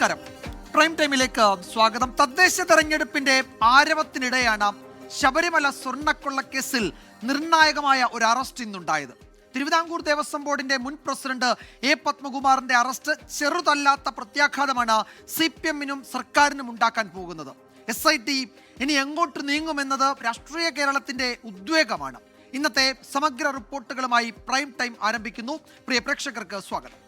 നമസ്കാരം. പ്രൈം ടൈമിലേക്ക് സ്വാഗതം. തദ്ദേശ തെരഞ്ഞെടുപ്പിന്റെ ആരവത്തിനിടെയാണ് ശബരിമല സ്വർണ്ണക്കൊള്ളക്കേസിൽ നിർണായകമായ ഒരു അറസ്റ്റ് ഇന്നുണ്ടായത്. തിരുവിതാംകൂർ ദേവസ്വം ബോർഡിന്റെ മുൻ പ്രസിഡന്റ് എ പത്മകുമാറിന്റെ അറസ്റ്റ് ചെറുതല്ലാത്ത പ്രത്യാഘാതമാണ് CPM-നും സർക്കാരിനും ഉണ്ടാക്കാൻ പോകുന്നത്. SIT ഇനി എങ്ങോട്ട് നീങ്ങുമെന്നത് രാഷ്ട്രീയ കേരളത്തിന്റെ ഉദ്വേഗമാണ്. ഇന്നത്തെ സമഗ്ര റിപ്പോർട്ടുകളുമായി പ്രൈം ടൈം ആരംഭിക്കുന്നു. പ്രിയ പ്രേക്ഷകർക്ക് സ്വാഗതം.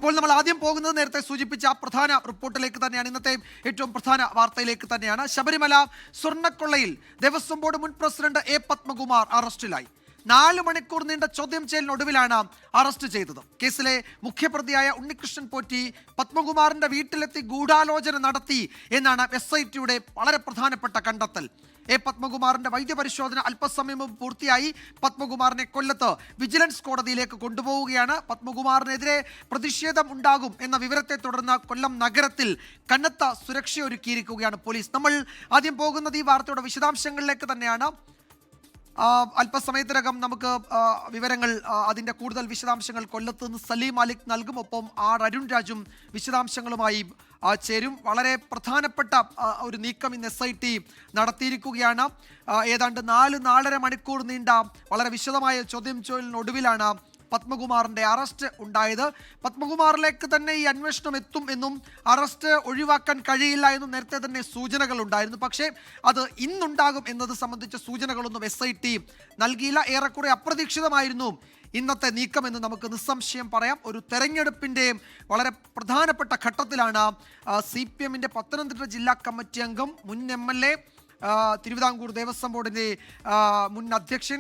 ഇപ്പോൾ നമ്മൾ ആദ്യം പോകുന്നത് നേരത്തെ സൂചിപ്പിച്ച പ്രധാന റിപ്പോർട്ടിലേക്ക് തന്നെയാണ്. ഇന്നത്തെ ഏറ്റവും പ്രധാന വാർത്തയിലേക്ക് തന്നെയാണ്. ശബരിമല സ്വർണ്ണക്കൊള്ളയിൽ ദേവസ്വം ബോർഡ് മുൻ പ്രസിഡന്റ് എ പത്മകുമാർ അറസ്റ്റിലായി. 4 മണിക്കൂർ നീണ്ട ചോദ്യം ചെയ്യലിനൊടുവിലാണ് അറസ്റ്റ് ചെയ്തത്. കേസിലെ മുഖ്യപ്രതിയായ ഉണ്ണികൃഷ്ണൻ പോറ്റി പത്മകുമാറിന്റെ വീട്ടിലെത്തി ഗൂഢാലോചന നടത്തി എന്നാണ് SIT-യുടെ വളരെ പ്രധാനപ്പെട്ട കണ്ടെത്തൽ. എ പത്മകുമാറിന്റെ വൈദ്യപരിശോധന അല്പസമയം മുമ്പ് പൂർത്തിയായി. പത്മകുമാറിനെ കൊല്ലത്ത് വിജിലൻസ് കോടതിയിലേക്ക് കൊണ്ടുപോവുകയാണ്. പത്മകുമാറിനെതിരെ പ്രതിഷേധം ഉണ്ടാകും എന്ന വിവരത്തെ തുടർന്ന് കൊല്ലം നഗരത്തിൽ കനത്ത സുരക്ഷയൊരുക്കിയിരിക്കുകയാണ് പോലീസ്. നമ്മൾ ആദ്യം പോകുന്നത് ഈ വാർത്തയുടെ വിശദാംശങ്ങളിലേക്ക് തന്നെയാണ്. അല്പസമയത്തിനകം നമുക്ക് വിവരങ്ങൾ, അതിൻ്റെ കൂടുതൽ വിശദാംശങ്ങൾ കൊല്ലത്ത് നിന്ന് സലീം മാലിക് നൽകും. ഒപ്പം അരുൺ രാജും വിശദാംശങ്ങളുമായി ചേരും. വളരെ പ്രധാനപ്പെട്ട ഒരു നീക്കം ഇന്ന് SIT നടത്തിയിരിക്കുകയാണ്. ഏതാണ്ട് 4-4.5 മണിക്കൂർ നീണ്ട വളരെ വിശദമായ ചോദ്യം ചെയ്യലിനൊടുവിലാണ് പത്മകുമാറിന്റെ അറസ്റ്റ് ഉണ്ടായത്. പത്മകുമാറിലേക്ക് തന്നെ ഈ അന്വേഷണം എത്തും എന്നും അറസ്റ്റ് ഒഴിവാക്കാൻ കഴിയില്ല എന്നും നേരത്തെ തന്നെ സൂചനകൾ ഉണ്ടായിരുന്നു. പക്ഷേ അത് ഇന്നുണ്ടാകും എന്നത് സംബന്ധിച്ച സൂചനകളൊന്നും SIT നൽകിയില്ല. ഏറെക്കുറെ അപ്രതീക്ഷിതമായിരുന്നു ഇന്നത്തെ നീക്കം എന്ന് നമുക്ക് നിസ്സംശയം പറയാം. ഒരു തെരഞ്ഞെടുപ്പിൻ്റെ വളരെ പ്രധാനപ്പെട്ട ഘട്ടത്തിലാണ് CPM-ന്റെ പത്തനംതിട്ട ജില്ലാ കമ്മിറ്റി അംഗം, മുൻ MLA, തിരുവിതാംകൂർ ദേവസ്വം ബോർഡിൻ്റെ മുൻ അധ്യക്ഷൻ,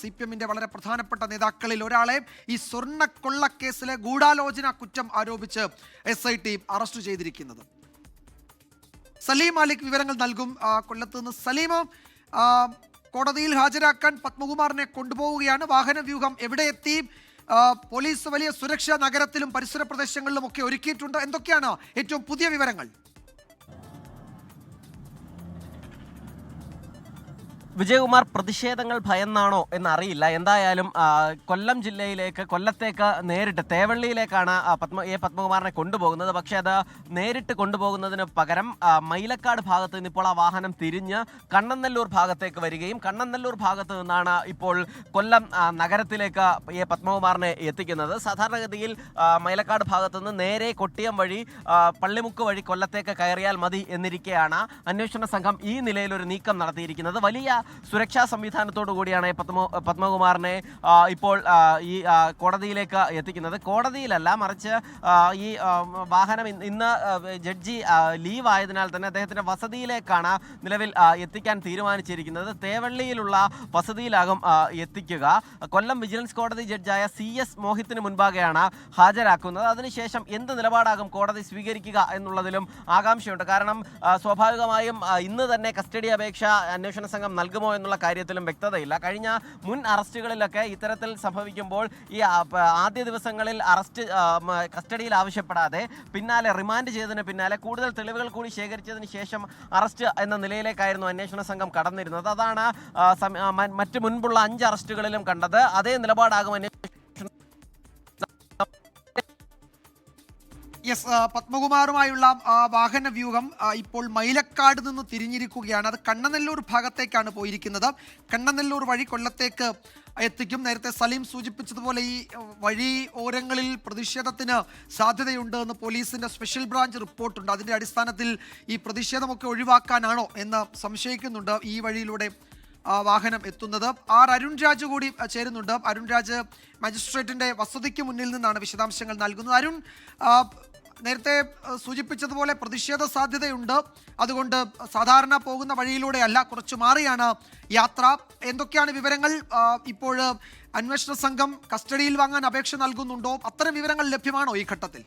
CPM-ന്റെ വളരെ പ്രധാനപ്പെട്ട നേതാക്കളിൽ ഒരാളെ ഈ സ്വർണ്ണക്കൊള്ളക്കേസിലെ ഗൂഢാലോചന കുറ്റം ആരോപിച്ച് SIT അറസ്റ്റ് ചെയ്തിരിക്കുന്നത്. സലീം മാലിക് വിവരങ്ങൾ നൽകും. കൊല്ലത്ത് നിന്ന് സലീം, കോടതിയിൽ ഹാജരാക്കാൻ പത്മകുമാറിനെ കൊണ്ടുപോവുകയാണ്. വാഹന വ്യൂഹം എവിടെ എത്തി? പോലീസ് വലിയ സുരക്ഷ നഗരത്തിലും പരിസര പ്രദേശങ്ങളിലും ഒക്കെ ഒരുക്കിയിട്ടുണ്ട്. എന്തൊക്കെയാണ് ഏറ്റവും പുതിയ വിവരങ്ങൾ? വിജയകുമാർ, പ്രതിഷേധങ്ങൾ ഭയന്നാണോ എന്നറിയില്ല. എന്തായാലും കൊല്ലം ജില്ലയിലേക്ക്, കൊല്ലത്തേക്ക് നേരിട്ട് തേവള്ളിയിലേക്കാണ് എ പത്മകുമാറിനെ കൊണ്ടുപോകുന്നത്. പക്ഷേ അത് നേരിട്ട് കൊണ്ടുപോകുന്നതിന് പകരം മൈലക്കാട് ഭാഗത്ത് നിന്ന് ഇപ്പോൾ ആ വാഹനം തിരിഞ്ഞ് കണ്ണനല്ലൂർ ഭാഗത്തേക്ക് വരികയും കണ്ണനല്ലൂർ ഭാഗത്ത് നിന്നാണ് ഇപ്പോൾ കൊല്ലം നഗരത്തിലേക്ക് എ പത്മകുമാറിനെ എത്തിക്കുന്നത്. സാധാരണഗതിയിൽ മൈലക്കാട് ഭാഗത്ത് നിന്ന് നേരെ കൊട്ടിയം വഴി പള്ളിമുക്ക് വഴി കൊല്ലത്തേക്ക് കയറിയാൽ മതി എന്നിരിക്കെയാണ് അന്വേഷണ സംഘം ഈ നിലയിലൊരു നീക്കം നടത്തിയിരിക്കുന്നത്. വലിയ സുരക്ഷാ സംവിധാനത്തോടു കൂടിയാണ് പത്മകുമാറിനെ ഇപ്പോൾ ഈ കോടതിയിലേക്ക് എത്തിക്കുന്നത്. കോടതിയിലല്ല, മറിച്ച് ഈ വാഹനം ഇന്ന് ജഡ്ജി ലീവ് ആയതിനാൽ തന്നെ അദ്ദേഹത്തിൻ്റെ വസതിയിലേക്കാണ് നിലവിൽ എത്തിക്കാൻ തീരുമാനിച്ചിരിക്കുന്നത്. തേവള്ളിയിലുള്ള വസതിയിലാകും എത്തിക്കുക. കൊല്ലം വിജിലൻസ് കോടതി ജഡ്ജായ CS മോഹിത്തിന് മുൻപാകെയാണ് ഹാജരാക്കുന്നത്. അതിനുശേഷം എന്ത് നിലപാടാകും കോടതി സ്വീകരിക്കുക എന്നുള്ളതിലും ആകാംക്ഷയുണ്ട്. കാരണം സ്വാഭാവികമായും ഇന്ന് തന്നെ കസ്റ്റഡി അപേക്ഷ അന്വേഷണ സംഘം നൽകുമോ എന്നുള്ള കാര്യത്തിലും വ്യക്തതയില്ല. കഴിഞ്ഞ മുൻ അറസ്റ്റുകളിലൊക്കെ ഇത്തരത്തിൽ സംഭവിക്കുമ്പോൾ ഈ ആദ്യ ദിവസങ്ങളിൽ അറസ്റ്റ് കസ്റ്റഡിയിൽ ആവശ്യപ്പെടാതെ പിന്നാലെ റിമാൻഡ് ചെയ്തതിന് പിന്നാലെ കൂടുതൽ തെളിവുകൾ കൂടി ശേഖരിച്ചതിന് ശേഷം അറസ്റ്റ് എന്ന നിലയിലേക്കായിരുന്നു അന്വേഷണ സംഘം കടന്നിരുന്നത്. അതാണ് മറ്റ് മുൻപുള്ള 5 അറസ്റ്റുകളിലും കണ്ടത്. അതേ നിലപാടാകും പത്മകുമാറുമായുള്ള വാഹന വ്യൂഹം ഇപ്പോൾ മൈലക്കാട് നിന്ന് തിരിഞ്ഞിരിക്കുകയാണ്. അത് കണ്ണനല്ലൂർ ഭാഗത്തേക്കാണ് പോയിരിക്കുന്നത്. കണ്ണനല്ലൂർ വഴി കൊല്ലത്തേക്ക് എത്തിക്കും. നേരത്തെ സലീം സൂചിപ്പിച്ചതുപോലെ ഈ വഴി ഓരങ്ങളിൽ പ്രതിഷേധത്തിന് സാധ്യതയുണ്ട് എന്ന് പോലീസിന്റെ സ്പെഷ്യൽ ബ്രാഞ്ച് റിപ്പോർട്ടുണ്ട്. അതിൻ്റെ അടിസ്ഥാനത്തിൽ ഈ പ്രതിഷേധമൊക്കെ ഒഴിവാക്കാനാണോ എന്ന് സംശയിക്കുന്നുണ്ട് ഈ വഴിയിലൂടെ വാഹനം എത്തുന്നത്. അരുൺ രാജ് കൂടി ചേരുന്നുണ്ട്. അരുൺ രാജ് മജിസ്ട്രേറ്റിന്റെ വസതിക്ക് മുന്നിൽ നിന്നാണ് വിശദാംശങ്ങൾ നൽകുന്നത്. അരുൺ, നേരത്തെ സൂചിപ്പിച്ചതുപോലെ പ്രതിഷേധ സാധ്യതയുണ്ട്. അതുകൊണ്ട് സാധാരണ പോകുന്ന വഴിയിലൂടെയല്ല, കുറച്ച് മാറിയാണ് യാത്ര. എന്തൊക്കെയാണ് വിവരങ്ങൾ? ഇപ്പോൾ അന്വേഷണ സംഘം കസ്റ്റഡിയിൽ വാങ്ങാൻ അപേക്ഷ നൽകുന്നുണ്ടോ? അത്തരം വിവരങ്ങൾ ലഭ്യമാണോ ഈ ഘട്ടത്തിൽ?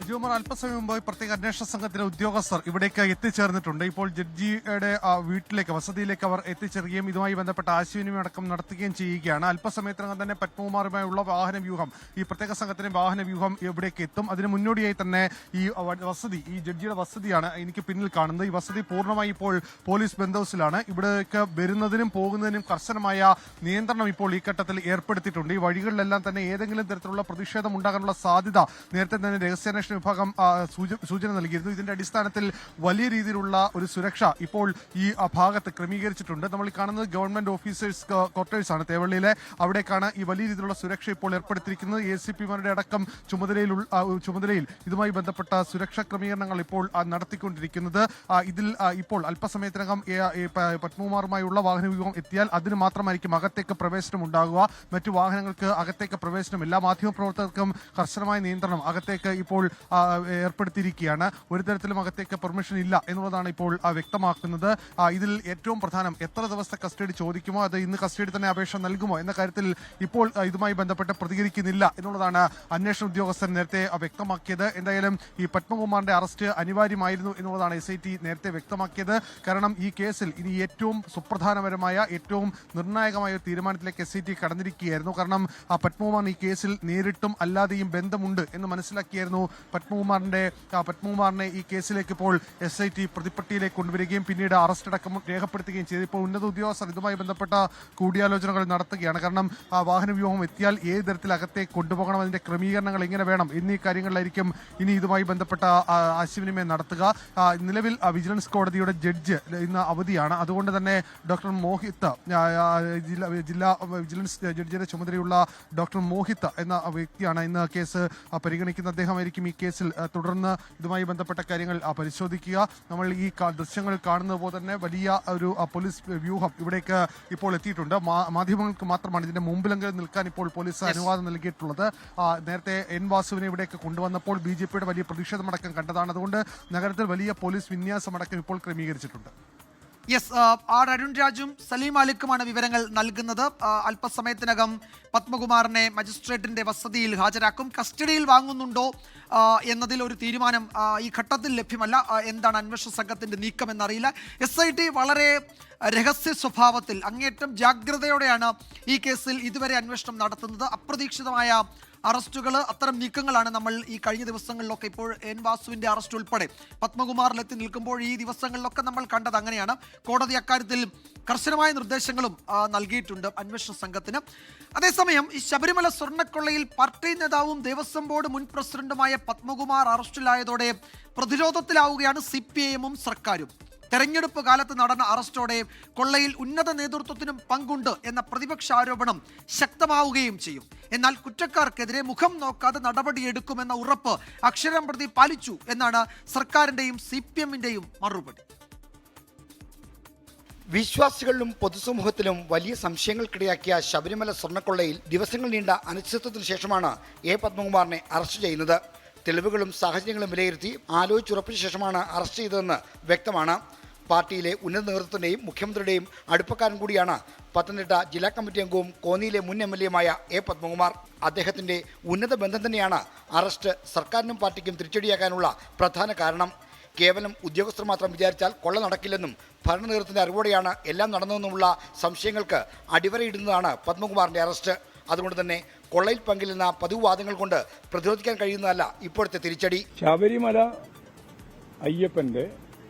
വിജയകുമാർ, അല്പസമയം മുമ്പ് പ്രത്യേക അന്വേഷണ സംഘത്തിലെ ഉദ്യോഗസ്ഥർ ഇവിടേക്ക് എത്തിച്ചേർന്നിട്ടുണ്ട്. ഇപ്പോൾ ജഡ്ജിയുടെ വീട്ടിലേക്ക്, വസതിയിലേക്ക് അവർ എത്തിച്ചേരുകയും ഇതുമായി ബന്ധപ്പെട്ട ആശയവിനിമയം അടക്കം നടത്തുകയും ചെയ്യുകയാണ്. അല്പസമയത്തിനകം തന്നെ പത്മകുമാറുമായുള്ള വാഹന വ്യൂഹം, ഈ പ്രത്യേക സംഘത്തിന്റെ വാഹന വ്യൂഹം ഇവിടേക്ക് എത്തും. അതിന് മുന്നോടിയായി തന്നെ ഈ വസതി, ഈ ജഡ്ജിയുടെ വസതിയാണ് എനിക്ക് പിന്നിൽ കാണുന്നത്. ഈ വസതി പൂർണ്ണമായി ഇപ്പോൾ പോലീസ് ബന്ദോബസ്തിലാണ്. ഇവിടേക്ക് വരുന്നതിനും പോകുന്നതിനും കർശനമായ നിയന്ത്രണം ഇപ്പോൾ ഈ ഘട്ടത്തിൽ ഏർപ്പെടുത്തിയിട്ടുണ്ട്. ഈ വഴികളിലെല്ലാം തന്നെ ഏതെങ്കിലും തരത്തിലുള്ള പ്രതിഷേധം ഉണ്ടാകാനുള്ള സാധ്യത നേരത്തെ തന്നെ രഹസ്യാന്വേഷണ വിഭാഗം സൂചന നൽകിയിരുന്നു. ഇതിന്റെ അടിസ്ഥാനത്തിൽ വലിയ രീതിയിലുള്ള ഒരു സുരക്ഷ ഇപ്പോൾ ഈ ഭാഗത്ത് ക്രമീകരിച്ചിട്ടുണ്ട്. നമ്മൾ കാണുന്നത് ഗവൺമെന്റ് ഓഫീസേഴ്സ് ക്വാർട്ടേഴ്സ് ആണ് തേവള്ളിയിലെ. അവിടേക്കാണ് ഈ വലിയ രീതിയിലുള്ള സുരക്ഷ ഇപ്പോൾ ഏർപ്പെടുത്തിയിരിക്കുന്നത്. ACP-മാരുടെ അടക്കം ചുമതലയിൽ ഇതുമായി ബന്ധപ്പെട്ട സുരക്ഷാ ക്രമീകരണങ്ങൾ ഇപ്പോൾ നടത്തിക്കൊണ്ടിരിക്കുന്നത്. ഇതിൽ ഇപ്പോൾ അല്പസമയത്തിനകം പത്മകുമാറുമായുള്ള വാഹന വ്യൂഹം എത്തിയാൽ അതിന് മാത്രമായിരിക്കും അകത്തേക്ക് പ്രവേശനം ഉണ്ടാകുക. മറ്റു വാഹനങ്ങൾക്ക് അകത്തേക്ക് പ്രവേശനമില്ല. മാധ്യമപ്രവർത്തകർക്കും കർശനമായ നിയന്ത്രണം അകത്തേക്ക് ഇപ്പോൾ ഏർപ്പെടുത്തിയിരിക്കുകയാണ്. ഒരു തരത്തിലും അകത്തേക്ക് പെർമിഷൻ ഇല്ല എന്നുള്ളതാണ് ഇപ്പോൾ വ്യക്തമാക്കുന്നത്. ഇതിൽ ഏറ്റവും പ്രധാനം എത്ര ദിവസത്തെ കസ്റ്റഡി ചോദിക്കുമോ, അത് ഇന്ന് കസ്റ്റഡി തന്നെ അപേക്ഷ നൽകുമോ എന്ന കാര്യത്തിൽ ഇപ്പോൾ ഇതുമായി ബന്ധപ്പെട്ട് പ്രതികരിക്കുന്നില്ല എന്നുള്ളതാണ് അന്വേഷണ ഉദ്യോഗസ്ഥൻ നേരത്തെ വ്യക്തമാക്കിയത്. എന്തായാലും ഈ പത്മകുമാറിന്റെ അറസ്റ്റ് അനിവാര്യമായിരുന്നു എന്നുള്ളതാണ് SIT നേരത്തെ വ്യക്തമാക്കിയത്. കാരണം ഈ കേസിൽ ഇനി ഏറ്റവും സുപ്രധാനപരമായ, ഏറ്റവും നിർണായകമായ ഒരു തീരുമാനത്തിലേക്ക് SIT കടന്നിരിക്കുകയായിരുന്നു. കാരണം പത്മകുമാറിന് ഈ കേസിൽ നേരിട്ടും അല്ലാതെയും ബന്ധമുണ്ട് എന്ന് മനസ്സിലാക്കിയായിരുന്നു പത്മകുമാറിനെ ഈ കേസിലേക്ക് ഇപ്പോൾ SIT പ്രതിപ്പട്ടിയിലേക്ക് കൊണ്ടുവരികയും പിന്നീട് അറസ്റ്റ് അടക്കം രേഖപ്പെടുത്തുകയും ചെയ്തു. ഇപ്പോൾ ഉന്നത ഉദ്യോഗസ്ഥർ ഇതുമായി ബന്ധപ്പെട്ട കൂടിയാലോചനകൾ നടത്തുകയാണ്. കാരണം വാഹന വ്യൂഹം എത്തിയാൽ ഏത് തരത്തിൽ അകത്തേക്ക് കൊണ്ടുപോകണം, അതിന്റെ ക്രമീകരണങ്ങൾ എങ്ങനെ വേണം എന്നീ കാര്യങ്ങളിലായിരിക്കും ഇനി ഇതുമായി ബന്ധപ്പെട്ട ആശയവിനിമയം നടത്തുക. നിലവിൽ വിജിലൻസ് കോടതിയുടെ ജഡ്ജ് ഇന്ന് അവധിയാണ്. അതുകൊണ്ട് തന്നെ ഡോക്ടർ മോഹിത്ത്, ജില്ലാ വിജിലൻസ് ജഡ്ജിയുടെ ചുമതലയുള്ള ഡോക്ടർ മോഹിത്ത് എന്ന വ്യക്തിയാണ് ഇന്ന് കേസ് പരിഗണിക്കുന്ന. അദ്ദേഹമായിരിക്കും ഈ കേസിൽ തുടർന്ന് ഇതുമായി ബന്ധപ്പെട്ട കാര്യങ്ങൾ പരിശോധിക്കുക. നമ്മൾ ഈ ദൃശ്യങ്ങൾ കാണുന്നത് പോലെ തന്നെ വലിയ ഒരു പോലീസ് വ്യൂഹം ഇവിടേക്ക് ഇപ്പോൾ എത്തിയിട്ടുണ്ട്. മാധ്യമങ്ങൾക്ക് മാത്രമാണ് ഇതിന്റെ മുമ്പിലെങ്കിലും നിൽക്കാൻ ഇപ്പോൾ പോലീസ് അനുവാദം നൽകിയിട്ടുള്ളത്. നേരത്തെ N വാസുവിനെ ഇവിടേക്ക് കൊണ്ടുവന്നപ്പോൾ BJP-യുടെ വലിയ പ്രതിഷേധമടക്കം കണ്ടതാണ്. അതുകൊണ്ട് നഗരത്തിൽ വലിയ പോലീസ് വിന്യാസമടക്കം ഇപ്പോൾ ക്രമീകരിച്ചിട്ടുണ്ട്. യെസ്, ആർ അരുൺ രാജും സലീം മാലിക്കുമാണ് വിവരങ്ങൾ നൽകുന്നത്. അല്പസമയത്തിനകം പത്മകുമാറിനെ മജിസ്ട്രേറ്റിന്റെ വസതിയിൽ ഹാജരാക്കും. കസ്റ്റഡിയിൽ വാങ്ങുന്നുണ്ടോ എന്നതിൽ ഒരു തീരുമാനം ഈ ഘട്ടത്തിൽ ലഭ്യമല്ല. എന്താണ് അന്വേഷണ സംഘത്തിന്റെ നീക്കം എന്നറിയില്ല. SIT വളരെ രഹസ്യ സ്വഭാവത്തിൽ അങ്ങേറ്റം ജാഗ്രതയോടെയാണ് ഈ കേസിൽ ഇതുവരെ അന്വേഷണം നടത്തുന്നത്. അപ്രതീക്ഷിതമായ അറസ്റ്റുകൾ, അത്തരം നീക്കങ്ങളാണ് നമ്മൾ ഈ കഴിഞ്ഞ ദിവസങ്ങളിലൊക്കെ, ഇപ്പോൾ N വാസുവിന്റെ അറസ്റ്റ് ഉൾപ്പെടെ പത്മകുമാറിലെത്തി നിൽക്കുമ്പോൾ ഈ ദിവസങ്ങളിലൊക്കെ നമ്മൾ കണ്ടത് അങ്ങനെയാണ്. കോടതി അക്കാര്യത്തിൽ കർശനമായ നിർദ്ദേശങ്ങളും നൽകിയിട്ടുണ്ട് അന്വേഷണ സംഘത്തിന്. അതേസമയം ഈ ശബരിമല സ്വർണ്ണക്കൊള്ളയിൽ പാർട്ടി നേതാവും ദേവസ്വം ബോർഡ് മുൻ പ്രസിഡന്റുമായ പത്മകുമാർ അറസ്റ്റിലായതോടെ പ്രതിരോധത്തിലാവുകയാണ് CPIM-ഉം സർക്കാരും. തെരഞ്ഞെടുപ്പ് കാലത്ത് നടന്ന അറസ്റ്റോടെ കൊള്ളയിൽ ഉന്നത നേതൃത്വത്തിനും പങ്കുണ്ട് എന്ന പ്രതിപക്ഷ ആരോപണം ശക്തമാവുകയും ചെയ്യും. എന്നാൽ കുറ്റക്കാർക്കെതിരെ മുഖം നോക്കാതെ നടപടിയെടുക്കുമെന്ന ഉറപ്പ് അക്ഷരം പ്രതി പാലിച്ചു എന്നാണ് സർക്കാരിന്റെയും CPM-ന്റെയും മറുപടി. വിശ്വാസികളിലും പൊതുസമൂഹത്തിലും വലിയ സംശയങ്ങൾക്കിടയാക്കിയ ശബരിമല സ്വർണ്ണക്കൊള്ളയിൽ ദിവസങ്ങൾ നീണ്ട അനിശ്ചിതത്വത്തിന് ശേഷമാണ് പത്മകുമാറിനെ അറസ്റ്റ് ചെയ്യുന്നത്. തെളിവുകളും സാഹചര്യങ്ങളും വിലയിരുത്തി ആലോചിച്ചുറപ്പിച്ച ശേഷമാണ് അറസ്റ്റ് ചെയ്തതെന്ന് വ്യക്തമാണ്. പാർട്ടിയിലെ ഉന്നത നേതൃത്വത്തിൻ്റെയും മുഖ്യമന്ത്രിയുടെയും അടുപ്പക്കാരൻ കൂടിയാണ് പത്തനംതിട്ട ജില്ലാ കമ്മിറ്റി അംഗവും കോന്നിയിലെ മുൻ MLA-മായ പത്മകുമാർ. അദ്ദേഹത്തിൻ്റെ ഉന്നത ബന്ധം തന്നെയാണ് അറസ്റ്റ് സർക്കാരിനും പാർട്ടിക്കും തിരിച്ചടിയാക്കാനുള്ള പ്രധാന കാരണം. കേവലം ഉദ്യോഗസ്ഥർ മാത്രം വിചാരിച്ചാൽ കൊള്ള നടക്കില്ലെന്നും ഭരണനേതൃത്വത്തിൻ്റെ അറിവോടെയാണ് എല്ലാം നടന്നതെന്നുമുള്ള സംശയങ്ങൾക്ക് അടിവരയിടുന്നതാണ് പത്മകുമാറിൻ്റെ അറസ്റ്റ്. അതുകൊണ്ട് തന്നെ കൊള്ളയിൽ പങ്കില്ലെന്ന പതിവ് വാദങ്ങൾ കൊണ്ട് പ്രതിരോധിക്കാൻ കഴിയുന്നതല്ല ഇപ്പോഴത്തെ തിരിച്ചടി. ശബരിമല അയ്യപ്പന്റെ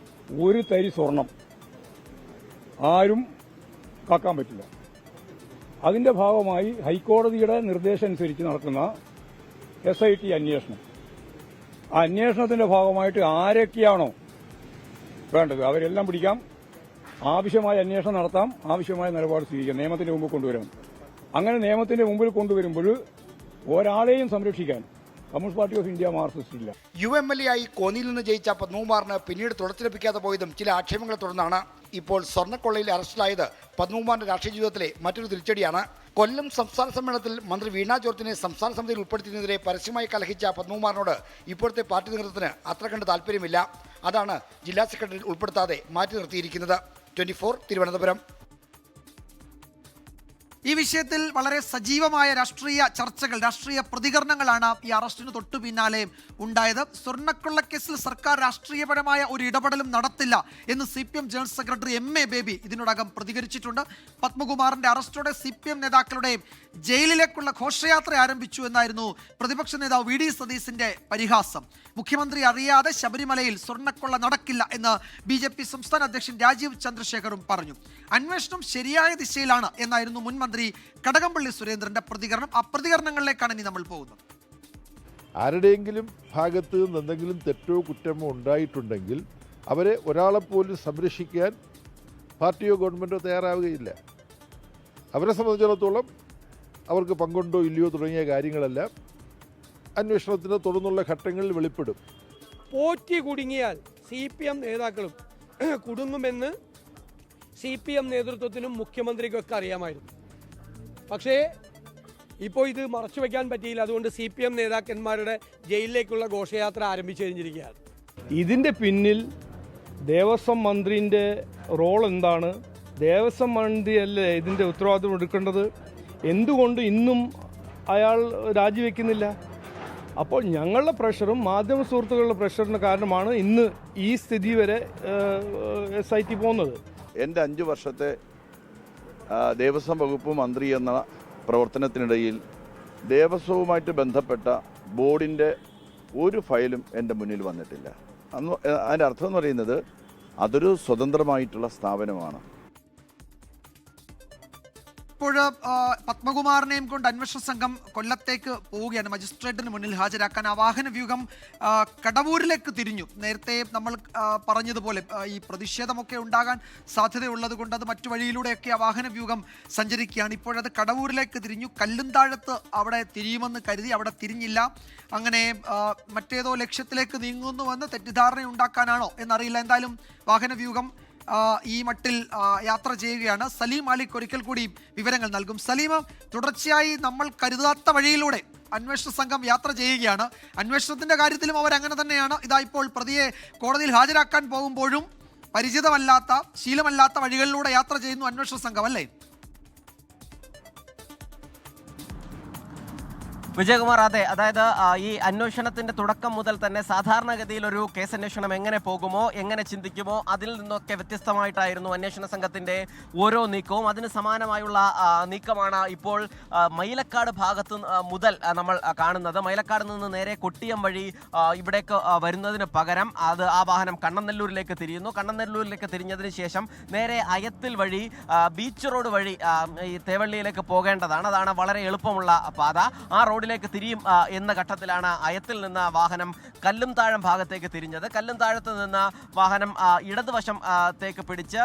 ഒരു തരി സ്വർണം ആരും കാക്കാൻ പറ്റില്ല. അതിന്റെ ഭാഗമായി ഹൈക്കോടതിയുടെ നിർദ്ദേശം അനുസരിച്ച് നടത്തുന്ന SIT അന്വേഷണം, ആ അന്വേഷണത്തിന്റെ ഭാഗമായിട്ട് ആരൊക്കെയാണോ വേണ്ടത് അവരെല്ലാം പിടിക്കാം, ആവശ്യമായ അന്വേഷണം നടത്താം, ആവശ്യമായ നിലപാട് സ്വീകരിക്കാം, നിയമത്തിന്റെ മുമ്പ് കൊണ്ടുവരാം. അങ്ങനെ നിയമത്തിന്റെ മുമ്പിൽ കൊണ്ടുവരുമ്പോൾ ഒരാളെയും സംരക്ഷിക്കാൻ കമ്മ്യൂണിസ്റ്റ് പാർട്ടി ഓഫ് ഇന്ത്യ മാർക്സിസ്റ്റില്ല. MLA ആയി കോന്നിയിൽ നിന്ന് ജയിച്ച പത്മകുമാറിന് പിന്നീട് തുടർച്ച ലഭിക്കാതെ പോയതും ചില ആക്ഷേപങ്ങളെ തുടർന്നാണ്. ഇപ്പോൾ സ്വർണ്ണക്കൊള്ളയിൽ അറസ്റ്റിലായത് പത്മകുമാറിന്റെ രാഷ്ട്രീയ ജീവിതത്തിലെ മറ്റൊരു തിരിച്ചടിയാണ്. കൊല്ലം സംസ്ഥാന സമ്മേളനത്തിൽ മന്ത്രി വീണ ജോർജിനെ സംസ്ഥാന സമിതിയിൽ ഉൾപ്പെടുത്തിയതിനെതിരെ പരസ്യമായി കലഹിച്ച പത്മകുമാറിനോട് ഇപ്പോഴത്തെ പാർട്ടി നേതൃത്വത്തിന് അത്ര കണ്ട് താല്പര്യമില്ല. അതാണ് ജില്ലാ സെക്രട്ടറിയിൽ ഉൾപ്പെടുത്താതെ മാറ്റി നിർത്തിയിരിക്കുന്നത്. 24 തിരുവനന്തപുരം. ഈ വിഷയത്തിൽ വളരെ സജീവമായ രാഷ്ട്രീയ ചർച്ചകൾ, രാഷ്ട്രീയ പ്രതികരണങ്ങളാണ് ഈ അറസ്റ്റിന് തൊട്ടു പിന്നാലെ ഉണ്ടായത്. സ്വർണ്ണക്കൊള്ളക്കേസിൽ സർക്കാർ രാഷ്ട്രീയപരമായ ഒരു ഇടപെടലും നടത്തില്ല എന്ന് CPM general secretary MA baby ഇതിനോടകം പ്രതികരിച്ചിട്ടുണ്ട്. പത്മകുമാറിന്റെ അറസ്റ്റോടെ CPM നേതാക്കളുടെ ജയിലിലേക്കുള്ള ഘോഷയാത്ര ആരംഭിച്ചു എന്നായിരുന്നു പ്രതിപക്ഷ നേതാവ് VD സതീശിന്റെ പരിഹാസം. മുഖ്യമന്ത്രി അറിയാതെ ശബരിമലയിൽ സ്വർണ്ണക്കൊള്ള നടക്കില്ല എന്ന് BJP സംസ്ഥാന അധ്യക്ഷൻ രാജീവ് ചന്ദ്രശേഖറും പറഞ്ഞു. അന്വേഷണം ശരിയായ ദിശയിലാണ് എന്നായിരുന്നു മുൻ മന്ത്രി കടകംപള്ളി സുരേന്ദ്രന്റെ പ്രതികരണം. ആ പ്രതികരണങ്ങളിലേക്കാണ് ഇനി നമ്മൾ പോകുന്നത്. ആരുടെയെങ്കിലും ഭാഗത്ത് നിന്ന് എന്തെങ്കിലും തെറ്റോ കുറ്റമോ ഉണ്ടായിട്ടുണ്ടെങ്കിൽ അവരെ ഒരാളെപ്പോലും സംരക്ഷിക്കാൻ പാർട്ടിയോ ഗവൺമെൻറ്റോ തയ്യാറാവുകയില്ല. അവരെ സംബന്ധിച്ചിടത്തോളം അവർക്ക് പങ്കുണ്ടോ ഇല്ലയോ തുടങ്ങിയ കാര്യങ്ങളെല്ലാം അന്വേഷണത്തിന് തുടർന്നുള്ള ഘട്ടങ്ങളിൽ വെളിപ്പെടും. പോറ്റി കുടുങ്ങിയാൽ CPM നേതാക്കളും കുടുങ്ങുമെന്ന് CPM നേതൃത്വത്തിനും മുഖ്യമന്ത്രിക്കൊക്കെ അറിയാമായിരുന്നു. പക്ഷേ ഇപ്പോൾ ഇത് മറച്ചു വയ്ക്കാൻ പറ്റിയില്ല. അതുകൊണ്ട് CPM നേതാക്കന്മാരുടെ ജയിലിലേക്കുള്ള ഘോഷയാത്ര ആരംഭിച്ചു കഴിഞ്ഞിരിക്കുകയാണ്. ഇതിന്റെ പിന്നിൽ ദേവസ്വം മന്ത്രിന്റെ റോൾ എന്താണ്? ദേവസ്വം മന്ത്രിയല്ലേ ഇതിന്റെ ഉത്തരവാദിത്വം എടുക്കേണ്ടത്? എന്തുകൊണ്ട് ഇന്നും അയാൾ രാജിവെക്കുന്നില്ല? അപ്പോൾ ഞങ്ങളുടെ പ്രഷറും മാധ്യമ സുഹൃത്തുക്കളുടെ പ്രഷറിന് കാരണമാണ് ഇന്ന് ഈ സ്ഥിതി വരെ SIT പോകുന്നത്. എൻ്റെ 5 വർഷത്തെ ദേവസ്വം വകുപ്പ് മന്ത്രി എന്ന പ്രവർത്തനത്തിനിടയിൽ ദേവസ്വവുമായിട്ട് ബന്ധപ്പെട്ട ബോർഡിൻ്റെ ഒരു ഫയലും എൻ്റെ മുന്നിൽ വന്നിട്ടില്ല. അതിൻ്റെ അർത്ഥം എന്ന് പറയുന്നത് അതൊരു സ്വതന്ത്രമായിട്ടുള്ള സ്ഥാപനമാണ്. ഇപ്പോൾ പത്മകുമാറിനെയും കൊണ്ട് അന്വേഷണ സംഘം കൊല്ലത്തേക്ക് പോവുകയാണ്. മജിസ്ട്രേറ്റിന് മുന്നിൽ ഹാജരാക്കാൻ ആ വാഹന വ്യൂഹം കടവൂരിലേക്ക് തിരിഞ്ഞു. നേരത്തെ നമ്മൾ പറഞ്ഞതുപോലെ ഈ പ്രതിഷേധമൊക്കെ ഉണ്ടാകാൻ സാധ്യതയുള്ളത് കൊണ്ട് അത് മറ്റു വഴിയിലൂടെയൊക്കെ ആ വാഹന വ്യൂഹം സഞ്ചരിക്കുകയാണ്. ഇപ്പോഴത് കടവൂരിലേക്ക് തിരിഞ്ഞു. കല്ലുംതാഴത്ത് അവിടെ തിരിയുമെന്ന് കരുതി, അവിടെ തിരിഞ്ഞില്ല. അങ്ങനെ മറ്റേതോ ലക്ഷ്യത്തിലേക്ക് നീങ്ങുന്നുവെന്ന് തെറ്റിദ്ധാരണ ഉണ്ടാക്കാനാണോ എന്നറിയില്ല. എന്തായാലും വാഹന വ്യൂഹം ഈ മട്ടിൽ യാത്ര ചെയ്യുകയാണ്. സലീം മാലിക് ഒരിക്കൽ കൂടി വിവരങ്ങൾ നൽകും. സലീം, തുടർച്ചയായി നമ്മൾ കരുതാത്ത വഴിയിലൂടെ അന്വേഷണ സംഘം യാത്ര ചെയ്യുകയാണ്. അന്വേഷണത്തിന്റെ കാര്യത്തിലും അവർ അങ്ങനെ തന്നെയാണ്. ഇതാ ഇപ്പോൾ പ്രതിയെ കോടതിയിൽ ഹാജരാക്കാൻ പോകുമ്പോഴും പരിചിതമല്ലാത്ത, ശീലമല്ലാത്ത വഴികളിലൂടെ യാത്ര ചെയ്യുന്നു അന്വേഷണ സംഘം, അല്ലേ? വിജയകുമാർ, അതെ. അതായത് ഈ അന്വേഷണത്തിന്റെ തുടക്കം മുതൽ തന്നെ സാധാരണഗതിയിൽ ഒരു കേസന്വേഷണം എങ്ങനെ പോകുമോ, എങ്ങനെ ചിന്തിക്കുമോ, അതിൽ നിന്നൊക്കെ വ്യത്യസ്തമായിട്ടായിരുന്നു അന്വേഷണ സംഘത്തിന്റെ ഓരോ നീക്കവും. അതിന് സമാനമായുള്ള നീക്കമാണ് ഇപ്പോൾ മൈലക്കാട് ഭാഗത്ത് മുതൽ നമ്മൾ കാണുന്നത്. മൈലക്കാട് നിന്ന് നേരെ കൊട്ടിയം വഴി ഇവിടേക്ക് വരുന്നതിന് പകരം ആ വാഹനം കണ്ണനല്ലൂരിലേക്ക് തിരിയുന്നു. കണ്ണനല്ലൂരിലേക്ക് തിരിഞ്ഞതിന് ശേഷം നേരെ അയത്തിൽ വഴി ബീച്ച് റോഡ് വഴി ഈ തേവള്ളിയിലേക്ക് പോകേണ്ടതാണ്. അതാണ് വളരെ എളുപ്പമുള്ള പാത. ആ റോഡിലേക്ക് തിരിയും എന്ന ഘട്ടത്തിലാണ് അയത്തിൽ നിന്ന് വാഹനം കല്ലുംതാഴം ഭാഗത്തേക്ക് തിരിഞ്ഞത്. കല്ലുംതാഴത്ത് നിന്ന് വാഹനം ഇടതുവശത്തേക്ക് പിടിച്ച്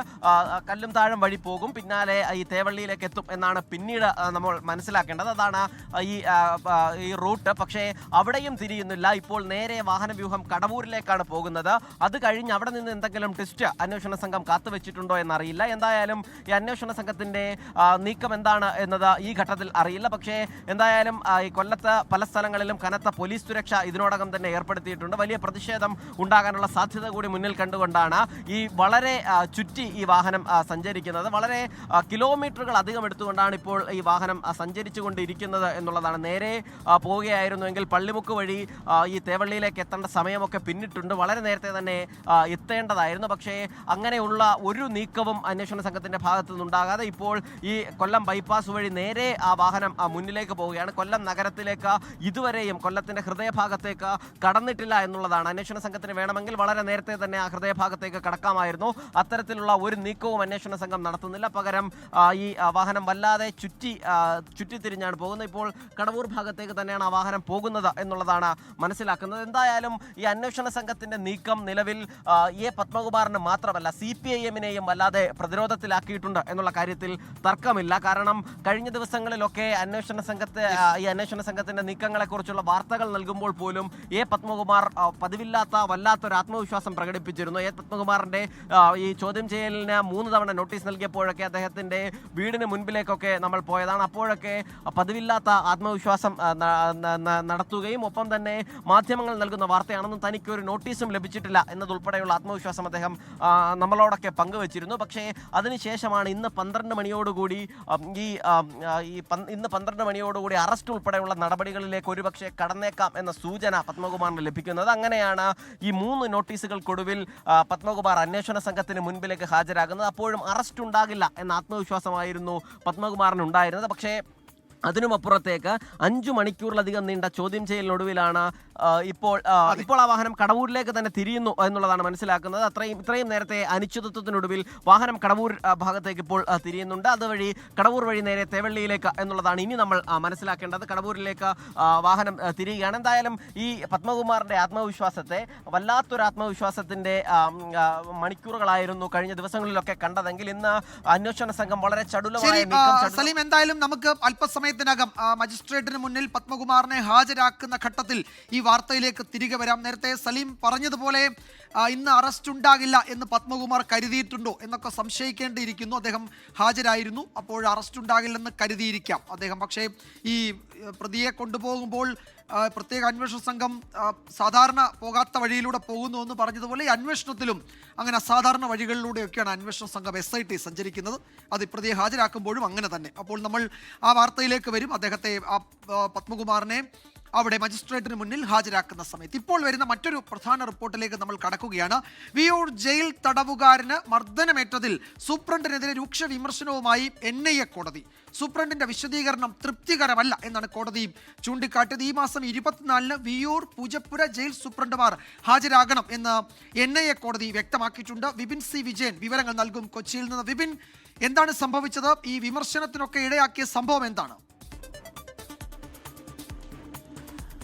കല്ലുംതാഴം വഴി പോകും. പിന്നാലെ ഈ തേവള്ളിയിലേക്ക് എത്തും എന്നാണ് പിന്നീട് നമ്മൾ മനസ്സിലാക്കേണ്ടത്. അതാണ് ഈ റൂട്ട്. പക്ഷേ അവിടെയും തിരിയുന്നില്ല. ഇപ്പോൾ നേരെ വാഹനവ്യൂഹം കടവൂരിലേക്കാണ് പോകുന്നത്. അത് കഴിഞ്ഞ് അവിടെ നിന്ന് എന്തെങ്കിലും ട്വിസ്റ്റ് അന്വേഷണ സംഘം കാത്തുവെച്ചിട്ടുണ്ടോ എന്നറിയില്ല. എന്തായാലും ഈ അന്വേഷണ സംഘത്തിന്റെ നീക്കം എന്താണ് എന്നത് ഈ ഘട്ടത്തിൽ അറിയില്ല. പക്ഷേ എന്തായാലും ഈ കൊല്ലത്ത് പല സ്ഥലങ്ങളിലും കനത്ത പോലീസ് സുരക്ഷ ഇതിനോടകം തന്നെ ഏർപ്പെടുത്തിയിട്ടുണ്ട്. വലിയ പ്രതിഷേധം ഉണ്ടാകാനുള്ള സാധ്യത കൂടി മുന്നിൽ കണ്ടുകൊണ്ടാണ് ഈ വളരെ ചുറ്റി ഈ വാഹനം സഞ്ചരിക്കുന്നത്. വളരെ കിലോമീറ്ററുകൾ അധികം എടുത്തുകൊണ്ടാണ് ഇപ്പോൾ ഈ വാഹനം സഞ്ചരിച്ചു കൊണ്ടിരിക്കുന്നത് എന്നുള്ളതാണ്. നേരെ പോവുകയായിരുന്നുവെങ്കിൽ പള്ളിമുക്ക് വഴി ഈ തേവള്ളിയിലേക്ക് എത്തേണ്ട സമയമൊക്കെ പിന്നിട്ടുണ്ട്. വളരെ നേരത്തെ തന്നെ എത്തേണ്ടതായിരുന്നു. പക്ഷേ അങ്ങനെയുള്ള ഒരു നീക്കവും അന്വേഷണ സംഘത്തിന്റെ ഭാഗത്തു നിന്നുണ്ടാകാതെ ഇപ്പോൾ ഈ കൊല്ലം ബൈപ്പാസ് വഴി നേരെ ആ വാഹനം മുന്നിലേക്ക് പോവുകയാണ്. കൊല്ലം നഗരത്തിലേക്ക് ഇതുവരെയും കൊല്ലത്തിന്റെ ഹൃദയഭാഗത്തേക്ക് കടന്നിട്ടില്ല എന്നുള്ളതാണ്. അന്വേഷണ സംഘത്തിന് വേണമെങ്കിൽ വളരെ നേരത്തെ തന്നെ ആ ഹൃദയഭാഗത്തേക്ക് കടക്കാമായിരുന്നു. അത്തരത്തിലുള്ള ഒരു നീക്കവും അന്വേഷണ സംഘം നടത്തുന്നില്ല. പകരം ഈ വാഹനം വല്ലാതെ ചുറ്റിത്തിരിഞ്ഞാണ് പോകുന്നത്. ഇപ്പോൾ കടവൂർ ഭാഗത്തേക്ക് തന്നെയാണ് ആ വാഹനം പോകുന്നത് എന്നുള്ളതാണ് മനസ്സിലാക്കുന്നത്. എന്തായാലും ഈ അന്വേഷണ സംഘത്തിന്റെ നീക്കം നിലവിൽ പത്മകുമാറിന് മാത്രമല്ല CPIM-നെയും വല്ലാതെ പ്രതിരോധത്തിലാക്കിയിട്ടുണ്ട് എന്നുള്ള കാര്യത്തിൽ തർക്കമില്ല. കാരണം കഴിഞ്ഞ ദിവസങ്ങളിലൊക്കെ ഈ അന്വേഷണ സംഘത്തിന്റെ നീക്കങ്ങളെക്കുറിച്ചുള്ള വാർത്തകൾ നൽകുമ്പോൾ പോലും എ പത്മകുമാർ പതിവില്ലാത്ത വല്ലാത്തൊരു ആത്മവിശ്വാസം പ്രകടിപ്പിച്ചിരുന്നു. എ പത്മകുമാറിന്റെ ഈ ചോദ്യം ചെയ്യലിന് 3 തവണ നോട്ടീസ് നൽകിയപ്പോഴൊക്കെ അദ്ദേഹത്തിന്റെ വീടിന് മുൻപിലേക്കൊക്കെ നമ്മൾ പോയതാണ്. അപ്പോഴൊക്കെ പതിവില്ലാത്ത ആത്മവിശ്വാസം നടത്തുകയും ഒപ്പം തന്നെ മാധ്യമങ്ങൾ നൽകുന്ന വാർത്തയാണെന്നും തനിക്കൊരു നോട്ടീസും ലഭിച്ചിട്ടില്ല എന്നതുൾപ്പെടെയുള്ള ആത്മവിശ്വാസം അദ്ദേഹം നമ്മളോടൊക്കെ പങ്കുവച്ചിരുന്നു. പക്ഷേ അതിനുശേഷമാണ് ഇന്ന് 12 മണിയോടുകൂടി ഇന്ന് 12 മണിയോടുകൂടി അറസ്റ്റ് ഉൾപ്പെടെയുള്ള നടപടികളിലേക്ക് ഒരുപക്ഷെ കടന്നേക്കാം എന്ന സൂചന പത്മകുമാറിന് ലഭിക്കുന്നത്. അങ്ങനെയാണ് ഈ 3 നോട്ടീസുകൾക്കൊടുവിൽ പത്മകുമാർ അന്വേഷണ സംഘത്തിന് മുൻപിലേക്ക് ഹാജരാകുന്നത്. അപ്പോഴും അറസ്റ്റ് ഉണ്ടാകില്ല എന്ന ആത്മവിശ്വാസമായിരുന്നു പത്മകുമാറിന് ഉണ്ടായിരുന്നത്. പക്ഷേ അതിനുമപ്പുറത്തേക്ക് 5 മണിക്കൂറിലധികം നീണ്ട ചോദ്യം ചെയ്യലിനൊടുവിലാണ് ഇപ്പോൾ ആ വാഹനം കടവൂരിലേക്ക് തന്നെ തിരിയുന്നു എന്നുള്ളതാണ് മനസ്സിലാക്കുന്നത്. ഇത്രയും നേരത്തെ അനിശ്ചിതത്വത്തിനൊടുവിൽ വാഹനം കടവൂർ ഭാഗത്തേക്ക് ഇപ്പോൾ തിരിയുന്നുണ്ട്. അതുവഴി കടവൂർ വഴി നേരെ തേവള്ളിയിലേക്ക് എന്നുള്ളതാണ് ഇനി നമ്മൾ മനസ്സിലാക്കേണ്ടത്. കടവൂരിലേക്ക് വാഹനം തിരിയുകയാണ്. എന്തായാലും ഈ പത്മകുമാറിന്റെ ആത്മവിശ്വാസത്തെ വല്ലാത്തൊരു ആത്മവിശ്വാസത്തിന്റെ മണിക്കൂറുകളായിരുന്നു കഴിഞ്ഞ ദിവസങ്ങളിലൊക്കെ കണ്ടതെങ്കിൽ ഇന്ന് അന്വേഷണ സംഘം വളരെ ചടുലമായ സലീം, എന്തായാലും നമുക്ക് അല്പസമയത്തിനകം മജിസ്ട്രേറ്റിന് മുന്നിൽ പത്മകുമാറിനെ ഹാജരാക്കുന്ന ഘട്ടത്തിൽ ഈ വാർത്തയിലേക്ക് തിരികെ വരാം. നേരത്തെ സലീം പറഞ്ഞതുപോലെ ഇന്ന് അറസ്റ്റ് ഉണ്ടാകില്ല എന്ന് പത്മകുമാർ കരുതിയിട്ടുണ്ടോ എന്നൊക്കെ സംശയിക്കേണ്ടിയിരിക്കുന്നു. അദ്ദേഹം ഹാജരായിരുന്നു, അപ്പോൾ അറസ്റ്റ് ഉണ്ടാകില്ലെന്ന് കരുതിയിരിക്കാം അദ്ദേഹം. പക്ഷേ ഈ പ്രതിയെ കൊണ്ടുപോകുമ്പോൾ പ്രത്യേക അന്വേഷണ സംഘം സാധാരണ പോകാത്ത വഴിയിലൂടെ പോകുന്നു എന്ന് പറഞ്ഞതുപോലെ ഈ അന്വേഷണത്തിലും അങ്ങനെ അസാധാരണ വഴികളിലൂടെയൊക്കെയാണ് അന്വേഷണ സംഘം SIT സഞ്ചരിക്കുന്നത്. അത് പ്രതിയെ ഹാജരാക്കുമ്പോഴും അങ്ങനെ തന്നെ. അപ്പോൾ നമ്മൾ ആ വാർത്തയിലേക്ക് വരും. അദ്ദേഹത്തെ പത്മകുമാറിനെ അവിടെ മജിസ്ട്രേറ്റിന് മുന്നിൽ ഹാജരാക്കുന്ന സമയത്ത് ഇപ്പോൾ വരുന്ന മറ്റൊരു പ്രധാന റിപ്പോർട്ടിലേക്ക് നമ്മൾ കടക്കുകയാണ്. വിയൂർ ജയിൽ തടവുകാരന് മർദ്ദനമേറ്റതിൽ സൂപ്രണ്ടിനെതിരെ രൂക്ഷ വിമർശനവുമായി NIA കോടതി. സൂപ്രണ്ടിന്റെ വിശദീകരണം തൃപ്തികരമല്ല എന്നാണ് കോടതി ചൂണ്ടിക്കാട്ടിയത്. ഈ മാസം 24-ന് വിയൂർ പൂജപ്പുര ജയിൽ സൂപ്രണ്ടുമാർ ഹാജരാകണം എന്ന് NIA കോടതി വ്യക്തമാക്കിയിട്ടുണ്ട്. വിപിൻ C വിജയൻ വിവരങ്ങൾ നൽകും കൊച്ചിയിൽ നിന്ന്. വിപിൻ, എന്താണ് സംഭവിച്ചത്? ഈ വിമർശനത്തിനൊക്കെ ഇടയാക്കിയ സംഭവം എന്താണ്?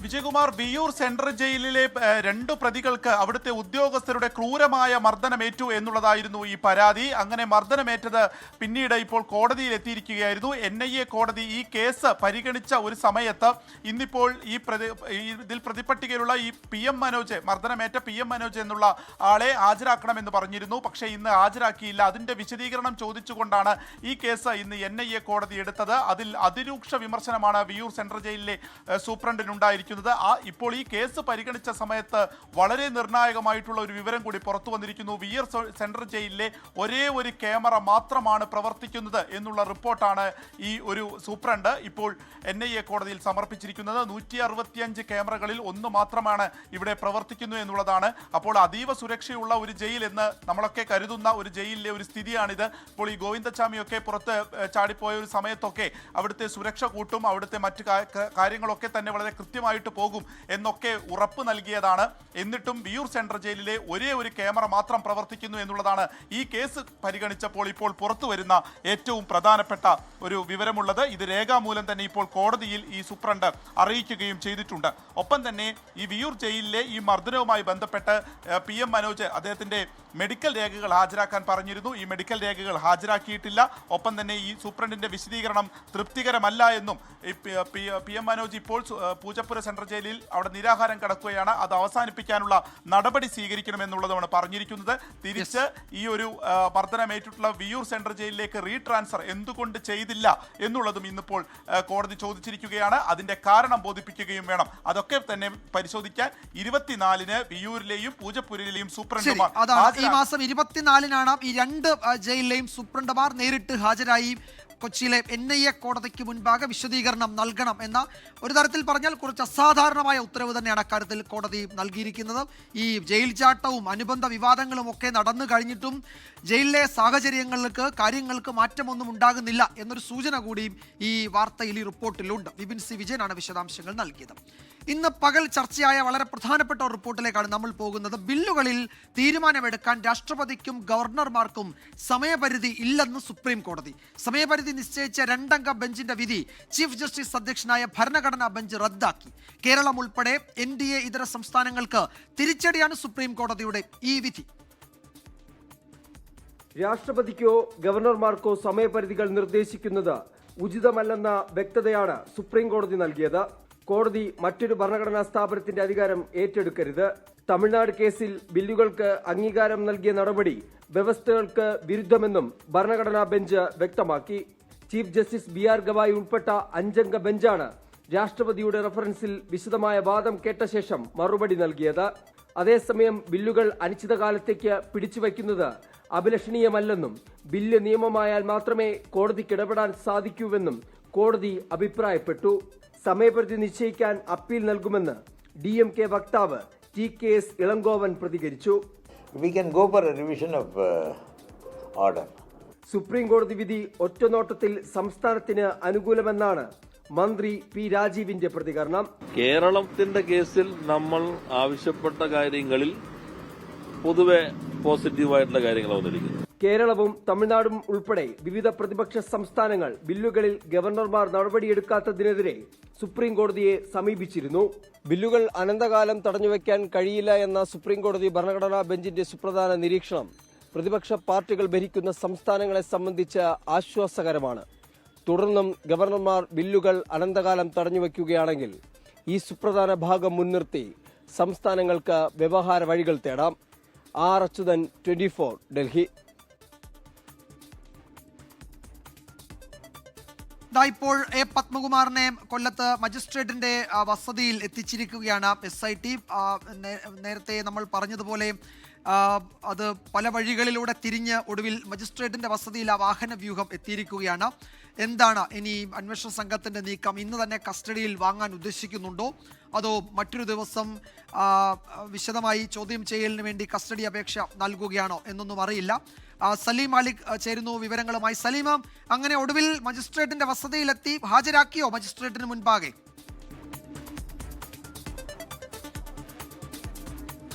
വിജയകുമാർ, വിയൂർ സെൻട്രൽ ജയിലിലെ 2 പ്രതികൾക്ക് അവിടുത്തെ ഉദ്യോഗസ്ഥരുടെ ക്രൂരമായ മർദ്ദനമേറ്റു എന്നുള്ളതായിരുന്നു ഈ പരാതി. അങ്ങനെ മർദ്ദനമേറ്റത് പിന്നീട് ഇപ്പോൾ കോടതിയിൽ എത്തിയിരിക്കുകയായിരുന്നു. NIA കോടതി ഈ കേസ് പരിഗണിച്ച ഒരു സമയത്ത് ഇന്നിപ്പോൾ ഇതിൽ പ്രതിപട്ടികയിലുള്ള ഈ PM മനോജ്, മർദ്ദനമേറ്റ PM മനോജ് എന്നുള്ള ആളെ ഹാജരാക്കണമെന്ന് പറഞ്ഞിരുന്നു. പക്ഷേ ഇന്ന് ഹാജരാക്കിയില്ല. അതിന്റെ വിശദീകരണം ചോദിച്ചുകൊണ്ടാണ് ഈ കേസ് ഇന്ന് NIA കോടതി എടുത്തത്. അതിൽ അതിരൂക്ഷ വിമർശനമാണ് വിയൂർ സെൻട്രൽ ജയിലിലെ സൂപ്രണ്ടിനുണ്ടായിരിക്കുന്നത്. ഇപ്പോൾ ഈ കേസ് പരിഗണിച്ച സമയത്ത് വളരെ നിർണായകമായിട്ടുള്ള ഒരു വിവരം കൂടി പുറത്തു വന്നിരിക്കുന്നു. വിയൂർ സെൻട്രൽ ജയിലിലെ ഒരേ ഒരു ക്യാമറ മാത്രമാണ് പ്രവർത്തിക്കുന്നത് എന്നുള്ള റിപ്പോർട്ടാണ് ഈ ഒരു സൂപ്രണ്ട് ഇപ്പോൾ NIA കോടതിയിൽ സമർപ്പിച്ചിരിക്കുന്നത്. 165 ക്യാമറകളിൽ 1 മാത്രമാണ് ഇവിടെ പ്രവർത്തിക്കുന്നു എന്നുള്ളതാണ്. അപ്പോൾ അതീവ സുരക്ഷയുള്ള ഒരു ജയിൽ എന്ന് നമ്മളൊക്കെ കരുതുന്ന ഒരു ജയിലിലെ ഒരു സ്ഥിതിയാണിത്. ഇപ്പോൾ ഈ ഗോവിന്ദച്ചാമിയൊക്കെ പുറത്ത് ചാടിപ്പോയ ഒരു സമയത്തൊക്കെ അവിടുത്തെ സുരക്ഷ കൂട്ടും, അവിടുത്തെ മറ്റു കാര്യങ്ങളൊക്കെ തന്നെ വളരെ കൃത്യമായിട്ട് പോകും എന്നൊക്കെ ഉറപ്പ് നൽകിയതാണ്. എന്നിട്ടും വിയൂർ സെൻട്രൽ ജയിലിലെ ഒരേ ഒരു ക്യാമറ മാത്രം പ്രവർത്തിക്കുന്നു എന്നുള്ളതാണ് ഈ കേസ് പരിഗണിച്ചപ്പോൾ ഇപ്പോൾ പുറത്തു വരുന്ന ഏറ്റവും പ്രധാനപ്പെട്ട ഒരു വിവരമുള്ളത്. ഇത് രേഖാമൂലം തന്നെ ഇപ്പോൾ കോടതിയിൽ ഈ സൂപ്രണ്ട് അറിയിക്കുകയും ചെയ്തിട്ടുണ്ട്. ഒപ്പം തന്നെ ഈ വിയൂർ ജയിലിലെ ഈ മർദ്ദനവുമായി ബന്ധപ്പെട്ട് PM മനോജ് അദ്ദേഹത്തിന്റെ മെഡിക്കൽ രേഖകൾ ഹാജരാക്കാൻ പറഞ്ഞിരുന്നു. ഈ മെഡിക്കൽ രേഖകൾ ഹാജരാക്കിയിട്ടില്ല. ഒപ്പം തന്നെ ഈ സൂപ്രണ്ടിന്റെ വിശദീകരണം തൃപ്തികരമല്ല എന്നും PM മനോജ് ഇപ്പോൾ പൂജപ്പുര സെൻട്രൽ ജയിലിൽ അവിടെ നിരാഹാരം കിടക്കുകയാണ്. അത് അവസാനിപ്പിക്കാനുള്ള നടപടി സ്വീകരിക്കണമെന്നുള്ളതാണ് പറഞ്ഞിരിക്കുന്നത്. തിരിച്ച് ഈ ഒരു മർദ്ദനമേറ്റിട്ടുള്ള വിയൂർ സെൻട്രൽ ജയിലിലേക്ക് റീട്രാൻസ്ഫർ എന്തുകൊണ്ട് ചെയ്തില്ല എന്നുള്ളതും ഇന്നിപ്പോൾ കോടതി ചോദിച്ചിരിക്കുകയാണ്. അതിന്റെ കാരണം ബോധിപ്പിക്കുകയും വേണം. അതൊക്കെ തന്നെ പരിശോധിക്കാൻ 24-ന് വിയൂരിലെയും പൂജപ്പുരയിലെയും സൂപ്രണ്ടുമാർ ഈ മാസം 24-നാണ് ഈ 2 ജയിലിലെയും സൂപ്രണ്ടുമാർ നേരിട്ട് ഹാജരായി കൊച്ചിയിലെ NIA കോടതിക്ക് മുൻപാകെ വിശദീകരണം നൽകണം എന്ന ഒരു തരത്തിൽ പറഞ്ഞാൽ കുറച്ച് അസാധാരണമായ ഉത്തരവ് തന്നെയാണ് അക്കാര്യത്തിൽ കോടതി നൽകിയിരിക്കുന്നത്. ഈ ജയിൽ ചാട്ടവും അനുബന്ധ വിവാദങ്ങളും ഒക്കെ നടന്നു കഴിഞ്ഞിട്ടും ജയിലിലെ കാര്യങ്ങൾക്ക് മാറ്റമൊന്നും ഉണ്ടാകുന്നില്ല എന്നൊരു സൂചന കൂടിയും ഈ വാർത്തയിൽ, ഈ റിപ്പോർട്ടിലുണ്ട്. വിപിൻ C വിജയനാണ് വിശദാംശങ്ങൾ നൽകിയത്. ഇന്ന് പകൽ ചർച്ചയായ വളരെ പ്രധാനപ്പെട്ട ഒരു റിപ്പോർട്ടിലേക്കാണ് നമ്മൾ പോകുന്നത്. ബില്ലുകളിൽ തീരുമാനമെടുക്കാൻ രാഷ്ട്രപതിക്കും ഗവർണർമാർക്കും സമയപരിധി ഇല്ലെന്ന് സുപ്രീം കോടതി. സമയപരിധി നിശ്ചയിച്ച 2-അംഗ ബെഞ്ചിന്റെ വിധി ചീഫ് ജസ്റ്റിസ് അധ്യക്ഷനായ ഭരണഘടനാ ബെഞ്ച് റദ്ദാക്കി. കേരളം ഉൾപ്പെടെ NDA ഇതര സംസ്ഥാനങ്ങൾക്ക് തിരിച്ചടിയാണ് സുപ്രീം കോടതിയുടെ ഈ വിധി. രാഷ്ട്രപതിക്കോ ഗവർണർമാർക്കോ സമയപരിധികൾ നിർദ്ദേശിക്കുന്നത് ഉചിതമല്ലെന്ന വ്യക്തതയാണ് സുപ്രീം കോടതി നൽകിയത്. കോടതി മറ്റൊരു ഭരണഘടനാ സ്ഥാപനത്തിന്റെ അധികാരം ഏറ്റെടുക്കരുത്. തമിഴ്നാട് കേസിൽ ബില്ലുകൾക്ക് അംഗീകാരം നൽകിയ നടപടി വ്യവസ്ഥകൾക്ക് വിരുദ്ധമെന്നും ഭരണഘടനാ ബെഞ്ച് വ്യക്തമാക്കി. ചീഫ് ജസ്റ്റിസ് BR ഗവായി ഉൾപ്പെട്ട 5-അംഗ ബെഞ്ചാണ് രാഷ്ട്രപതിയുടെ റഫറൻസിൽ വിശദമായ വാദം കേട്ട ശേഷം മറുപടി നൽകിയത്. അതേസമയം ബില്ലുകൾ അനിശ്ചിതകാലത്തേക്ക് പിടിച്ചുവയ്ക്കുന്നത് അഭിലഷണീയമല്ലെന്നും ബില്ല് നിയമമായാൽ മാത്രമേ കോടതിക്ക് ഇടപെടാൻ സാധിക്കൂവെന്നും കോടതി അഭിപ്രായപ്പെട്ടു. സമയപരിധി നിശ്ചയിക്കാൻ അപ്പീൽ നൽകുമെന്ന് DMK വക്താവ് TKS ഇളങ്കോവൻ പ്രതികരിച്ചു. സുപ്രീം കോടതി വിധി ഒറ്റനോട്ടത്തിൽ സംസ്ഥാനത്തിന് അനുകൂലമെന്നാണ് മന്ത്രി P രാജീവിന്റെ പ്രതികരണം. കേരളത്തിന്റെ കേസിൽ നമ്മൾ ആവശ്യപ്പെട്ട കാര്യങ്ങളിൽ പൊതുവെ പോസിറ്റീവായിട്ടുള്ള കാര്യങ്ങൾ അവതരിക്കുന്നു. കേരളവും തമിഴ്നാടും ഉൾപ്പെടെ വിവിധ പ്രതിപക്ഷ സംസ്ഥാനങ്ങൾ ബില്ലുകളിൽ ഗവർണർമാർ നടപടിയെടുക്കാത്തതിനെതിരെ സുപ്രീം കോടതിയെ സമീപിച്ചിരുന്നു. ബില്ലുകൾ അനന്തകാലം തടഞ്ഞുവെക്കാൻ കഴിയില്ല എന്ന സുപ്രീം കോടതി ഭരണഘടനാ ബെഞ്ചിന്റെ സുപ്രധാന നിരീക്ഷണം പ്രതിപക്ഷ പാർട്ടികൾ ഭരിക്കുന്ന സംസ്ഥാനങ്ങളെ സംബന്ധിച്ച് ആശ്വാസകരമാണ്. തുടർന്നും ഗവർണർമാർ ബില്ലുകൾ അനന്തകാലം തടഞ്ഞുവെക്കുകയാണെങ്കിൽ ഈ സുപ്രധാന ഭാഗം മുൻനിർത്തി സംസ്ഥാനങ്ങൾക്ക് വ്യവഹാര വഴികൾ തേടാം. R. അച്യുതൻ, 24, ഡൽഹി. ഇപ്പോൾ A. പത്മകുമാറിനെ കൊല്ലത്ത് മജിസ്ട്രേറ്റിന്റെ വസതിയിൽ എത്തിച്ചിരിക്കുകയാണ് SIT. നേരത്തെ നമ്മൾ പറഞ്ഞതുപോലെ അത് പല വഴികളിലൂടെ തിരിഞ്ഞ് ഒടുവിൽ മജിസ്ട്രേറ്റിന്റെ വസതിയിൽ ആ വാഹന വ്യൂഹം എത്തിയിരിക്കുകയാണ്. എന്താണ് ഇനി അന്വേഷണ സംഘത്തിന്റെ നീക്കം? ഇന്ന് തന്നെ കസ്റ്റഡിയിൽ വാങ്ങാൻ ഉദ്ദേശിക്കുന്നുണ്ടോ, അതോ മറ്റൊരു ദിവസം വിശദമായി ചോദ്യം ചെയ്യലിന് വേണ്ടി കസ്റ്റഡി അപേക്ഷ നൽകുകയാണോ എന്നൊന്നും അറിയില്ല. സലീം മാലിക് ചേരുന്നു വിവരങ്ങളുമായി. സലീമ, അങ്ങനെ ഒടുവിൽ മജിസ്ട്രേറ്റിന്റെ വസതിയിലെത്തി ഹാജരാക്കിയോ മജിസ്ട്രേറ്റിന് മുൻപാകെ?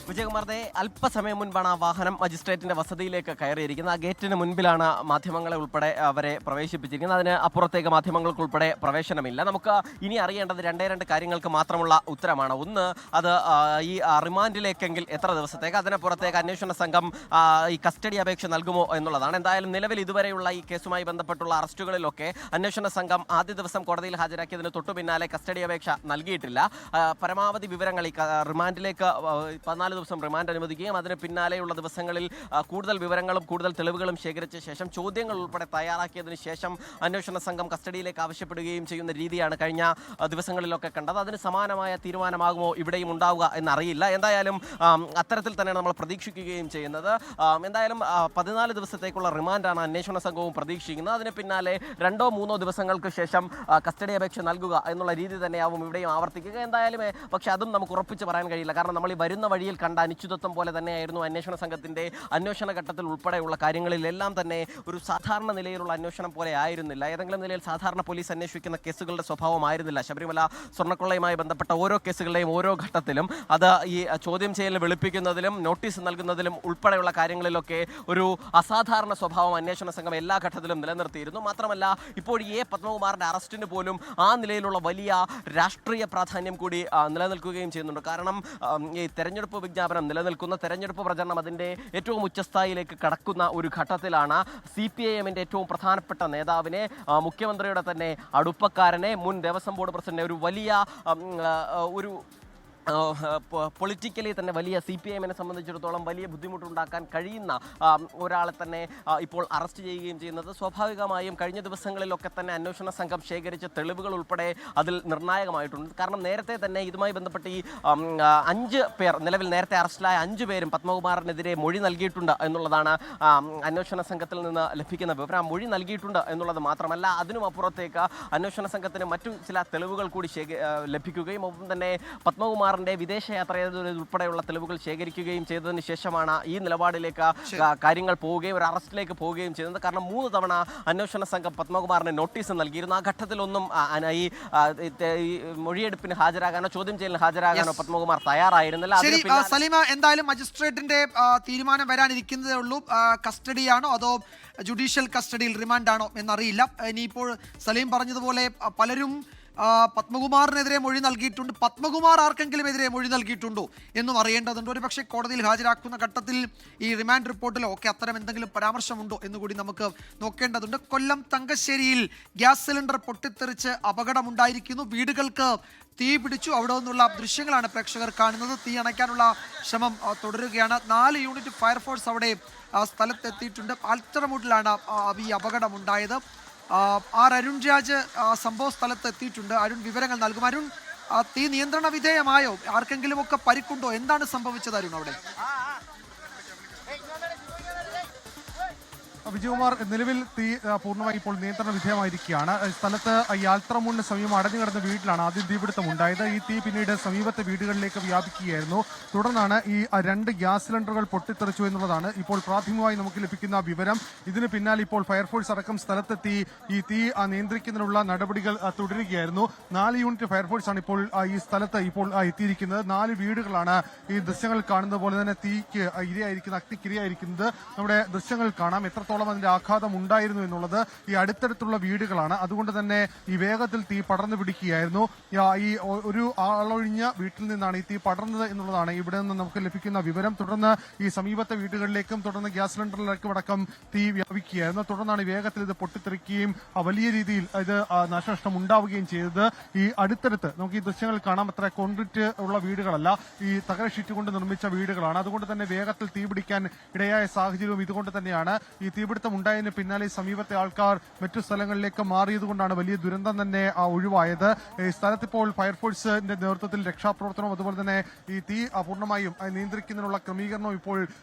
വിജയകുമാറിന്റെ അല്പസമയം മുൻപാണ് ആ വാഹനം മജിസ്ട്രേറ്റിന്റെ വസതിയിലേക്ക് കയറിയിരിക്കുന്നത്. ആ ഗേറ്റിന് മുൻപിലാണ് മാധ്യമങ്ങളെ ഉൾപ്പെടെ അവരെ പ്രവേശിപ്പിച്ചിരിക്കുന്നത്. അതിന് അപ്പുറത്തേക്ക് മാധ്യമങ്ങൾക്ക് ഉൾപ്പെടെ പ്രവേശനമില്ല. നമുക്ക് ഇനി അറിയേണ്ടത് രണ്ട് കാര്യങ്ങൾക്ക് മാത്രമുള്ള ഉത്തരമാണ്. ഒന്ന്, അത് ഈ റിമാൻഡിലേക്കെങ്കിൽ എത്ര ദിവസത്തേക്ക്, അതിനപ്പുറത്തേക്ക് അന്വേഷണ സംഘം ഈ കസ്റ്റഡി അപേക്ഷ നൽകുമോ എന്നുള്ളതാണ്. എന്തായാലും നിലവിൽ ഇതുവരെയുള്ള ഈ കേസുമായി ബന്ധപ്പെട്ടുള്ള അറസ്റ്റുകളിലൊക്കെ അന്വേഷണ സംഘം ആദ്യ ദിവസം കോടതിയിൽ ഹാജരാക്കിയതിന് തൊട്ടു പിന്നാലെ കസ്റ്റഡി അപേക്ഷ നൽകിയിട്ടില്ല. പരമാവധി വിവരങ്ങൾ ഈ റിമാൻഡിലേക്ക് 14 ദിവസം റിമാൻഡ് അനുവദിക്കുകയും അതിന് പിന്നാലെയുള്ള ദിവസങ്ങളിൽ കൂടുതൽ വിവരങ്ങളും കൂടുതൽ തെളിവുകളും ശേഖരിച്ച ശേഷം ചോദ്യങ്ങൾ ഉൾപ്പെടെ തയ്യാറാക്കിയതിനു ശേഷം അന്വേഷണ സംഘം കസ്റ്റഡിയിലേക്ക് ആവശ്യപ്പെടുകയും ചെയ്യുന്ന രീതിയാണ് കഴിഞ്ഞ ദിവസങ്ങളിലൊക്കെ കണ്ടത്. അതിന് സമാനമായ തീരുമാനമാകുമോ ഇവിടെയും ഉണ്ടാവുക എന്നറിയില്ല. എന്തായാലും അത്തരത്തിൽ തന്നെയാണ് നമ്മൾ പ്രതീക്ഷിക്കുകയും ചെയ്യുന്നത്. എന്തായാലും 14 ദിവസത്തേക്കുള്ള റിമാൻഡാണ് അന്വേഷണ സംഘവും പ്രതീക്ഷിക്കുന്നത്. അതിന് പിന്നാലെ 2-3 ദിവസങ്ങൾക്ക് ശേഷം കസ്റ്റഡി അപേക്ഷ നൽകുക എന്നുള്ള രീതി തന്നെയാവും ഇവിടെയും ആവർത്തിക്കുക. എന്തായാലും പക്ഷെ അതും നമുക്ക് ഉറപ്പിച്ച് പറയാൻ കഴിയില്ല. കാരണം നമ്മൾ ഈ വരുന്ന വഴിയിൽ കണ്ട അനിശ്ചിതത്വം പോലെ തന്നെയായിരുന്നു അന്വേഷണ സംഘത്തിന്റെ അന്വേഷണ ഘട്ടത്തിൽ ഉൾപ്പെടെയുള്ള കാര്യങ്ങളിലെല്ലാം തന്നെ ഒരു സാധാരണ നിലയിലുള്ള അന്വേഷണം പോലെ ആയിരുന്നില്ല. ഏതെങ്കിലും നിലയിൽ സാധാരണ പോലീസ് അന്വേഷിക്കുന്ന കേസുകളുടെ സ്വഭാവമായിരുന്നില്ല. ശബരിമല സ്വർണ്ണക്കൊള്ളയുമായി ബന്ധപ്പെട്ട ഓരോ കേസുകളുടെയും ഓരോ ഘട്ടത്തിലും അത് ഈ ചോദ്യം ചെയ്യലിന് വെളുപ്പിക്കുന്നതിലും നോട്ടീസ് നൽകുന്നതിലും ഉൾപ്പെടെയുള്ള കാര്യങ്ങളിലൊക്കെ ഒരു അസാധാരണ സ്വഭാവം അന്വേഷണ സംഘം എല്ലാ ഘട്ടത്തിലും നിലനിർത്തിയിരുന്നു. മാത്രമല്ല ഇപ്പോൾ A. പത്മകുമാറിന്റെ അറസ്റ്റിന് പോലും ആ നിലയിലുള്ള വലിയ രാഷ്ട്രീയ പ്രാധാന്യം കൂടി നിലനിൽക്കുകയും ചെയ്യുന്നുണ്ട്. കാരണം ഈ തെരഞ്ഞെടുപ്പ് വിജ്ഞാപനം നിലനിൽക്കുന്ന തെരഞ്ഞെടുപ്പ് പ്രചരണം അതിൻ്റെ ഏറ്റവും ഉച്ചസ്ഥായിലേക്ക് കടക്കുന്ന ഒരു ഘട്ടത്തിലാണ് CPIMന്റെ ഏറ്റവും പ്രധാനപ്പെട്ട നേതാവിനെ, മുഖ്യമന്ത്രിയുടെ തന്നെ അടുപ്പക്കാരനെ, മുൻ ദേവസ്വം ബോർഡ് പ്രസിഡന്റിനെ, ഒരു വലിയ ഒരു പൊളിറ്റിക്കലി തന്നെ വലിയ CPIMനെ സംബന്ധിച്ചിടത്തോളം വലിയ ബുദ്ധിമുട്ടുണ്ടാക്കാൻ കഴിയുന്ന ഒരാളെ തന്നെ ഇപ്പോൾ അറസ്റ്റ് ചെയ്യുകയും ചെയ്യുന്നത് സ്വാഭാവികമായും കഴിഞ്ഞ ദിവസങ്ങളിലൊക്കെ തന്നെ അന്വേഷണ സംഘം ശേഖരിച്ച തെളിവുകൾ ഉൾപ്പെടെ അതിൽ നിർണായകമായിട്ടുണ്ട്. കാരണം നേരത്തെ തന്നെ ഇതുമായി ബന്ധപ്പെട്ട് ഈ 5 പേർ നിലവിൽ നേരത്തെ അറസ്റ്റിലായ 5 പേരും പത്മകുമാറിനെതിരെ മൊഴി നൽകിയിട്ടുണ്ട് എന്നുള്ളതാണ് അന്വേഷണ സംഘത്തിൽ നിന്ന് ലഭിക്കുന്ന വിവരം. മൊഴി നൽകിയിട്ടുണ്ട് എന്നുള്ളത് മാത്രമല്ല, അതിനും അപ്പുറത്തേക്ക് അന്വേഷണ സംഘത്തിന് മറ്റു ചില തെളിവുകൾ കൂടി ലഭിക്കുകയും ഒപ്പം തന്നെ പത്മകുമാർ വിദേശയാത്ര ഉൾപ്പെടെയുള്ള തെളിവുകൾ ശേഖരിക്കുകയും ചെയ്തതിനു ശേഷമാണ് ഈ നിലപാടിലേക്ക് കാര്യങ്ങൾ പോവുകയും ഒരു അറസ്റ്റിലേക്ക് പോവുകയും ചെയ്യുന്നത്. കാരണം 3 തവണ അന്വേഷണ സംഘം പത്മകുമാറിന് നോട്ടീസ് നൽകിയിരുന്നു. ആ ഘട്ടത്തിലൊന്നും ഈ മൊഴിയെടുപ്പിന് ഹാജരാകാനോ ചോദ്യം ചെയ്യലിന് ഹാജരാകാനോ പത്മകുമാർ തയ്യാറായിരുന്നില്ല. സലീമ, എന്തായാലും മജിസ്ട്രേറ്റിന്റെ തീരുമാനം വരാനിരിക്കുന്നതേ ഉള്ളൂ. കസ്റ്റഡിയാണോ അതോ ജുഡീഷ്യൽ കസ്റ്റഡിയിൽ റിമാൻഡാണോ എന്നറിയില്ല. ഇനിയിപ്പോൾ സലീം പറഞ്ഞതുപോലെ പലരും പത്മകുമാറിനെതിരെ മൊഴി നൽകിയിട്ടുണ്ട്. പത്മകുമാർ ആർക്കെങ്കിലും എതിരെ മൊഴി നൽകിയിട്ടുണ്ടോ എന്നും അറിയേണ്ടതുണ്ട്. ഒരു പക്ഷേ കോടതിയിൽ ഹാജരാക്കുന്ന ഘട്ടത്തിൽ ഈ റിമാൻഡ് റിപ്പോർട്ടിലോ ഒക്കെ അത്തരം എന്തെങ്കിലും പരാമർശമുണ്ടോ എന്നുകൂടി നമുക്ക് നോക്കേണ്ടതുണ്ട്. കൊല്ലം തങ്കശ്ശേരിയിൽ ഗ്യാസ് സിലിണ്ടർ പൊട്ടിത്തെറിച്ച് അപകടമുണ്ടായിരിക്കുന്നു. വീടുകൾക്ക് തീ പിടിച്ചു. അവിടെ നിന്നുള്ള ദൃശ്യങ്ങളാണ് പ്രേക്ഷകർ കാണുന്നത്. തീ അണയ്ക്കാനുള്ള ശ്രമം തുടരുകയാണ്. 4 യൂണിറ്റ് ഫയർഫോഴ്സ് അവിടെ സ്ഥലത്തെത്തിയിട്ടുണ്ട്. ആൽത്തറമൂട്ടിലാണ് ഈ അപകടമുണ്ടായത്. അരുൺ രാജ് സംഭവ സ്ഥലത്ത് എത്തിയിട്ടുണ്ട്. അരുൺ വിവരങ്ങൾ നൽകും. അരുൺ, തീ നിയന്ത്രണ വിധേയമായോ? ആർക്കെങ്കിലും ഒക്കെ പരിക്കുണ്ടോ? എന്താണ് സംഭവിച്ചത് അരുൺ അവിടെ? വിജയകുമാർ, നിലവിൽ തീ പൂർണ്ണമായി ഇപ്പോൾ നിയന്ത്രണ വിധേയമായിരിക്കുകയാണ്. സ്ഥലത്ത് യാത്രമുണ്ടിന് സമീപം അടഞ്ഞു കിടന്ന വീട്ടിലാണ് ആദ്യം തീപിടുത്തം ഉണ്ടായത്. ഈ തീ പിന്നീട് സമീപത്തെ വീടുകളിലേക്ക് വ്യാപിക്കുകയായിരുന്നു. തുടർന്നാണ് ഈ 2 ഗ്യാസ് സിലിണ്ടറുകൾ പൊട്ടിത്തെറിച്ചു എന്നുള്ളതാണ് ഇപ്പോൾ പ്രാഥമികമായി നമുക്ക് ലഭിക്കുന്ന വിവരം. ഇതിന് പിന്നാലെ ഇപ്പോൾ ഫയർഫോഴ്സ് അടക്കം സ്ഥലത്തെത്തി ഈ തീ നിയന്ത്രിക്കുന്നതിനുള്ള നടപടികൾ തുടരുകയായിരുന്നു. 4 യൂണിറ്റ് ഫയർഫോഴ്സ് ആണ് ഇപ്പോൾ ഈ സ്ഥലത്ത് ഇപ്പോൾ എത്തിയിരിക്കുന്നത്. 4 വീടുകളാണ് ഈ ദൃശ്യങ്ങൾ കാണുന്നത് പോലെ തന്നെ തീക്ക് ഇരയായിരിക്കുന്നത്, അഗ്നിക്കിരയായിരിക്കുന്നത് നമ്മുടെ ദൃശ്യങ്ങൾ കാണാം. എത്രത്തോളം അതിന്റെ ആഘാതം ഉണ്ടായിരുന്നു എന്നുള്ളത് ഈ അടുത്തടുത്തുള്ള വീടുകളാണ്. അതുകൊണ്ട് തന്നെ ഈ വേഗത്തിൽ തീ പടർന്നു പിടിക്കുകയായിരുന്നു. ഈ ഒരു ആളൊഴിഞ്ഞ വീട്ടിൽ നിന്നാണ് ഈ തീ പടർന്നത് എന്നുള്ളതാണ് ഇവിടെ നിന്ന് നമുക്ക് ലഭിക്കുന്ന വിവരം. തുടർന്ന് ഈ സമീപത്തെ വീടുകളിലേക്കും തുടർന്ന് ഗ്യാസ് സിലിണ്ടറിലേക്കും അടക്കം തീ വ്യാപിക്കുകയായിരുന്നു. തുടർന്നാണ് ഈ വേഗത്തിൽ ഇത് പൊട്ടിത്തെറിക്കുകയും വലിയ രീതിയിൽ ഇത് നാശനഷ്ടം ഉണ്ടാവുകയും ചെയ്തത്. ഈ അടുത്തടുത്ത് നമുക്ക് ഈ ദൃശ്യങ്ങൾ കാണാം. അത്ര കോൺക്രീറ്റ് ഉള്ള വീടുകളല്ല, ഈ തകര ഷീറ്റ് കൊണ്ട് നിർമ്മിച്ച വീടുകളാണ്. അതുകൊണ്ട് തന്നെ വേഗത്തിൽ തീ പിടിക്കാൻ ഇടയായ സാഹചര്യവും ഇതുകൊണ്ട് തന്നെയാണ്. ഈ തീപിടുത്തം ഉണ്ടായതിന് പിന്നാലെ സമീപത്തെ ആൾക്കാർ മറ്റു സ്ഥലങ്ങളിലേക്ക് മാറിയതുകൊണ്ടാണ് വലിയ ദുരന്തം തന്നെ ഒഴിവായത്. ഈ സ്ഥലത്തിപ്പോൾ ഫയർഫോഴ്സിന്റെ നേതൃത്വത്തിൽ രക്ഷാപ്രവർത്തനവും അതുപോലെ തന്നെ ഈ തീ പൂർണ്ണമായും നിയന്ത്രിക്കുന്നതിനുള്ള ക്രമീകരണവും ഇപ്പോൾ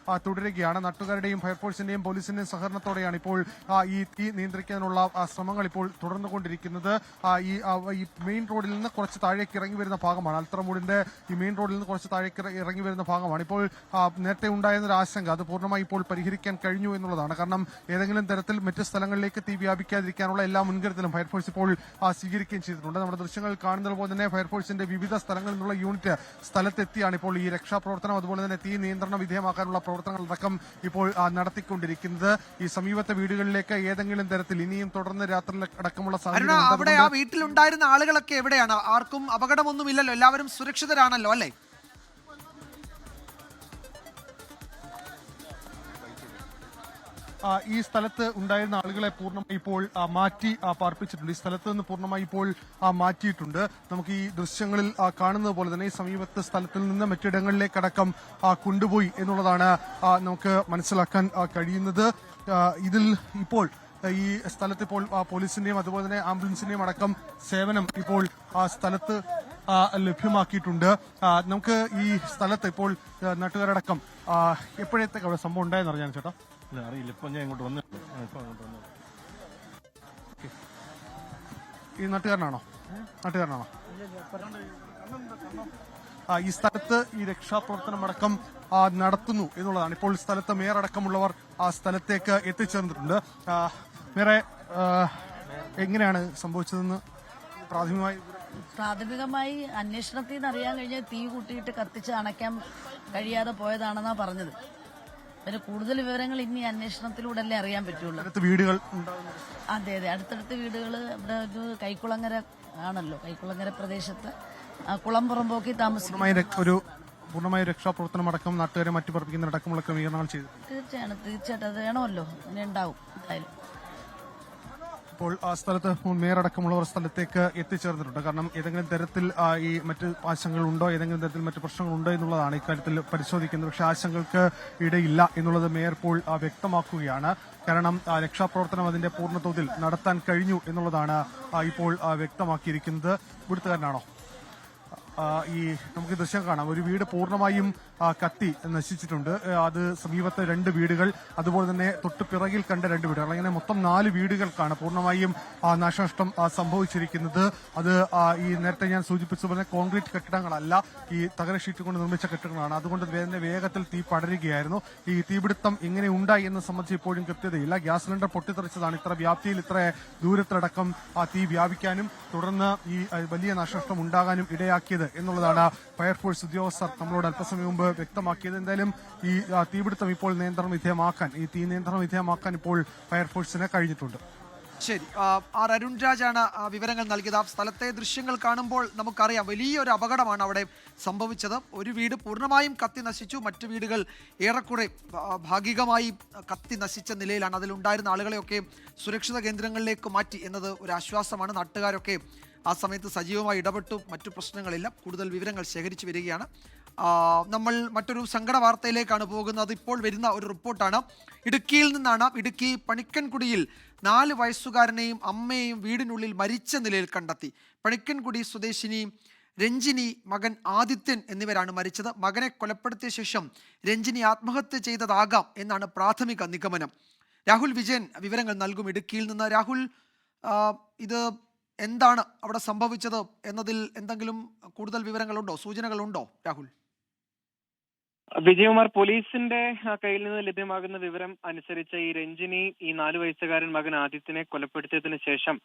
തുടരുകയാണ്. നാട്ടുകാരുടെയും ഫയർഫോഴ്സിന്റെയും പോലീസിന്റെയും സഹകരണത്തോടെയാണ് ഇപ്പോൾ ഈ തീ നിയന്ത്രിക്കാനുള്ള ശ്രമങ്ങൾ ഇപ്പോൾ തുടർന്നുകൊണ്ടിരിക്കുന്നത്. ഈ മെയിൻ റോഡിൽ നിന്ന് കുറച്ച് താഴേക്ക് ഇറങ്ങി വരുന്ന ഭാഗമാണ്, അൽത്തറമൂടിന്റെ ഈ മെയിൻ റോഡിൽ നിന്ന് കുറച്ച് താഴേക്ക് ഇറങ്ങി വരുന്ന ഭാഗമാണ്. ഇപ്പോൾ നേരത്തെ ഉണ്ടായിരുന്നൊരു ആശങ്ക അത് പൂർണ്ണമായി ഇപ്പോൾ പരിഹരിക്കാൻ കഴിഞ്ഞു എന്നുള്ളതാണ്. കാരണം ഏതെങ്കിലും തരത്തിൽ മറ്റ് സ്ഥലങ്ങളിലേക്ക് തീ വ്യാപിക്കാതിരിക്കാനുള്ള എല്ലാ മുൻകരുതലും ഫയർഫോഴ്സ് ഇപ്പോൾ സ്വീകരിക്കുകയും ചെയ്തിട്ടുണ്ട്. നമ്മുടെ ദൃശ്യങ്ങൾ കാണുന്നത് പോലെ തന്നെ ഫയർഫോഴ്സിന്റെ വിവിധ സ്ഥലങ്ങളിൽ നിന്നുള്ള യൂണിറ്റ് സ്ഥലത്തെത്തിയാണ് ഇപ്പോൾ ഈ രക്ഷാപ്രവർത്തനം അതുപോലെ തന്നെ തീ നിയന്ത്രണ വിധേയമാക്കാനുള്ള പ്രവർത്തനങ്ങളടക്കം ഇപ്പോൾ നടത്തിക്കൊണ്ടിരിക്കുന്നത്. ഈ സമീപത്തെ വീടുകളിലേക്ക് ഏതെങ്കിലും തരത്തിൽ ഇനിയും തുടർന്ന് രാത്രി അടക്കമുള്ള സാഹചര്യം അവിടെ ആ വീട്ടിലുണ്ടായിരുന്ന ആളുകളൊക്കെ എവിടെയാണ്? ആർക്കും അപകടമൊന്നുമില്ലല്ലോ, എല്ലാവരും സുരക്ഷിതരാണല്ലോ അല്ലേ? ഈ സ്ഥലത്ത് ഉണ്ടായിരുന്ന ആളുകളെ പൂർണ്ണമായി ഇപ്പോൾ മാറ്റി പാർപ്പിച്ചിട്ടുണ്ട്. ഈ സ്ഥലത്ത് നിന്ന് പൂർണ്ണമായി ഇപ്പോൾ മാറ്റിയിട്ടുണ്ട്. നമുക്ക് ഈ ദൃശ്യങ്ങളിൽ കാണുന്നത് പോലെ തന്നെ ഈ സമീപത്തെ സ്ഥലത്തിൽ നിന്ന് മറ്റിടങ്ങളിലേക്കടക്കം കൊണ്ടുപോയി എന്നുള്ളതാണ് നമുക്ക് മനസ്സിലാക്കാൻ കഴിയുന്നത്. ഇതിൽ ഇപ്പോൾ ഈ സ്ഥലത്ത് ഇപ്പോൾ പോലീസിന്റെയും അതുപോലെ തന്നെ ആംബുലൻസിന്റെയും അടക്കം സേവനം ഇപ്പോൾ സ്ഥലത്ത് ലഭ്യമാക്കിയിട്ടുണ്ട്. നമുക്ക് ഈ സ്ഥലത്ത് ഇപ്പോൾ നാട്ടുകാരടക്കം എപ്പോഴത്തെ സംഭവം ഉണ്ടായെന്ന് അറിയാൻ ചേട്ടാ? അറിയില്ല, ഇപ്പൊ ഞാൻ ഇങ്ങോട്ട് വന്നു. ഈ നാട്ടുകാരനാണോ? ഈ സ്ഥലത്ത് ഈ രക്ഷാപ്രവർത്തനം അടക്കം നടത്തുന്നു എന്നുള്ളതാണ്. ഇപ്പോൾ സ്ഥലത്ത് മേയർ അടക്കമുള്ളവർ ആ സ്ഥലത്തേക്ക് എത്തിച്ചേർന്നിട്ടുണ്ട്. മേയറെ, എങ്ങനെയാണ് സംഭവിച്ചതെന്ന് പ്രാഥമികമായി അന്വേഷണത്തിൽ നിന്ന് അറിയാൻ കഴിഞ്ഞ തീ കൂട്ടിയിട്ട് കത്തിച്ച് അണയ്ക്കാൻ കഴിയാതെ പോയതാണെന്നാ പറഞ്ഞത്. പിന്നെ കൂടുതൽ വിവരങ്ങൾ ഇനി അന്വേഷണത്തിലൂടെ അറിയാൻ പറ്റുള്ളൂ. വീടുകൾ അതെ, അടുത്തടുത്ത വീടുകൾ ഇവിടെ ഒരു കൈക്കുളങ്ങര ആണല്ലോ, കൈക്കുളങ്ങര പ്രദേശത്ത് കുളംപുറമ്പോക്കി താമസിക്കുന്ന ഒരു പൂർണ്ണമായ രക്ഷാപ്രവർത്തനം അടക്കം നാട്ടുകാരെ മറ്റുപറപ്പിക്കുന്നതടക്കമുള്ള ക്രമീകരണങ്ങൾ ചെയ്തു. തീർച്ചയായിട്ടും അത് വേണമല്ലോ, അങ്ങനെ ഉണ്ടാവും എന്തായാലും. ഇപ്പോൾ ആ സ്ഥലത്ത് മേയർ അടക്കമുള്ളവർ സ്ഥലത്തേക്ക് എത്തിച്ചേർന്നിട്ടുണ്ട്. കാരണം ഏതെങ്കിലും തരത്തിൽ ഈ മറ്റ് ആശങ്കകളുണ്ടോ, ഏതെങ്കിലും തരത്തിൽ മറ്റ് പ്രശ്നങ്ങളുണ്ടോ എന്നുള്ളതാണ് ഇക്കാര്യത്തിൽ പരിശോധിക്കുന്നത്. പക്ഷേ ആശങ്കകൾക്ക് ഇടയില്ല എന്നുള്ളത് മേയർ ഇപ്പോൾ വ്യക്തമാക്കുകയാണ്. കാരണം രക്ഷാപ്രവർത്തനം അതിന്റെ പൂർണ്ണതോതിൽ നടത്താൻ കഴിഞ്ഞു എന്നുള്ളതാണ് ഇപ്പോൾ വ്യക്തമാക്കിയിരിക്കുന്നത്. ഇവിടുത്തുകാരനാണോ? ഈ നമുക്ക് ദൃശ്യം കാണാം, ഒരു വീട് പൂർണ്ണമായും കത്തി നശിച്ചിട്ടുണ്ട്. അത് സമീപത്തെ 2 വീടുകൾ, അതുപോലെ തന്നെ തൊട്ട് പിറകിൽ കണ്ട 2 വീടുകൾ, അങ്ങനെ മൊത്തം 4 വീടുകൾക്കാണ് പൂർണ്ണമായും നാശനഷ്ടം സംഭവിച്ചിരിക്കുന്നത്. അത് ഈ നേരത്തെ ഞാൻ സൂചിപ്പിച്ചതുപോലെ കോൺക്രീറ്റ് കെട്ടിടങ്ങളല്ല, ഈ തകര ഷീറ്റ് കൊണ്ട് നിർമ്മിച്ച കെട്ടിടങ്ങളാണ്. അതുകൊണ്ട് തന്നെ വേഗത്തിൽ തീ പടരുകയായിരുന്നു. ഈ തീപിടുത്തം എങ്ങനെ ഉണ്ടായി എന്ന് സംബന്ധിച്ച് ഇപ്പോഴും കൃത്യതയില്ല. ഗ്യാസ് സിലിണ്ടർ പൊട്ടിത്തെറിച്ചതാണ് ഇത്ര വ്യാപ്തിയിൽ ഇത്ര ദൂരത്തിലടക്കം തീ വ്യാപിക്കാനും തുടർന്ന് ഈ വലിയ നാശനഷ്ടം ഉണ്ടാകാനും ഇടയാക്കിയത് എന്നുള്ളതാണ് ഫയർഫോഴ്സ് ഉദ്യോഗസ്ഥർ നമ്മളോട് അല്പസമയം മുമ്പ് വ്യക്തമാക്കിയത്. എന്തായാലും ഈ തീപിടുത്തം ഇപ്പോൾ തീ നിയന്ത്രണ വിധേയമാക്കാൻ ഇപ്പോൾ ഫയർഫോഴ്സിന് കഴിഞ്ഞിട്ടുണ്ട്. ശരി, ആർ അരുൺരാജാണ് വിവരങ്ങൾ നൽകിയത്. ആ സ്ഥലത്തെ ദൃശ്യങ്ങൾ കാണുമ്പോൾ നമുക്കറിയാം വലിയൊരു അപകടമാണ് അവിടെ സംഭവിച്ചത്. ഒരു വീട് പൂർണ്ണമായും കത്തി നശിച്ചു, മറ്റു വീടുകൾ ഏറെക്കുറെ ഭാഗികമായി കത്തി നശിച്ച നിലയിലാണ്. അതിലുണ്ടായിരുന്ന ആളുകളെയൊക്കെ സുരക്ഷിത കേന്ദ്രങ്ങളിലേക്ക് മാറ്റി എന്നത് ഒരു ആശ്വാസമാണ്. നാട്ടുകാരൊക്കെ ആ സമയത്ത് സജീവമായി ഇടപെട്ടു, മറ്റു പ്രശ്നങ്ങളില്ല. കൂടുതൽ വിവരങ്ങൾ ശേഖരിച്ചു വരികയാണ്. നമ്മൾ മറ്റൊരു സങ്കട വാർത്തയിലേക്കാണ് പോകുന്നത്. ഇപ്പോൾ വരുന്ന ഒരു റിപ്പോർട്ടാണ്. ഇടുക്കിയിൽ നിന്നാണ്. ഇടുക്കി പണിക്കൻകുടിയിൽ 4 വയസ്സുകാരനെയും അമ്മയെയും വീടിനുള്ളിൽ മരിച്ച നിലയിൽ കണ്ടെത്തി. പണിക്കൻകുടി സ്വദേശിനി രഞ്ജിനി, മകൻ ആദിത്യൻ എന്നിവരാണ് മരിച്ചത്. മകനെ കൊലപ്പെടുത്തിയ ശേഷം രഞ്ജിനി ആത്മഹത്യ ചെയ്തതാകാം എന്നാണ് പ്രാഥമിക നിഗമനം. രാഹുൽ വിജയൻ വിവരങ്ങൾ നൽകും ഇടുക്കിയിൽ നിന്ന്. രാഹുൽ, ഇത് എന്താണ് അവിടെ സംഭവിച്ചത് എന്നതിൽ എന്തെങ്കിലും കൂടുതൽ വിവരങ്ങളുണ്ടോ, സൂചനകളുണ്ടോ രാഹുൽ? വിജയകുമാർ, പോലീസിന്റെ കയ്യിൽ നിന്ന് ലഭ്യമാകുന്ന വിവരം അനുസരിച്ച് ഈ രഞ്ജിനി ഈ 4 വയസ്സുകാരൻ മകൻ ആദിത്യനെ കൊലപ്പെടുത്തിയതിനു ശേഷം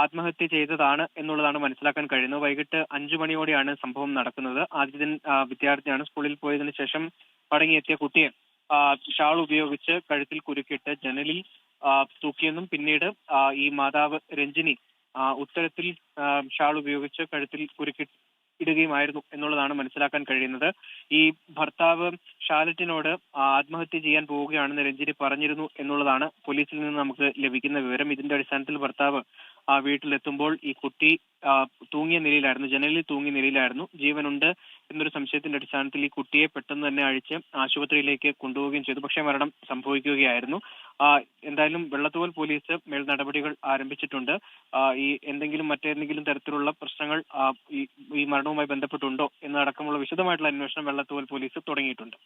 ആത്മഹത്യ ചെയ്തതാണ് എന്നുള്ളതാണ് മനസ്സിലാക്കാൻ കഴിയുന്നത്. വൈകിട്ട് 5 മണിയോടെയാണ് സംഭവം നടക്കുന്നത്. ആദിത്യൻ വിദ്യാർത്ഥിയാണ്. സ്കൂളിൽ പോയതിനു ശേഷം മടങ്ങിയെത്തിയ കുട്ടിയെ ഷാൾ ഉപയോഗിച്ച് കഴുത്തിൽ കുരുക്കിട്ട് ജനലിൽ തൂക്കിയെന്നും പിന്നീട് ഈ മാതാവ് രഞ്ജിനി ഉത്തരത്തിൽ ഷാൾ ഉപയോഗിച്ച് കഴുത്തിൽ ഇടുകയുമായിരുന്നു എന്നുള്ളതാണ് മനസ്സിലാക്കാൻ കഴിയുന്നത്. ഈ ഭർത്താവ് ഷാലറ്റിനോട് ആത്മഹത്യ ചെയ്യാൻ പോവുകയാണെന്ന് രഞ്ജിനി പറഞ്ഞിരുന്നു എന്നുള്ളതാണ് പോലീസിൽ നിന്ന് നമുക്ക് ലഭിക്കുന്ന വിവരം. ഇതിന്റെ അടിസ്ഥാനത്തിൽ ഭർത്താവ് വീട്ടിലെത്തുമ്പോൾ ഈ കുട്ടി തൂങ്ങിയ നിലയിലായിരുന്നു, ജനലിൽ തൂങ്ങിയ നിലയിലായിരുന്നു. ജീവനുണ്ട് എന്നൊരു സംശയത്തിന്റെ അടിസ്ഥാനത്തിൽ ഈ കുട്ടിയെ പെട്ടെന്ന് തന്നെ അഴിച്ച് ആശുപത്രിയിലേക്ക് കൊണ്ടുപോവുകയും ചെയ്തു. പക്ഷേ മരണം സംഭവിക്കുകയായിരുന്നു. എന്തായാലും വെള്ളത്തൂവൽ പോലീസ് മേൽ നടപടികൾ ആരംഭിച്ചിട്ടുണ്ട്. ഈ മറ്റേതെങ്കിലും തരത്തിലുള്ള പ്രശ്നങ്ങൾ ഈ മരണവുമായി ബന്ധപ്പെട്ടുണ്ടോ എന്നടക്കമുള്ള വിശദമായിട്ടുള്ള അന്വേഷണം വെള്ളത്തൂവൽ പോലീസ് തുടങ്ങിയിട്ടുണ്ട്.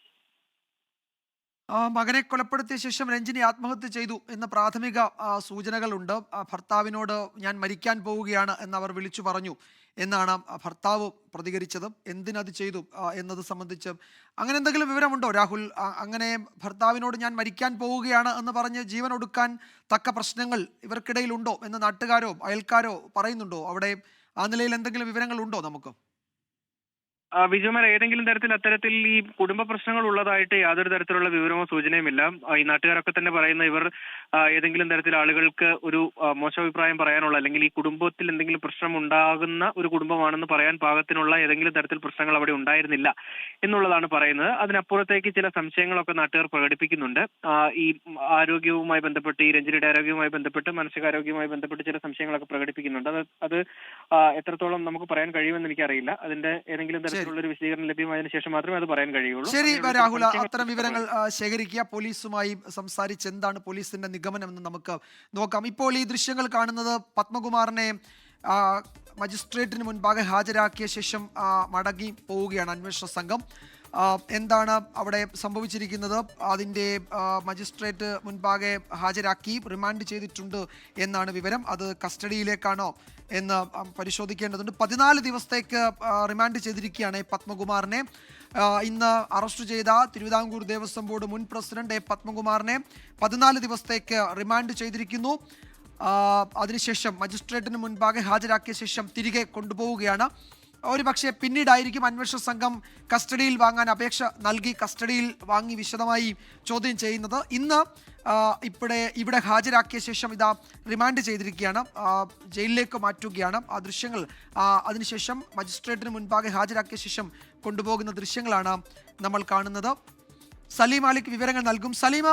മകനെ കൊലപ്പെടുത്തിയ ശേഷം രഞ്ജിനി ആത്മഹത്യ ചെയ്തു എന്ന പ്രാഥമിക സൂചനകളുണ്ട്. ഭർത്താവിനോട് ഞാൻ മരിക്കാൻ പോവുകയാണ് എന്നവർ വിളിച്ചു പറഞ്ഞു എന്നാണ് ഭർത്താവ് പ്രതികരിച്ചത്. എന്തിനത് ചെയ്തു എന്നത് സംബന്ധിച്ച് അങ്ങനെ എന്തെങ്കിലും വിവരമുണ്ടോ രാഹുൽ? അങ്ങനെ ഭർത്താവിനോട് ഞാൻ മരിക്കാൻ പോവുകയാണ് എന്ന് പറഞ്ഞ് ജീവൻ ഒടുക്കാൻ തക്ക പ്രശ്നങ്ങൾ ഇവർക്കിടയിലുണ്ടോ എന്ന് നാട്ടുകാരോ അയൽക്കാരോ പറയുന്നുണ്ടോ? അവിടെ ആ നിലയിൽ എന്തെങ്കിലും വിവരങ്ങൾ ഉണ്ടോ നമുക്ക്? വിജയകുമാർ, ഏതെങ്കിലും തരത്തിൽ അത്തരത്തിൽ ഈ കുടുംബ പ്രശ്നങ്ങൾ ഉള്ളതായിട്ട് യാതൊരു തരത്തിലുള്ള വിവരമോ സൂചനയുമില്ല. ഈ നാട്ടുകാരൊക്കെ തന്നെ പറയുന്ന ഇവർ ഏതെങ്കിലും തരത്തിൽ ആളുകൾക്ക് ഒരു മോശാഭിപ്രായം പറയാനുള്ള അല്ലെങ്കിൽ ഈ കുടുംബത്തിൽ എന്തെങ്കിലും പ്രശ്നം ഉണ്ടാകുന്ന ഒരു കുടുംബമാണെന്ന് പറയാൻ പാകത്തിനുള്ള ഏതെങ്കിലും തരത്തിൽ പ്രശ്നങ്ങൾ അവിടെ ഉണ്ടായിരുന്നില്ല എന്നുള്ളതാണ് പറയുന്നത്. അതിനപ്പുറത്തേക്ക് ചില സംശയങ്ങളൊക്കെ നാട്ടുകാർ പ്രകടിപ്പിക്കുന്നുണ്ട്. ഈ ആരോഗ്യവുമായി ബന്ധപ്പെട്ട്, ഈ രഞ്ജിനിയുടെ ആരോഗ്യവുമായി ബന്ധപ്പെട്ട്, മാനസികാരോഗ്യവുമായി ബന്ധപ്പെട്ട് ചില സംശയങ്ങളൊക്കെ പ്രകടിപ്പിക്കുന്നുണ്ട്. അത് എത്രത്തോളം നമുക്ക് പറയാൻ കഴിയുമെന്ന് എനിക്കറിയില്ല. അതിന്റെ ഏതെങ്കിലും ഒരു വിശദീകരണം ലഭ്യമായതിനു ശേഷം മാത്രമേ അത് പറയാൻ കഴിയുള്ളൂ. ശരി രാഹുൽ, അത്തരം വിവരങ്ങൾ ശേഖരിക്കുക. പോലീസുമായി സംസാരിച്ച് എന്താണ് പോലീസിന്റെ നിഗമനം എന്ന് നമുക്ക് നോക്കാം. ഇപ്പോൾ ഈ ദൃശ്യങ്ങൾ കാണുന്നത് പത്മകുമാറിനെ മജിസ്ട്രേറ്റിന് മുൻപാകെ ഹാജരാക്കിയ ശേഷം മടങ്ങി പോവുകയാണ് അന്വേഷണ സംഘം. എന്താണ് അവിടെ സംഭവിച്ചിരിക്കുന്നത്? അതിൻ്റെ മജിസ്ട്രേറ്റ് മുൻപാകെ ഹാജരാക്കി റിമാൻഡ് ചെയ്തിട്ടുണ്ട് എന്നാണ് വിവരം. അത് കസ്റ്റഡിയിലേക്കാണോ എന്ന് പരിശോധിക്കേണ്ടതുണ്ട്. 14 ദിവസത്തേക്ക് റിമാൻഡ് ചെയ്തിരിക്കുകയാണ് പത്മകുമാറിനെ. ഇന്ന് അറസ്റ്റ് ചെയ്ത തിരുവിതാംകൂർ ദേവസ്വം ബോർഡ് മുൻ പ്രസിഡന്റ് പത്മകുമാറിനെ 14 ദിവസത്തേക്ക് റിമാൻഡ് ചെയ്തിരിക്കുന്നു. അതിനുശേഷം മജിസ്ട്രേറ്റിന് മുൻപാകെ ഹാജരാക്കിയ ശേഷം തിരികെ കൊണ്ടുപോവുകയാണ്. ഒരുപക്ഷെ പിന്നീടായിരിക്കും അന്വേഷണ സംഘം കസ്റ്റഡിയിൽ വാങ്ങാൻ അപേക്ഷ നൽകി കസ്റ്റഡിയിൽ വാങ്ങി വിശദമായി ചോദ്യം ചെയ്യുന്നത്. ഇന്ന് ഇവിടെ ഹാജരാക്കിയ ശേഷം ഇതാ റിമാൻഡ് ചെയ്തിരിക്കുകയാണ്, ജയിലിലേക്ക് മാറ്റുകയാണ്. ആ ദൃശ്യങ്ങൾ അതിനുശേഷം മജിസ്ട്രേറ്റിന് മുൻപാകെ ഹാജരാക്കിയ ശേഷം കൊണ്ടുപോകുന്ന ദൃശ്യങ്ങളാണ് നമ്മൾ കാണുന്നത്. സലീം മാലിക് വിവരങ്ങൾ നൽകും. സലീമ,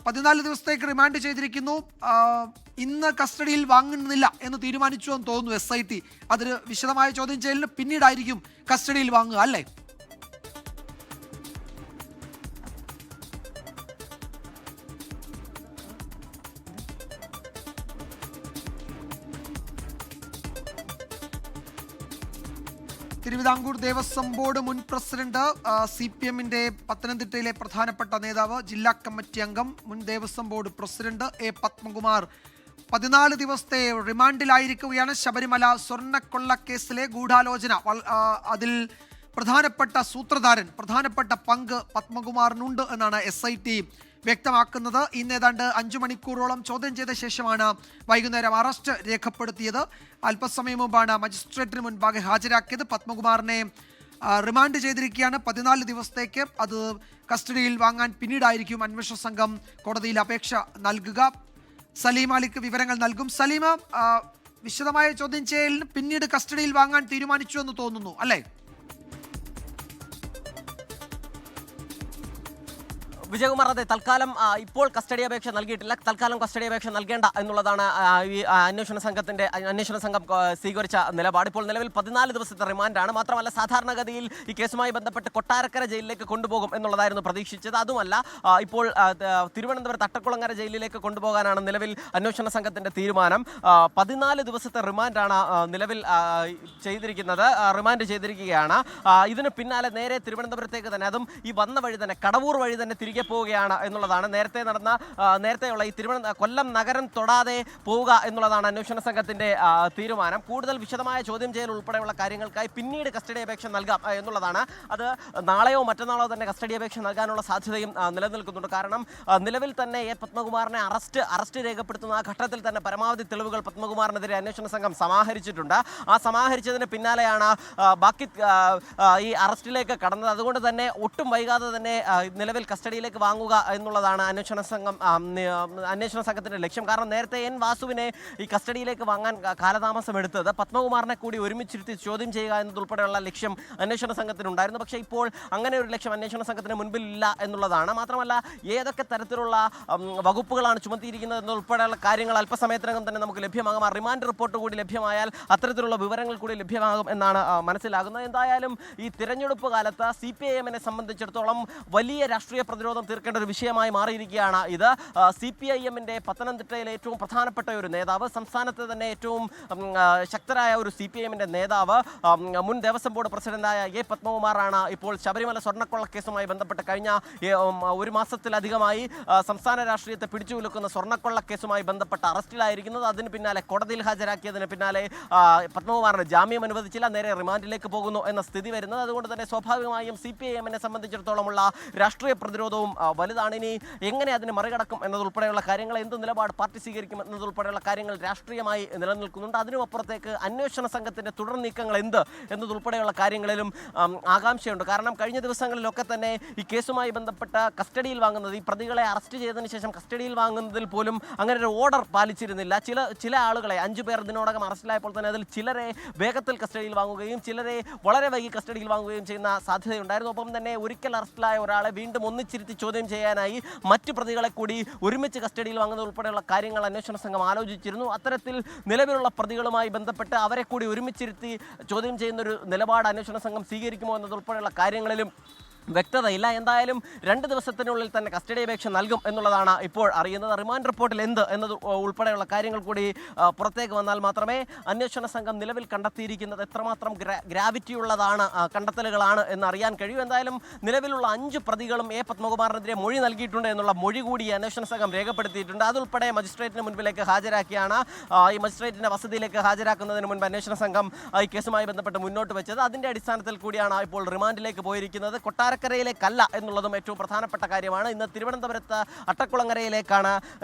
14 ദിവസത്തേക്ക് റിമാൻഡ് ചെയ്തിരിക്കുന്നു. ഇന്ന് കസ്റ്റഡിയിൽ വാങ്ങുന്നില്ല എന്ന് തീരുമാനിച്ചു എന്ന് തോന്നുന്നു SIT. അതൊരു വിശദമായ ചോദ്യം ചെയ്യലിന് പിന്നീടായിരിക്കും കസ്റ്റഡിയിൽ വാങ്ങുക, അല്ലേ? തിരുവിതാംകൂർ ദേവസ്വം ബോർഡ് മുൻ പ്രസിഡന്റ്, CPM-ന്റെ പത്തനംതിട്ടയിലെ പ്രധാനപ്പെട്ട നേതാവ്, ജില്ലാ കമ്മിറ്റി അംഗം, മുൻ ദേവസ്വം ബോർഡ് പ്രസിഡന്റ് പത്മകുമാർ 14 ദിവസത്തെ റിമാൻഡിലായിരിക്കുകയാണ്. ശബരിമല സ്വർണ്ണക്കൊള്ളക്കേസിലെ ഗൂഢാലോചന, അതിൽ പ്രധാനപ്പെട്ട സൂത്രധാരൻ, പ്രധാനപ്പെട്ട പങ്ക് പത്മകുമാറിനുണ്ട് എന്നാണ് SIT വ്യക്തമാക്കുന്നത്. ഇന്ന് ഏതാണ്ട് 5 മണിക്കൂറോളം ചോദ്യം ചെയ്ത ശേഷമാണ് വൈകുന്നേരം അറസ്റ്റ് രേഖപ്പെടുത്തിയത്. അല്പസമയം മുമ്പാണ് മജിസ്ട്രേറ്റിന് മുൻപാകെ ഹാജരാക്കിയത്. പത്മകുമാറിനെ റിമാൻഡ് ചെയ്തിരിക്കുകയാണ് 14 ദിവസത്തേക്ക്. അത് കസ്റ്റഡിയിൽ വാങ്ങാൻ പിന്നീടായിരിക്കും അന്വേഷണ സംഘം കോടതിയിൽ അപേക്ഷ നൽകുക. സലീം അലിക്ക് വിവരങ്ങൾ നൽകും. സലീമ, വിശദമായ ചോദ്യം ചെയ്യലിന് പിന്നീട് കസ്റ്റഡിയിൽ വാങ്ങാൻ തീരുമാനിച്ചു എന്ന് തോന്നുന്നു, അല്ലേ? വിജയകുമാർ, അതെ, തൽക്കാലം ഇപ്പോൾ കസ്റ്റഡി അപേക്ഷ നൽകിയിട്ടില്ല. തൽക്കാലം കസ്റ്റഡി അപേക്ഷ നൽകേണ്ട എന്നുള്ളതാണ് ഈ അന്വേഷണ സംഘം സ്വീകരിച്ച നിലപാട്. ഇപ്പോൾ നിലവിൽ 14 ദിവസത്തെ റിമാൻഡാണ്. മാത്രമല്ല, സാധാരണഗതിയിൽ ഈ കേസുമായി ബന്ധപ്പെട്ട് കൊട്ടാരക്കര ജയിലിലേക്ക് കൊണ്ടുപോകും എന്നുള്ളതായിരുന്നു പ്രതീക്ഷിച്ചത്. അതുമല്ല, ഇപ്പോൾ തിരുവനന്തപുരത്ത് അട്ടക്കുളങ്ങര ജയിലിലേക്ക് കൊണ്ടുപോകാനാണ് നിലവിൽ അന്വേഷണ സംഘത്തിന്റെ തീരുമാനം. 14 ദിവസത്തെ റിമാൻഡാണ് നിലവിൽ റിമാൻഡ് ചെയ്തിരിക്കുകയാണ്. ഇതിന് പിന്നാലെ നേരെ തിരുവനന്തപുരത്തേക്ക് തന്നെ, അതും ഈ വന്ന വഴി തന്നെ, കടവൂർ വഴി തന്നെ തിരികെ പോവുകയാണ് എന്നുള്ളതാണ്. നേരത്തെയുള്ള ഈ കൊല്ലം നഗരം തൊടാതെ പോവുക എന്നുള്ളതാണ് അന്വേഷണ സംഘത്തിന്റെ തീരുമാനം. കൂടുതൽ വിശദമായ ചോദ്യം ചെയ്യൽ ഉൾപ്പെടെയുള്ള കാര്യങ്ങൾക്കായി പിന്നീട് കസ്റ്റഡി അപേക്ഷ നൽകാം എന്നുള്ളതാണ്. അത് നാളെയോ മറ്റന്നാളോ തന്നെ കസ്റ്റഡി അപേക്ഷ നൽകാനുള്ള സാധ്യതയും നിലനിൽക്കുന്നുണ്ട്. കാരണം നിലവിൽ തന്നെ എ പത്മകുമാറിനെ അറസ്റ്റ് രേഖപ്പെടുത്തുന്ന ആ ഘട്ടത്തിൽ തന്നെ പരമാവധി തെളിവുകൾ പത്മകുമാറിനെതിരെ അന്വേഷണ സംഘം സമാഹരിച്ചിട്ടുണ്ട്. ആ സമാഹരിച്ചതിന് പിന്നാലെയാണ് ബാക്കി ഈ അറസ്റ്റിലേക്ക് കടന്നത്. അതുകൊണ്ട് തന്നെ ഒട്ടും വൈകാതെ തന്നെ നിലവിൽ കസ്റ്റഡിയിലേക്ക് വാങ്ങുക എന്നുള്ളതാണ് അന്വേഷണ സംഘത്തിന്റെ ലക്ഷ്യം. കാരണം നേരത്തെ എൻ വാസുവിനെ ഈ കസ്റ്റഡിയിലേക്ക് വാങ്ങാൻ കാലതാമസം എടുത്തത് പത്മകുമാറിനെ കൂടി ഒരുമിച്ചിരുത്തി ചോദ്യം ചെയ്യുക എന്നതുൾപ്പെടെയുള്ള ലക്ഷ്യം അന്വേഷണ സംഘത്തിനുണ്ടായിരുന്നു. പക്ഷേ ഇപ്പോൾ അങ്ങനെ ഒരു ലക്ഷ്യം അന്വേഷണ സംഘത്തിന് മുൻപിൽ ഇല്ല എന്നുള്ളതാണ്. മാത്രമല്ല, ഏതൊക്കെ തരത്തിലുള്ള വകുപ്പുകളാണ് ചുമത്തിയിരിക്കുന്നത് എന്നതുൾപ്പെടെയുള്ള കാര്യങ്ങൾ അല്പസമയത്തിനകം തന്നെ നമുക്ക് ലഭ്യമാകും. ആ റിമാൻഡ് റിപ്പോർട്ട് കൂടി ലഭ്യമായാൽ അത്തരത്തിലുള്ള വിവരങ്ങൾ കൂടി ലഭ്യമാകും എന്നാണ് മനസ്സിലാകുന്നത്. എന്തായാലും ഈ തിരഞ്ഞെടുപ്പ് കാലത്ത് CPIM-നെ സംബന്ധിച്ചിടത്തോളം വലിയ രാഷ്ട്രീയ പ്രതിരോധം തീർക്കേണ്ട ഒരു വിഷയമായി മാറിയിരിക്കുകയാണ് ഇത്. CPIM-ന്റെ പത്തനംതിട്ടയിലെ ഏറ്റവും പ്രധാനപ്പെട്ട ഒരു നേതാവ്, സംസ്ഥാനത്തെ തന്നെ ഏറ്റവും ശക്തരായ ഒരു CPIM-ന്റെ നേതാവ്, മുൻ ദേവസ്വം ബോർഡ് പ്രസിഡന്റായ എ പത്മകുമാറാണ് ഇപ്പോൾ ശബരിമല സ്വർണ്ണക്കൊള്ള കേസുമായി ബന്ധപ്പെട്ട് കഴിഞ്ഞ ഒരു മാസത്തിലധികമായി സംസ്ഥാന രാഷ്ട്രീയത്തെ പിടിച്ചുകുലുക്കുന്ന സ്വർണ്ണക്കൊള്ള കേസുമായി ബന്ധപ്പെട്ട് അറസ്റ്റിലായിരിക്കുന്നത്. അതിന് പിന്നാലെ കോടതിയിൽ ഹാജരാക്കിയതിന് പിന്നാലെ പത്മകുമാറിന് ജാമ്യം അനുവദിച്ചില്ല, നേരെ റിമാൻഡിലേക്ക് പോകുന്നു എന്ന സ്ഥിതി വരുന്നത്. അതുകൊണ്ട് തന്നെ സ്വാഭാവികമായും CPIM-നെ സംബന്ധിച്ചിടത്തോളമുള്ള രാഷ്ട്രീയ പ്രതിരോധവും വലുതാണ്. ഇനി എങ്ങനെ അതിനെ മറികടക്കും എന്നതുൾപ്പെടെയുള്ള കാര്യങ്ങൾ, എന്ത് നിലപാട് പാർട്ടി സ്വീകരിക്കും എന്നതുൾപ്പെടെയുള്ള കാര്യങ്ങൾ രാഷ്ട്രീയമായി നിലനിൽക്കുന്നുണ്ട്. അതിനുമപ്പുറത്തേക്ക് അന്വേഷണ സംഘത്തിന്റെ തുടർ നീക്കങ്ങൾ എന്നതുൾപ്പെടെയുള്ള കാര്യങ്ങളിലും ആകാംക്ഷയുണ്ട്. കാരണം കഴിഞ്ഞ ദിവസങ്ങളിലൊക്കെ തന്നെ ഈ കേസുമായി ബന്ധപ്പെട്ട കസ്റ്റഡിയിൽ വാങ്ങുന്നത്, ഈ പ്രതികളെ അറസ്റ്റ് ചെയ്തതിനു ശേഷം കസ്റ്റഡിയിൽ വാങ്ങുന്നതിൽ പോലും അങ്ങനെ ഒരു ഓർഡർ പാലിച്ചിരുന്നില്ല. ചില ആളുകളെ 5 പേർ ഇതിനോടകം അറസ്റ്റിലായപ്പോൾ തന്നെ അതിൽ ചിലരെ വേഗത്തിൽ കസ്റ്റഡിയിൽ വാങ്ങുകയും ചിലരെ വളരെ വൈകി കസ്റ്റഡിയിൽ വാങ്ങുകയും ചെയ്യുന്ന സാധ്യതയുണ്ടായിരുന്നു. ഒപ്പം തന്നെ ഒരിക്കൽ അറസ്റ്റിലായ ഒരാളെ വീണ്ടും ഒന്നിച്ചിരുത്തി ചോദ്യം ചെയ്യാനായി മറ്റു പ്രതികളെ കൂടി ഒരുമിച്ച് കസ്റ്റഡിയിൽ വാങ്ങുന്നത് ഉൾപ്പെടെയുള്ള കാര്യങ്ങൾ അന്വേഷണ സംഘം ആലോചിച്ചിരുന്നു. അത്തരത്തിൽ നിലവിലുള്ള പ്രതികളുമായി ബന്ധപ്പെട്ട് അവരെ കൂടി ഒരുമിച്ചിരുത്തി ചോദ്യം ചെയ്യുന്നൊരു നിലപാട് അന്വേഷണ സംഘം സ്വീകരിക്കുമോ എന്നതുൾപ്പെടെയുള്ള കാര്യങ്ങളിലും വ്യക്തതയില്ല. എന്തായാലും 2 ദിവസത്തിനുള്ളിൽ തന്നെ കസ്റ്റഡി അപേക്ഷ നൽകും എന്നുള്ളതാണ് ഇപ്പോൾ അറിയുന്നത്. റിമാൻഡ് റിപ്പോർട്ടിൽ എന്നത് ഉൾപ്പെടെയുള്ള കാര്യങ്ങൾ കൂടി പുറത്തേക്ക് വന്നാൽ മാത്രമേ അന്വേഷണ സംഘം നിലവിൽ കണ്ടെത്തിയിരിക്കുന്നത് എത്രമാത്രം ഗ്രാവിറ്റിയുള്ളതാണ് കണ്ടെത്തലുകളാണ് എന്നറിയാൻ കഴിയും. എന്തായാലും നിലവിലുള്ള 5 പ്രതികളും എ പത്മകുമാറിനെതിരെ മൊഴി നൽകിയിട്ടുണ്ട് എന്നുള്ള മൊഴി കൂടി അന്വേഷണ സംഘം രേഖപ്പെടുത്തിയിട്ടുണ്ട്. അതുൾപ്പെടെ മജിസ്ട്രേറ്റിന് മുൻപിലേക്ക് ഹാജരാക്കിയാണ്. ഈ മജിസ്ട്രേറ്റിന്റെ വസതിയിലേക്ക് ഹാജരാക്കുന്നതിന് മുൻപ് അന്വേഷണ സംഘം ഈ കേസുമായി ബന്ധപ്പെട്ട് മുന്നോട്ട് വെച്ചത്. അതിന്റെ അടിസ്ഥാനത്തിൽ കൂടിയാണ് ഇപ്പോൾ റിമാൻഡിലേക്ക് പോയിരിക്കുന്നത്. കൊട്ടാരക്കരയിലേക്കല്ല എന്നുള്ളതും ഏറ്റവും പ്രധാനപ്പെട്ട കാര്യമാണ്. ഇന്ന് തിരുവനന്തപുരത്ത് അട്ടക്കുളങ്ങര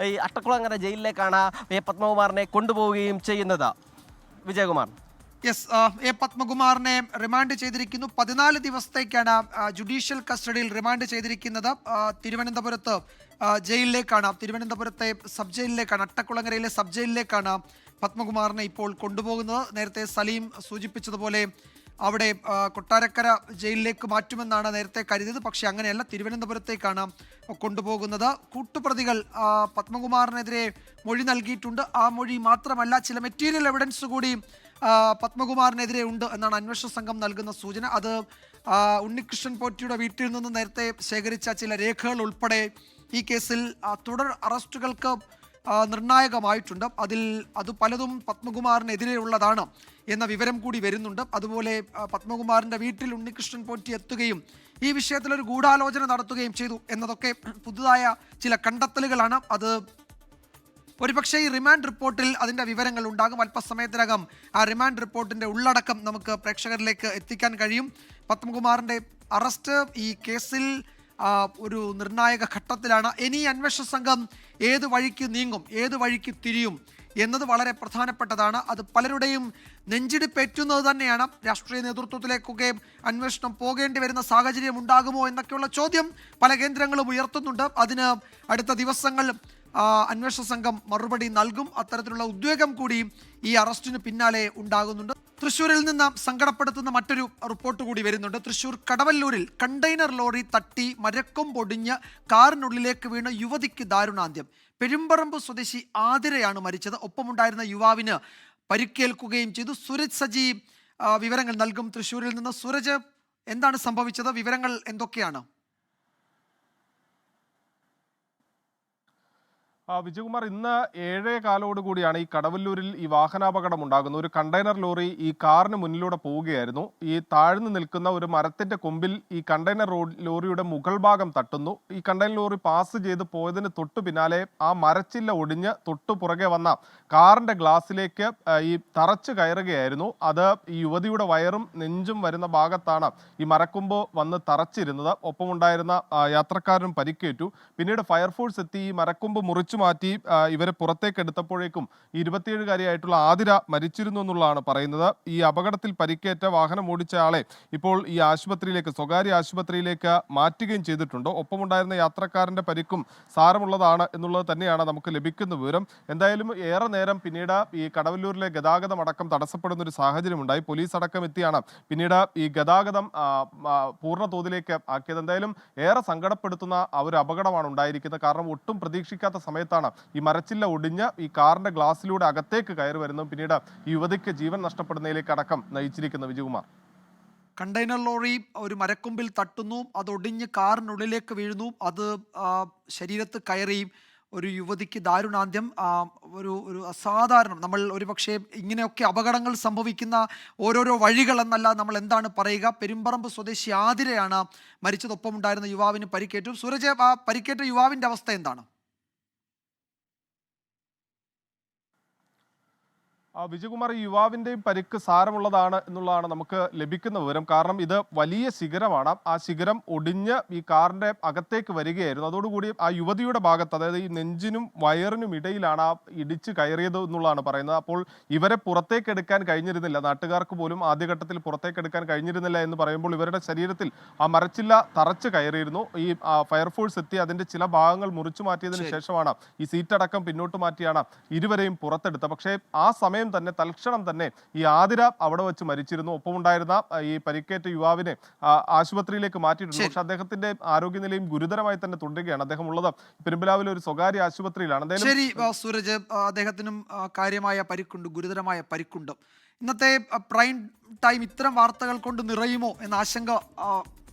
ജയിലിലേക്കാണ് എ പത്മകുമാറിനെ കൊണ്ടുപോവുകയും ചെയ്യുന്നത്. വിജയകുമാർ. യെസ്, എ പത്മകുമാറിനെ റിമാൻഡ് ചെയ്തിരിക്കുന്നു. 14 ദിവസത്തേക്കാണ് ജുഡീഷ്യൽ കസ്റ്റഡിയിൽ റിമാൻഡ് ചെയ്തിരിക്കുന്നത്. തിരുവനന്തപുരത്ത് ജയിലിലേക്കാണ്, തിരുവനന്തപുരത്തെ സബ് ജയിലിലേക്കാണ്, അട്ടക്കുളങ്ങരയിലെ സബ് ജയിലിലേക്കാണ് പത്മകുമാറിനെ ഇപ്പോൾ കൊണ്ടുപോകുന്നത്. നേരത്തെ സലീം സൂചിപ്പിച്ചതുപോലെ അവിടെ കൊട്ടാരക്കര ജയിലിലേക്ക് മാറ്റുമെന്നാണ് നേരത്തെ കരുതിയത്. പക്ഷേ അങ്ങനെയല്ല, തിരുവനന്തപുരത്തേക്കാണ് കൊണ്ടുപോകുന്നത്. കൂട്ടുപ്രതികൾ പത്മകുമാറിനെതിരെ മൊഴി നൽകിയിട്ടുണ്ട്. ആ മൊഴി മാത്രമല്ല, ചില മെറ്റീരിയൽ എവിഡൻസ് കൂടി പത്മകുമാറിനെതിരെ ഉണ്ട് എന്നാണ് അന്വേഷണ സംഘം നൽകുന്ന സൂചന. അത് ഉണ്ണികൃഷ്ണൻ പോറ്റിയുടെ വീട്ടിൽ നിന്ന് നേരത്തെ ശേഖരിച്ച ചില രേഖകൾ ഉൾപ്പെടെ ഈ കേസിൽ തുടർ അറസ്റ്റുകൾക്ക് നിർണായകമായിട്ടുണ്ട്. അത് പലതും പത്മകുമാറിനെതിരെയുള്ളതാണ് എന്ന വിവരം കൂടി വരുന്നുണ്ട്. അതുപോലെ പത്മകുമാറിൻ്റെ വീട്ടിൽ ഉണ്ണികൃഷ്ണൻ പോറ്റി എത്തുകയും ഈ വിഷയത്തിലൊരു ഗൂഢാലോചന നടത്തുകയും ചെയ്തു എന്നതൊക്കെ പുതുതായ ചില കണ്ടെത്തലുകളാണ്. അത് ഒരുപക്ഷെ ഈ റിമാൻഡ് റിപ്പോർട്ടിൽ അതിൻ്റെ വിവരങ്ങൾ ഉണ്ടാകും. അല്പസമയത്തിനകം ആ റിമാൻഡ് റിപ്പോർട്ടിൻ്റെ ഉള്ളടക്കം നമുക്ക് പ്രേക്ഷകരിലേക്ക് എത്തിക്കാൻ കഴിയും. പത്മകുമാറിൻ്റെ അറസ്റ്റ് ഈ കേസിൽ ഒരു നിർണായക ഘട്ടത്തിലാണ്. ഇനി അന്വേഷണ സംഘം ഏത് വഴിക്ക് നീങ്ങും, ഏത് വഴിക്ക് തിരിയും എന്നത് വളരെ പ്രധാനപ്പെട്ടതാണ്. അത് പലരുടെയും നെഞ്ചിടിപ്പേറ്റുന്നത് തന്നെയാണ്. രാഷ്ട്രീയ നേതൃത്വത്തിലേക്കൊക്കെ അന്വേഷണം പോകേണ്ടി വരുന്ന സാഹചര്യം ഉണ്ടാകുമോ എന്നൊക്കെയുള്ള ചോദ്യം പല കേന്ദ്രങ്ങളും ഉയർത്തുന്നുണ്ട്. അതിന് അടുത്ത ദിവസങ്ങൾ അന്വേഷണ സംഘം മറുപടി നൽകും. അത്തരത്തിലുള്ള ഉദ്വേഗം കൂടി ഈ അറസ്റ്റിന് പിന്നാലെ ഉണ്ടാകുന്നുണ്ട്. തൃശ്ശൂരിൽ നിന്ന് സങ്കടപ്പെടുത്തുന്ന മറ്റൊരു റിപ്പോർട്ട് കൂടി വരുന്നുണ്ട്. തൃശ്ശൂർ കടവല്ലൂരിൽ കണ്ടെയ്നർ ലോറി തട്ടി മരക്കൊമ്പൊടിഞ്ഞ് കാറിനുള്ളിലേക്ക് വീണ് യുവതിക്ക് ദാരുണാന്ത്യം. പെരുമ്പറമ്പ് സ്വദേശി ആതിരയാണ് മരിച്ചത്. ഒപ്പമുണ്ടായിരുന്ന യുവാവിന് പരിക്കേൽക്കുകയും ചെയ്തു. സൂരജ് സജി വിവരങ്ങൾ നൽകും. തൃശ്ശൂരിൽ നിന്ന് സൂരജ്, എന്താണ് സംഭവിച്ചത്? വിവരങ്ങൾ എന്തൊക്കെയാണ്? വിജയകുമാർ, ഇന്ന് 7:15 കൂടിയാണ് ഈ കടവല്ലൂരിൽ ഈ വാഹനാപകടം ഉണ്ടാകുന്നത്. ഒരു കണ്ടെയ്നർ ലോറി ഈ കാറിന് മുന്നിലൂടെ പോവുകയായിരുന്നു. ഈ താഴ്ന്നു നിൽക്കുന്ന ഒരു മരത്തിന്റെ കൊമ്പിൽ ഈ കണ്ടെയ്നർ ലോറിയുടെ മുകൾ ഭാഗം തട്ടുന്നു. ഈ കണ്ടെയ്നർ ലോറി പാസ് ചെയ്ത് പോയതിന് തൊട്ടു പിന്നാലെ ആ മരച്ചില്ല ഒടിഞ്ഞ് തൊട്ടു പുറകെ വന്ന കാറിന്റെ ഗ്ലാസ്സിലേക്ക് ഈ തറച്ചു കയറുകയായിരുന്നു. അത് ഈ യുവതിയുടെ വയറും നെഞ്ചും വരുന്ന ഭാഗത്താണ് ഈ മരക്കൊമ്പ് വന്ന് തറച്ചിരുന്നത്. ഒപ്പമുണ്ടായിരുന്ന യാത്രക്കാരനും പരിക്കേറ്റു. പിന്നീട് ഫയർഫോഴ്സ് എത്തി ഈ മരക്കൊമ്പ് മുറിച്ചു മാറ്റി ഇവരെ പുറത്തേക്ക് എടുത്തപ്പോഴേക്കും 27-കാരിയായിട്ടുള്ള ആതിര മരിച്ചിരുന്നു എന്നുള്ളതാണ് പറയുന്നത്. ഈ അപകടത്തിൽ പരിക്കേറ്റ വാഹനം ഓടിച്ച ആളെ ഇപ്പോൾ ഈ ആശുപത്രിയിലേക്ക്, സ്വകാര്യ ആശുപത്രിയിലേക്ക് മാറ്റുകയും ചെയ്തിട്ടുണ്ട്. ഒപ്പമുണ്ടായിരുന്ന യാത്രക്കാരന്റെ പരിക്കും സാരമുള്ളതാണ് എന്നുള്ളത് തന്നെയാണ് നമുക്ക് ലഭിക്കുന്ന വിവരം. എന്തായാലും ഏറെ നേരം പിന്നീട് ഈ കടവല്ലൂരിലെ ഗതാഗതം അടക്കം തടസ്സപ്പെടുന്ന ഒരു സാഹചര്യമുണ്ടായി. പോലീസ് അടക്കം എത്തിയാണ് പിന്നീട് ഈ ഗതാഗതം പൂർണ്ണ തോതിലേക്ക് ആക്കിയത്. എന്തായാലും ഏറെ സങ്കടപ്പെടുത്തുന്ന ഒരു അപകടമാണ് ഉണ്ടായിരിക്കുന്നത്. കാരണം ഒട്ടും പ്രതീക്ഷിക്കാത്ത സമയത്താണ് ഈ മരച്ചില്ല ഒടിഞ്ഞ് ഈ കാറിന്റെ ഗ്ലാസ്സിലൂടെ അകത്തേക്ക് കയറി വരുന്നു. പിന്നീട് ഈ യുവതിക്ക് ജീവൻ നഷ്ടപ്പെടുന്നതിലേക്ക് അടക്കം നയിച്ചിരിക്കുന്നു. വിജയകുമാർ, കണ്ടെയ്നർ ലോറി ഒരു മരക്കൊമ്പിൽ തട്ടുന്നു, അത് ഒടിഞ്ഞ് കാറിനുള്ളിലേക്ക് വീഴുന്നു, അത് ശരീരത്ത് കയറി ഒരു യുവതിക്ക് ദാരുണാന്ത്യം. ഒരു അസാധാരണം, നമ്മൾ ഒരുപക്ഷെ ഇങ്ങനെയൊക്കെ അപകടങ്ങൾ സംഭവിക്കുന്ന ഓരോരോ വഴികൾ എന്നല്ല നമ്മൾ എന്താണ് പറയുക. പെരുമ്പറമ്പ് സ്വദേശി ആതിരയാണ് മരിച്ചത്. ഒപ്പമുണ്ടായിരുന്ന യുവാവിന് പരിക്കേറ്റു. സൂരജ്, ആ പരിക്കേറ്റ യുവാവിൻ്റെ അവസ്ഥ എന്താണ്? വിജയകുമാർ, ഈ യുവാവിൻ്റെയും പരിക്ക് സാരമുള്ളതാണ് എന്നുള്ളതാണ് നമുക്ക് ലഭിക്കുന്ന വിവരം. കാരണം ഇത് വലിയ ശിഖരമാണ്. ആ ശിഖരം ഒടിഞ്ഞ് ഈ കാറിന്റെ അകത്തേക്ക് വരികയായിരുന്നു. അതോടുകൂടി ആ യുവതിയുടെ ഭാഗത്ത്, അതായത് ഈ നെഞ്ചിനും വയറിനും ഇടയിലാണ് ആ ഇടിച്ച് കയറിയത് എന്നുള്ളതാണ് പറയുന്നത്. അപ്പോൾ ഇവരെ പുറത്തേക്ക് എടുക്കാൻ കഴിഞ്ഞിരുന്നില്ല. നാട്ടുകാർക്ക് പോലും ആദ്യഘട്ടത്തിൽ പുറത്തേക്ക് എടുക്കാൻ കഴിഞ്ഞിരുന്നില്ല എന്ന് പറയുമ്പോൾ ഇവരുടെ ശരീരത്തിൽ ആ മരച്ചില്ല തറച്ച് കയറിയിരുന്നു. ഈ ഫയർഫോഴ്സ് എത്തി അതിന്റെ ചില ഭാഗങ്ങൾ മുറിച്ചു മാറ്റിയതിനു ശേഷമാണ് ഈ സീറ്റടക്കം പിന്നോട്ട് മാറ്റിയാണ് ഇരുവരെയും പുറത്തെടുത്തത്. പക്ഷേ ആ സമയം തന്നെ തൽക്ഷണം തന്നെ ഈ ആതിര അവിടെ വെച്ച് മരിച്ചിരുന്നു. ഒപ്പമുണ്ടായിരുന്ന ഈ പരിക്കേറ്റ യുവാവിനെ ആശുപത്രിയിലേക്ക് മാറ്റിയിട്ടുണ്ട്. പക്ഷെ അദ്ദേഹത്തിന്റെ ആരോഗ്യനിലയും ഗുരുതരമായി തന്നെ തുടരുകയാണ്. അദ്ദേഹം ഉള്ളത് പെരുമ്പലാവിലെ ഒരു സ്വകാര്യ ആശുപത്രിയിലാണ്. ശരി സൂരജ്, അദ്ദേഹത്തിനും കാര്യമായ പരിക്കുണ്ട്, ഗുരുതരമായ പരിക്കുണ്ട്. ഇന്നത്തെ പ്രൈം ടൈം ഇത്തരം വാർത്തകൾ കൊണ്ട് നിറയുമോ എന്ന ആശങ്ക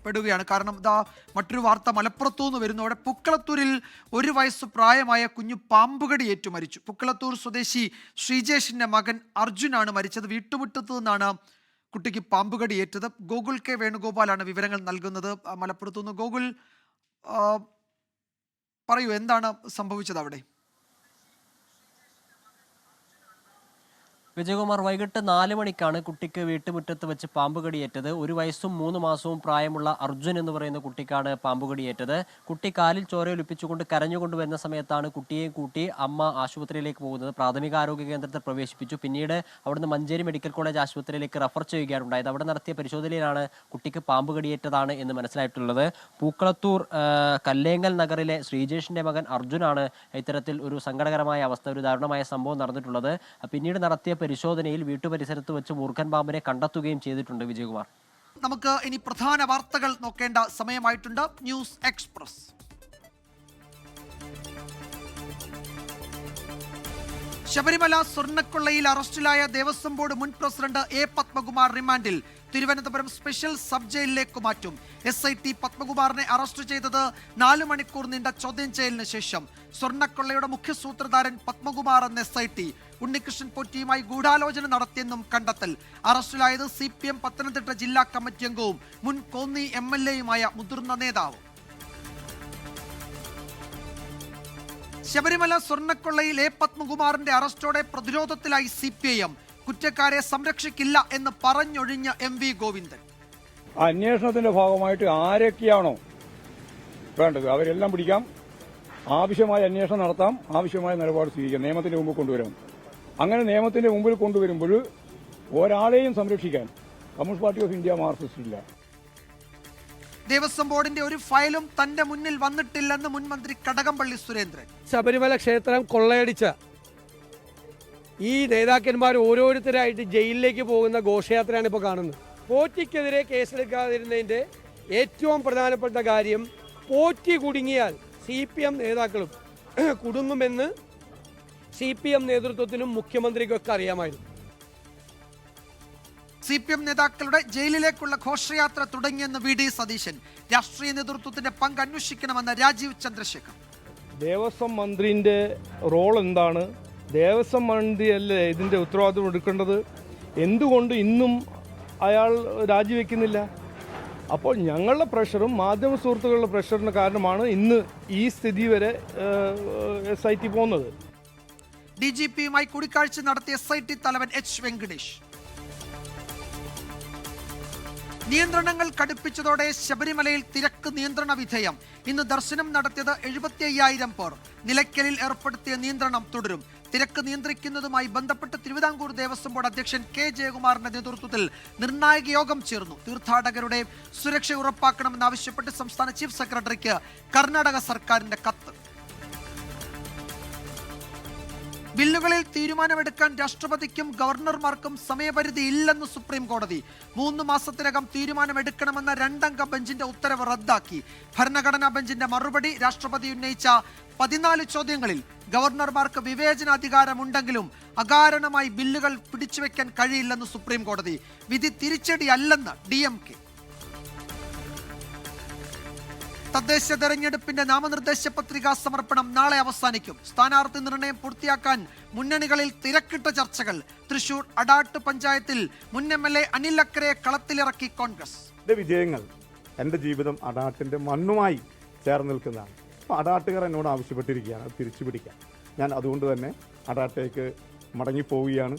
പെടുകയാണ്. കാരണം ഇതാ മറ്റൊരു വാർത്ത മലപ്പുറത്തു നിന്ന് വരുന്നു. അവിടെ പുക്കളത്തൂരിൽ 1 വയസ്സ് പ്രായമായ കുഞ്ഞു പാമ്പുകടി ഏറ്റു മരിച്ചു. പുക്കളത്തൂർ സ്വദേശി ശ്രീജേഷിന്റെ മകൻ അർജുനാണ് മരിച്ചത്. വീട്ടുമുറ്റത്ത് നിന്നാണ് കുട്ടിക്ക് പാമ്പുകടി ഏറ്റത്. ഗോകുൽ കെ വേണുഗോപാലാണ് വിവരങ്ങൾ നൽകുന്നത് മലപ്പുറത്തു നിന്ന്. ഗോകുൽ, പറയൂ, എന്താണ് സംഭവിച്ചത് അവിടെ? വിജയകുമാർ, വൈകിട്ട് 4 മണിക്കാണ് കുട്ടിക്ക് വീട്ടുമുറ്റത്ത് വെച്ച് പാമ്പുകടിയേറ്റത്. 1 വയസ്സും 3 മാസവും പ്രായമുള്ള അർജുൻ എന്ന് പറയുന്ന കുട്ടിക്കാണ് പാമ്പുകടിയേറ്റത്. കുട്ടി കാലിൽ ചോരയൊലിപ്പിച്ചുകൊണ്ട് കരഞ്ഞുകൊണ്ട് വരുന്ന സമയത്താണ് കുട്ടിയെയും കൂട്ടി അമ്മ ആശുപത്രിയിലേക്ക് പോകുന്നത്. പ്രാഥമിക ആരോഗ്യ കേന്ദ്രത്തിൽ പ്രവേശിപ്പിച്ചു. പിന്നീട് അവിടുന്ന് മഞ്ചേരി മെഡിക്കൽ കോളേജ് ആശുപത്രിയിലേക്ക് റഫർ ചെയ്യുകയാണ് ഉണ്ടായത്. അവിടെ നടത്തിയ പരിശോധനയിലാണ് കുട്ടിക്ക് പാമ്പുകടിയേറ്റതാണ് എന്ന് മനസ്സിലായിട്ടുള്ളത്. പൂക്കളത്തൂർ കല്ലേങ്ങൽ നഗറിലെ ശ്രീജേഷിന്റെ മകൻ അർജുനാണ് ഇത്തരത്തിൽ ഒരു സങ്കടകരമായ അവസ്ഥ, ഒരു ദാരുണമായ സംഭവം നടന്നിട്ടുള്ളത്. പിന്നീട് നടത്തിയ പരിശോധനയിൽ വീട്ടുപരിസരത്ത് വെച്ച് മൂർഖൻ പാമ്പിനെ കണ്ടെത്തുകയും ചെയ്തിട്ടുണ്ട്. വിജയകുമാർ, നമുക്ക് ഇനി പ്രധാന വാർത്തകൾ നോക്കേണ്ട സമയമായിട്ടുണ്ട്. News express. ശബരിമല സ്വർണ്ണക്കൊള്ളയിൽ അറസ്റ്റിലായ ദേവസ്വം ബോർഡ് മുൻ പ്രസിഡന്റ് എ പത്മകുമാർ റിമാൻഡിൽ. തിരുവനന്തപുരം സ്പെഷ്യൽ സബ് ജയിലിലേക്ക് മാറ്റും. SIT പത്മകുമാറിനെ അറസ്റ്റ് ചെയ്തത് 4 മണിക്കൂർ നീണ്ട ചോദ്യം ചെയ്യലിന് ശേഷം. സ്വർണ്ണക്കൊള്ളയുടെ മുഖ്യ സൂത്രധാരൻ പത്മകുമാർ എന്ന SIT ഉണ്ണികൃഷ്ണൻ പോറ്റിയുമായി ഗൂഢാലോചന നടത്തിയെന്നും കണ്ടെത്തൽ. അറസ്റ്റിലായത് CPM പത്തനംതിട്ട ജില്ലാ കമ്മിറ്റി അംഗവും മുൻ കോന്നി MLAയുമായ മുതിർന്ന നേതാവ്. ശബരിമല സ്വർണ്ണക്കൊള്ളയിൽ എ പത്മകുമാറിന്റെ അറസ്റ്റോടെ പ്രതിരോധത്തിലായി CPIM. കുറ്റക്കാരെ സംരക്ഷിക്കില്ല എന്ന് പറഞ്ഞൊഴിഞ്ഞ MV ഗോവിന്ദൻ. അന്വേഷണത്തിന്റെ ഭാഗമായിട്ട് ആരൊക്കെയാണോ വേണ്ടത് അവരെല്ലാം പിടിക്കാം, ആവശ്യമായ അന്വേഷണം നടത്താം, ആവശ്യമായ നിലപാട് സ്വീകരിക്കാം, നിയമത്തിന്റെ മുമ്പിൽ കൊണ്ടുവരാം. അങ്ങനെ നിയമത്തിന്റെ മുമ്പിൽ കൊണ്ടുവരുമ്പോൾ ഒരാളെയും സംരക്ഷിക്കാൻ Communist Party of India Marxist ഇല്ല. ദേവസ്വം ബോർഡിന്റെ ഒരു ഫയലും തന്റെ മുന്നിൽ വന്നിട്ടില്ലെന്ന് മുൻ മന്ത്രി കടകംപള്ളി സുരേന്ദ്രൻ. ശബരിമല ക്ഷേത്രം കൊള്ളയടിച്ച ഈ നേതാക്കന്മാർ ഓരോരുത്തരായിട്ട് ജയിലിലേക്ക് പോകുന്ന ഘോഷയാത്രയാണ് ഇപ്പോൾ കാണുന്നത്. പോറ്റിക്കെതിരെ കേസെടുക്കാതിരുന്നതിൻ്റെ ഏറ്റവും പ്രധാനപ്പെട്ട കാര്യം പോറ്റി കുടുങ്ങിയാൽ CPM നേതാക്കളും കുടുങ്ങുമെന്ന് CPM നേതൃത്വത്തിനും മുഖ്യമന്ത്രിക്കൊക്കെ അറിയാമായിരുന്നു. CPM നേതാക്കളുടെ ജയിലിലേക്കുള്ള ഘോഷയാത്ര തുടങ്ങിയെന്ന് VD സതീശൻ. രാഷ്ട്രീയ നേതൃത്വത്തിന്റെ പങ്ക് അന്വേഷിക്കണമെന്ന് രാജീവ് ചന്ദ്രശേഖർ. ദേവസ്വം മന്ത്രിന്റെ റോൾ എന്താണ്? ദേവസ്വം മന്ത്രിയല്ലേ ഇതിന്റെ ഉത്തരവാദിത്വം എടുക്കേണ്ടത്? എന്തുകൊണ്ട് ഇന്നും അയാൾ രാജിവെക്കുന്നില്ല? അപ്പോൾ ഞങ്ങളുടെ പ്രഷറും മാധ്യമ സുഹൃത്തുക്കളുടെ പ്രഷറിന് കാരണമാണ് ഇന്ന് ഈ സ്ഥിതി വരെ SIT പോകുന്നത്. DGPയുമായി കൂടിക്കാഴ്ച നടത്തിയ SIT തലവൻ H വെങ്കടേഷ്. നിയന്ത്രണങ്ങൾ കടുപ്പിച്ചതോടെ ശബരിമലയിൽ തിരക്ക് നിയന്ത്രണ വിധേയം. ഇന്ന് ദർശനം നടത്തിയത് 75,000 പേർ. നിലയ്ക്കലിൽ ഏർപ്പെടുത്തിയ നിയന്ത്രണം തുടരും. തിരക്ക് നിയന്ത്രിക്കുന്നതുമായി ബന്ധപ്പെട്ട് തിരുവിതാംകൂർ ദേവസ്വം ബോർഡ് അധ്യക്ഷൻ K ജയകുമാറിന്റെ നേതൃത്വത്തിൽ നിർണായക യോഗം ചേർന്നു. തീർത്ഥാടകരുടെ സുരക്ഷ ഉറപ്പാക്കണമെന്നാവശ്യപ്പെട്ട് സംസ്ഥാന ചീഫ് സെക്രട്ടറിക്ക് കർണാടക സർക്കാരിന്റെ കത്ത്. ബില്ലുകളിൽ തീരുമാനമെടുക്കാൻ രാഷ്ട്രപതിക്കും ഗവർണർമാർക്കും സമയപരിധി ഇല്ലെന്ന് സുപ്രീം കോടതി. 3 മാസത്തിനകം തീരുമാനമെടുക്കണമെന്ന 2-അംഗ ബെഞ്ചിന്റെ ഉത്തരവ് റദ്ദാക്കി. ഭരണഘടനാ ബെഞ്ചിന്റെ മറുപടി രാഷ്ട്രപതി ഉന്നയിച്ച 14 ചോദ്യങ്ങളിൽ ഗവർണർമാർക്ക് വിവേചനാധികാരമുണ്ടെങ്കിലും അകാരണമായി ബില്ലുകൾ പിടിച്ചുവെക്കാൻ കഴിയില്ലെന്ന് സുപ്രീം കോടതി. വിധി തിരിച്ചടിയല്ലെന്ന് DMK. തദ്ദേശ തെരഞ്ഞെടുപ്പിന്റെ നാമനിർദ്ദേശ പത്രികാ സമർപ്പണം നാളെ അവസാനിക്കും. സ്ഥാനാർത്ഥി നിർണയം പൂർത്തിയാക്കാൻ മുന്നണികളിൽ തിരക്കിട്ട ചർച്ചകൾ. തൃശൂർ അടാട്ട് പഞ്ചായത്തിൽ മുൻ MLA അനിൽ അക്കരയെ കളത്തിലിറക്കി കോൺഗ്രസ്. വിജയങ്ങൾ എൻ്റെ ജീവിതം അടാട്ടിന്റെ മണ്ണുമായി ചേർന്ന് നിൽക്കുന്നതാണ്. അപ്പോൾ അടാട്ടുകാർ എന്നോട് ആവശ്യപ്പെട്ടിരിക്കുകയാണ് അത് തിരിച്ചു പിടിക്കാൻ. ഞാൻ അതുകൊണ്ട് തന്നെ അടാട്ടേക്ക് മടങ്ങിപ്പോവുകയാണ്.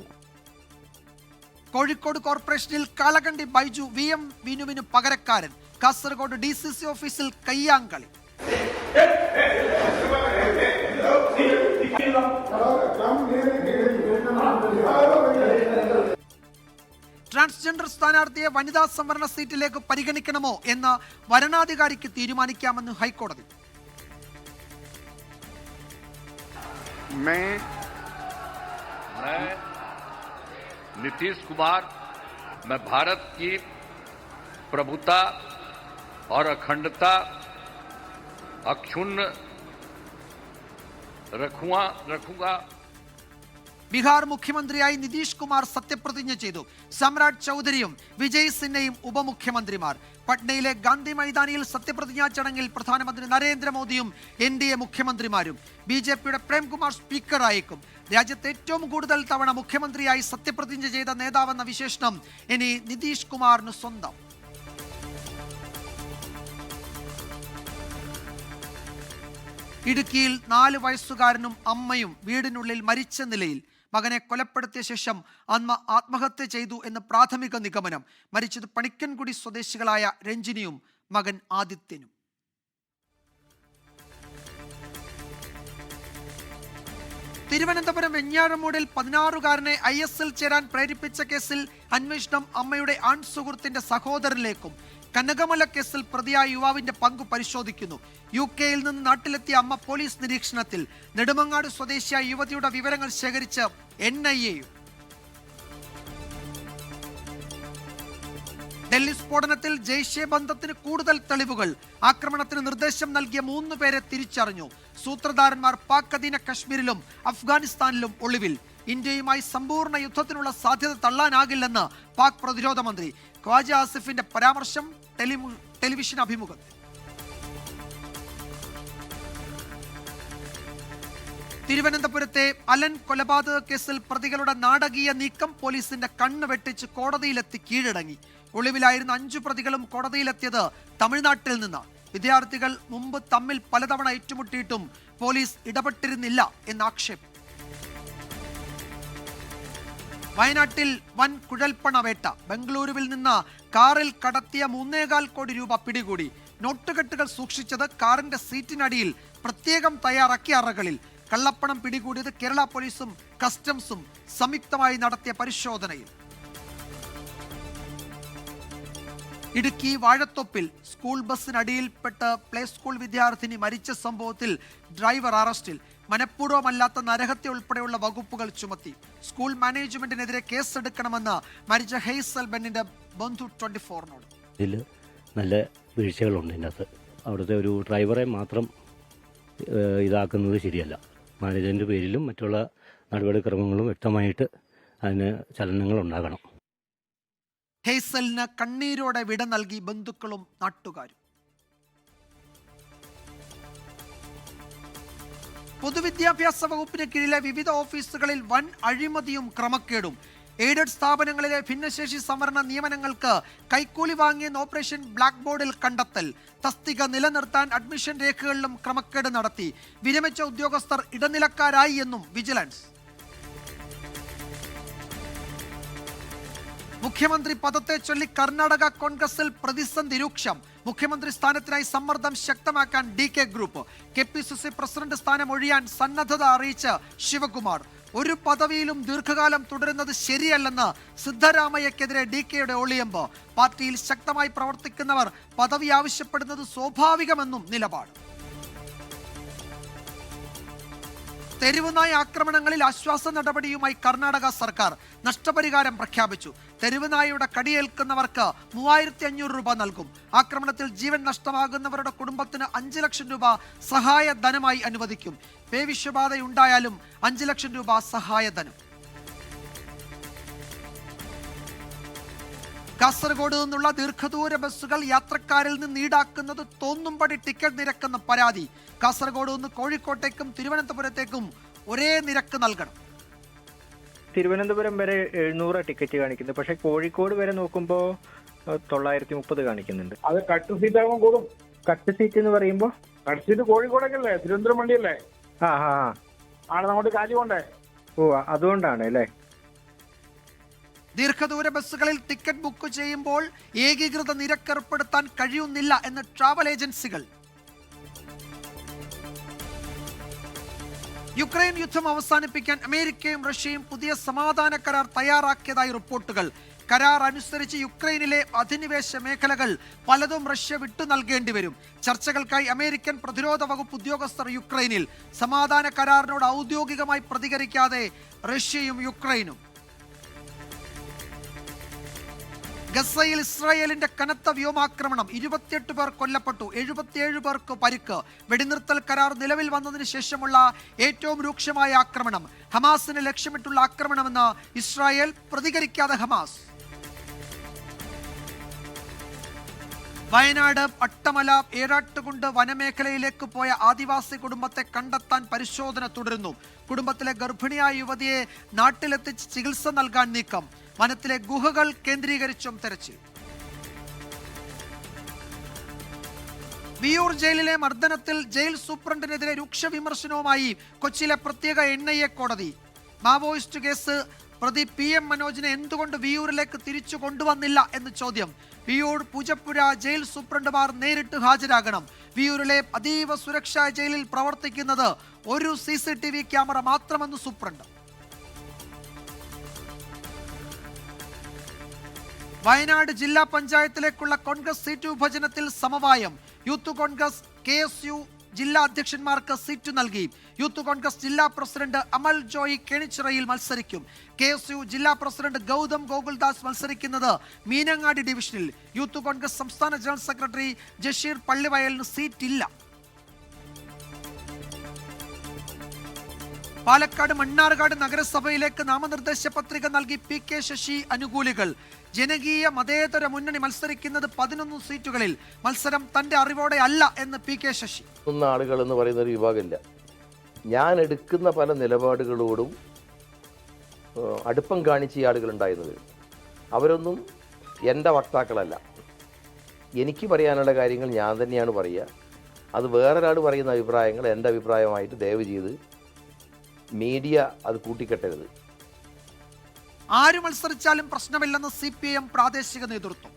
കോഴിക്കോട് കോർപ്പറേഷനിൽ കാലകണ്ടി ബൈജു VM വിനുവിന് പകരക്കാരൻ. കാസർഗോഡ് DCC ഓഫീസിൽ കയ്യാങ്കളി. ട്രാൻസ്ജെൻഡർ സ്ഥാനാർത്ഥിയെ വനിതാ സംവരണ സീറ്റിലേക്ക് പരിഗണിക്കണമോ എന്ന് വരണാധികാരിക്ക് തീരുമാനിക്കാമെന്ന് ഹൈക്കോടതി. नीतीश कुमार मैं भारत की प्रभुता और अखंडता अक्षुण्ण रखूंगा. ബീഹാർ മുഖ്യമന്ത്രിയായി നിതീഷ് കുമാർ സത്യപ്രതിജ്ഞ ചെയ്തു. സമ്രാട് ചൗധരിയും വിജയ് സിന്നയും ഉപമുഖ്യമന്ത്രിമാർ. പട്നയിലെ ഗാന്ധി മൈതാനിയിൽ സത്യപ്രതിജ്ഞാ ചടങ്ങിൽ പ്രധാനമന്ത്രി നരേന്ദ്രമോദിയും NDA മുഖ്യമന്ത്രിമാരും. BJPയുടെ പ്രേംകുമാർ സ്പീക്കറായേക്കും. രാജ്യത്ത് ഏറ്റവും കൂടുതൽ തവണ മുഖ്യമന്ത്രിയായി സത്യപ്രതിജ്ഞ ചെയ്ത നേതാവെന്ന വിശേഷണം ഇനി നിതീഷ് കുമാറിന് സ്വന്തം. ഇടുക്കിയിൽ 4 വയസ്സുകാരനും അമ്മയും വീടിനുള്ളിൽ മരിച്ച നിലയിൽ. മകനെ കൊലപ്പെടുത്തിയ ശേഷം അമ്മ ആത്മഹത്യ ചെയ്തു എന്ന് പ്രാഥമിക നിഗമനം. മരിച്ചത് പണിക്കൻകുടി സ്വദേശികളായ രഞ്ജിനിയും മകൻ ആദിത്യനും. തിരുവനന്തപുരം വെഞ്ഞാറമൂടിൽ 16-കാരനെ ISൽ ചേരാൻ പ്രേരിപ്പിച്ച കേസിൽ അന്വേഷണം അമ്മയുടെ ആൺ സുഹൃത്തിന്റെ സഹോദരനിലേക്കും. കനകമല കേസിൽ പ്രതിയായ യുവാവിന്റെ പങ്കു പരിശോധിക്കുന്നു. UK-യിൽ നിന്ന് നാട്ടിലെത്തിയ അമ്മ പോലീസ് നിരീക്ഷണത്തിൽ. നെടുമങ്ങാട് സ്വദേശിയായ യുവതിയുടെ വിവരങ്ങൾ ശേഖരിച്ച് NIA. ഡൽഹി സ്ഫോടനത്തിൽ ജെയ്ഷെ ബന്ധത്തിന് കൂടുതൽ തെളിവുകൾ. ആക്രമണത്തിന് നിർദ്ദേശം നൽകിയ 3 പേരെ തിരിച്ചറിഞ്ഞു. സൂത്രധാരന്മാർ പാക് അധീന കശ്മീരിലും അഫ്ഗാനിസ്ഥാനിലും ഒളിവിൽ. ഇന്ത്യയുമായി സമ്പൂർണ്ണ യുദ്ധത്തിനുള്ള സാധ്യത തള്ളാനാകില്ലെന്ന് പാക് പ്രതിരോധ മന്ത്രി. ഖ്വാജ ആസിഫിന്റെ പരാമർശം ടെലിവിഷൻ അഭിമുഖത്തിൽ. തിരുവനന്തപുരത്തെ അലൻ കൊലപാതക കേസിൽ പ്രതികളുടെ നാടകീയ നീക്കം. പോലീസിന്റെ കണ്ണ് വെട്ടിച്ച് കോടതിയിലെത്തി കീഴടങ്ങി. ഒളിവിലായിരുന്ന 5 പ്രതികളും കോടതിയിലെത്തിയത് തമിഴ്നാട്ടിൽ നിന്ന്. വിദ്യാർത്ഥികൾ മുമ്പ് തമ്മിൽ പലതവണ ഏറ്റുമുട്ടിയിട്ടും പോലീസ് ഇടപെട്ടിരുന്നില്ല എന്ന ആക്ഷേപം. വയനാട്ടിൽ വൻ കുഴൽപ്പണവേട്ട. ബംഗളൂരുവിൽ നിന്ന് കാറിൽ കടത്തിയ 3.25 കോടി രൂപ പിടികൂടി. നോട്ടുകെട്ടുകൾ സൂക്ഷിച്ചത് കാറിന്റെ സീറ്റിനടിയിൽ പ്രത്യേകം തയ്യാറാക്കിയ അറകളിൽ. കള്ളപ്പണം പിടികൂടിയത് കേരള പോലീസും കസ്റ്റംസും സംയുക്തമായി നടത്തിയ പരിശോധനയിൽ. ഇടുക്കി വാഴത്തൊപ്പിൽ സ്കൂൾ ബസ്സിനടിയിൽപ്പെട്ട് പ്ലേ സ്കൂൾ വിദ്യാർത്ഥിനി മരിച്ച സംഭവത്തിൽ ഡ്രൈവർ അറസ്റ്റിൽ. മനഃപൂർവ്വമല്ലാത്ത നരഹത്യ ഉൾപ്പെടെയുള്ള വകുപ്പുകൾ ചുമത്തി. സ്കൂൾ മാനേജ്മെന്റിനെതിരെ കേസെടുക്കണമെന്ന് മരിച്ച ഹെയ്സൽ ബെന്നിന്റെ ബന്ധു 24-നോട്. ഇതിൽ നല്ല വീഴ്ചകളുണ്ട് ഇതിനകത്ത്. അവിടുത്തെ ഒരു ഡ്രൈവറെ മാത്രം ഇതാക്കുന്നത് ശരിയല്ല. മാനേജ്മെന്റ് പേരിലും മറ്റുള്ള നടപടിക്രമങ്ങളും വ്യക്തമായിട്ട് അതിന് ചലനങ്ങൾ ഉണ്ടാകണം. ഹെയ്സലിന് കണ്ണീരോടെ വിട നൽകി ബന്ധുക്കളും നാട്ടുകാരും. പൊതുവിദ്യാഭ്യാസ വകുപ്പിന് കീഴിലെ വിവിധ ഓഫീസുകളിൽ വൻ അഴിമതിയും ക്രമക്കേടും. എയ്ഡഡ് സ്ഥാപനങ്ങളിലെ ഭിന്നശേഷി സംവരണ നിയമനങ്ങൾക്ക് കൈക്കൂലി വാങ്ങിയെന്ന് ഓപ്പറേഷൻ ബ്ലാക്ക് ബോർഡിൽ കണ്ടെത്തൽ. തസ്തിക നിലനിർത്താൻ അഡ്മിഷൻ രേഖകളിലും ക്രമക്കേട് നടത്തി. വിരമിച്ച ഉദ്യോഗസ്ഥർ ഇടനിലക്കാരായി എന്നും വിജിലൻസ്. മുഖ്യമന്ത്രി പദത്തെ ചൊല്ലി കർണാടക കോൺഗ്രസിൽ പ്രതിസന്ധി രൂക്ഷം. മുഖ്യമന്ത്രി സ്ഥാനത്തിനായി സമ്മർദ്ദം ശക്തമാക്കാൻ DK ഗ്രൂപ്പ്. KPCC പ്രസിഡന്റ് സ്ഥാനം ഒഴിയാൻ സന്നദ്ധത അറിയിച്ച് ശിവകുമാർ. ഒരു പദവിയിലും ദീർഘകാലം തുടരുന്നത് ശരിയല്ലെന്ന് സിദ്ധരാമയ്യക്കെതിരെ DKയുടെ ഒളിയമ്പ്. പാർട്ടിയിൽ ശക്തമായി പ്രവർത്തിക്കുന്നവർ പദവി ആവശ്യപ്പെടുന്നത് സ്വാഭാവികമെന്നും നിലപാട്. തെരുവുനായ ആക്രമണങ്ങളിൽ ആശ്വാസ നടപടിയുമായി കർണാടക സർക്കാർ. നഷ്ടപരിഹാരം പ്രഖ്യാപിച്ചു. തെരുവുനായയുടെ കടിയേൽക്കുന്നവർക്ക് 3500 രൂപ നൽകും. ആക്രമണത്തിൽ ജീവൻ നഷ്ടമാകുന്നവരുടെ കുടുംബത്തിന് 5 ലക്ഷം രൂപ സഹായ ധനമായി അനുവദിക്കും. പേവിഷബാധയുണ്ടായാലും 5 ലക്ഷം രൂപ സഹായധനം. കാസർഗോഡ് നിന്നുള്ള ദീർഘദൂര ബസ്സുകൾ യാത്രക്കാരിൽ നിന്ന് ഈടാക്കുന്നത് തോന്നുംപടി ടിക്കറ്റ് നിരക്കെന്ന് പരാതി. കാസർഗോഡ് നിന്ന് കോഴിക്കോട്ടേക്കും തിരുവനന്തപുരത്തേക്കും ഒരേ നിരക്ക് നൽകണം. തിരുവനന്തപുരം വരെ 700 ടിക്കറ്റ് കാണിക്കുന്നത്, പക്ഷെ കോഴിക്കോട് വരെ നോക്കുമ്പോൾ 930 കാണിക്കുന്നുണ്ട്. അത് കട്ട് സീറ്റ് ആകുമ്പോൾ കൂടും. കട്ട് സീറ്റ് എന്ന് പറയുമ്പോൾ കട്ട് സീറ്റ് കോഴിക്കോടൊക്കെയല്ലേ, തിരുവനന്തപുരം വണ്ടിയല്ലേ? ആണ് അങ്ങോട്ട് കാലി കൊണ്ടേ. ഓ, അതുകൊണ്ടാണ് അല്ലേ. ദീർഘദൂര ബസ്സുകളിൽ ടിക്കറ്റ് ബുക്ക് ചെയ്യുമ്പോൾ ഏകീകൃത നിരക്ക് ഏർപ്പെടുത്താൻ കഴിയുന്നില്ല എന്ന് ട്രാവൽ ഏജൻസികൾ. യുക്രൈൻ യുദ്ധം അവസാനിപ്പിക്കാൻ അമേരിക്കയും റഷ്യയും പുതിയ സമാധാന കരാർ തയ്യാറാക്കിയതായി റിപ്പോർട്ടുകൾ. കരാർ അനുസരിച്ച് യുക്രൈനിലെ അധിനിവേശ മേഖലകൾ പലതും റഷ്യ വിട്ടു നൽകേണ്ടി വരും. ചർച്ചകൾക്കായി അമേരിക്കൻ പ്രതിരോധ വകുപ്പ് ഉദ്യോഗസ്ഥർ യുക്രൈനിൽ. സമാധാന കരാറിനോട് ഔദ്യോഗികമായി പ്രതികരിക്കാതെ റഷ്യയും യുക്രൈനും. ഗസയിൽ ഇസ്രായേലിന്റെ കനത്ത വ്യോമാക്രമണം. 28 പേർ കൊല്ലപ്പെട്ടു, 77 പേർക്ക് പരിക്ക്. വെടിനിർത്തൽ കരാർ നിലവിൽ വന്നതിന് ശേഷമുള്ള ഏറ്റവും രൂക്ഷമായ ആക്രമണം. ഹമാസിനെ ലക്ഷ്യമിട്ടുള്ള ആക്രമണമെന്ന് ഇസ്രായേൽ, പ്രതികരിക്കാതെ ഹമാസ്. വയനാട് അട്ടമല ഏഴാട്ടുകുണ്ട് വനമേഖലയിലേക്ക് പോയ ആദിവാസി കുടുംബത്തെ കണ്ടെത്താൻ പരിശോധന തുടരുന്നു. കുടുംബത്തിലെ ഗർഭിണിയായ യുവതിയെ നാട്ടിലെത്തിച്ച് ചികിത്സ നൽകാൻ നീക്കം. വനത്തിലെ ഗുഹകൾ കേന്ദ്രീകരിച്ചും തെരച്ചിൽ. വിയൂർ ജയിലിലെ മർദ്ദനത്തിൽ ജയിൽ സൂപ്രണ്ടിനെതിരെ രൂക്ഷ വിമർശനവുമായി കൊച്ചിയിലെ പ്രത്യേക NIA കോടതി. മാവോയിസ്റ്റ് കേസ് പ്രതി PM മനോജിനെ എന്തുകൊണ്ട് വിയൂരിലേക്ക് തിരിച്ചു കൊണ്ടുവന്നില്ല എന്ന് ചോദ്യം. വിയൂർ, പൂജപ്പുര ജയിൽ സൂപ്രണ്ടുമാർ നേരിട്ട് ഹാജരാകണം. വിയൂരിലെ അതീവ സുരക്ഷാ ജയിലിൽ പ്രവർത്തിക്കുന്നത് ഒരു CCTV ക്യാമറ മാത്രമെന്ന് സൂപ്രണ്ട്. വയനാട് ജില്ലാ പഞ്ചായത്തിലേക്കുള്ള കോൺഗ്രസ് സീറ്റ് വിഭജനത്തിൽ സമവായം. യൂത്ത് കോൺഗ്രസ് KSU ജില്ലാ അധ്യക്ഷന്മാർക്ക് സീറ്റ് നൽകി. യൂത്ത് കോൺഗ്രസ് ജില്ലാ പ്രസിഡന്റ് അമൽ ജോയി കേണിച്ചിറയിൽ മത്സരിക്കും. KSU ജില്ലാ പ്രസിഡന്റ് ഗൗതം ഗോകുൽദാസ് മത്സരിക്കുന്നത് മീനങ്ങാടി ഡിവിഷനിൽ. യൂത്ത് കോൺഗ്രസ് സംസ്ഥാന ജനറൽ സെക്രട്ടറി ജഷീർ പള്ളിവയലിന് സീറ്റില്ല. പാലക്കാട് മണ്ണാർക്കാട് നഗരസഭയിലേക്ക് നാമനിർദ്ദേശ പത്രിക നൽകി PK ശശി അനുകൂലികൾ. ജനകീയ മതേതര മുന്നണി മത്സരിക്കുന്നത് 11 സീറ്റുകളിൽ. മത്സരം തന്റെ അറിവോടെ അല്ല എന്ന് PK ശശി. ആളുകൾ എന്ന് പറയുന്ന ഒരു വിഭാഗമില്ല. ഞാൻ എടുക്കുന്ന പല നിലപാടുകളോടും അടുപ്പം കാണിച്ച ഈ ആളുകൾ ഉണ്ടായിരുന്നത് അവരൊന്നും എൻ്റെ വക്താക്കളല്ല. എനിക്ക് പറയാനുള്ള കാര്യങ്ങൾ ഞാൻ തന്നെയാണ് പറയുക. അത് വേറൊരാൾ പറയുന്ന അഭിപ്രായങ്ങൾ എൻ്റെ അഭിപ്രായമായിട്ട് ദയവ് ചെയ്ത് മീഡിയ അത് കൂട്ടിക്കെട്ടരുത്. ആര് മത്സരിച്ചാലും പ്രശ്നമില്ലെന്ന് CPM പ്രാദേശിക നേതൃത്വം.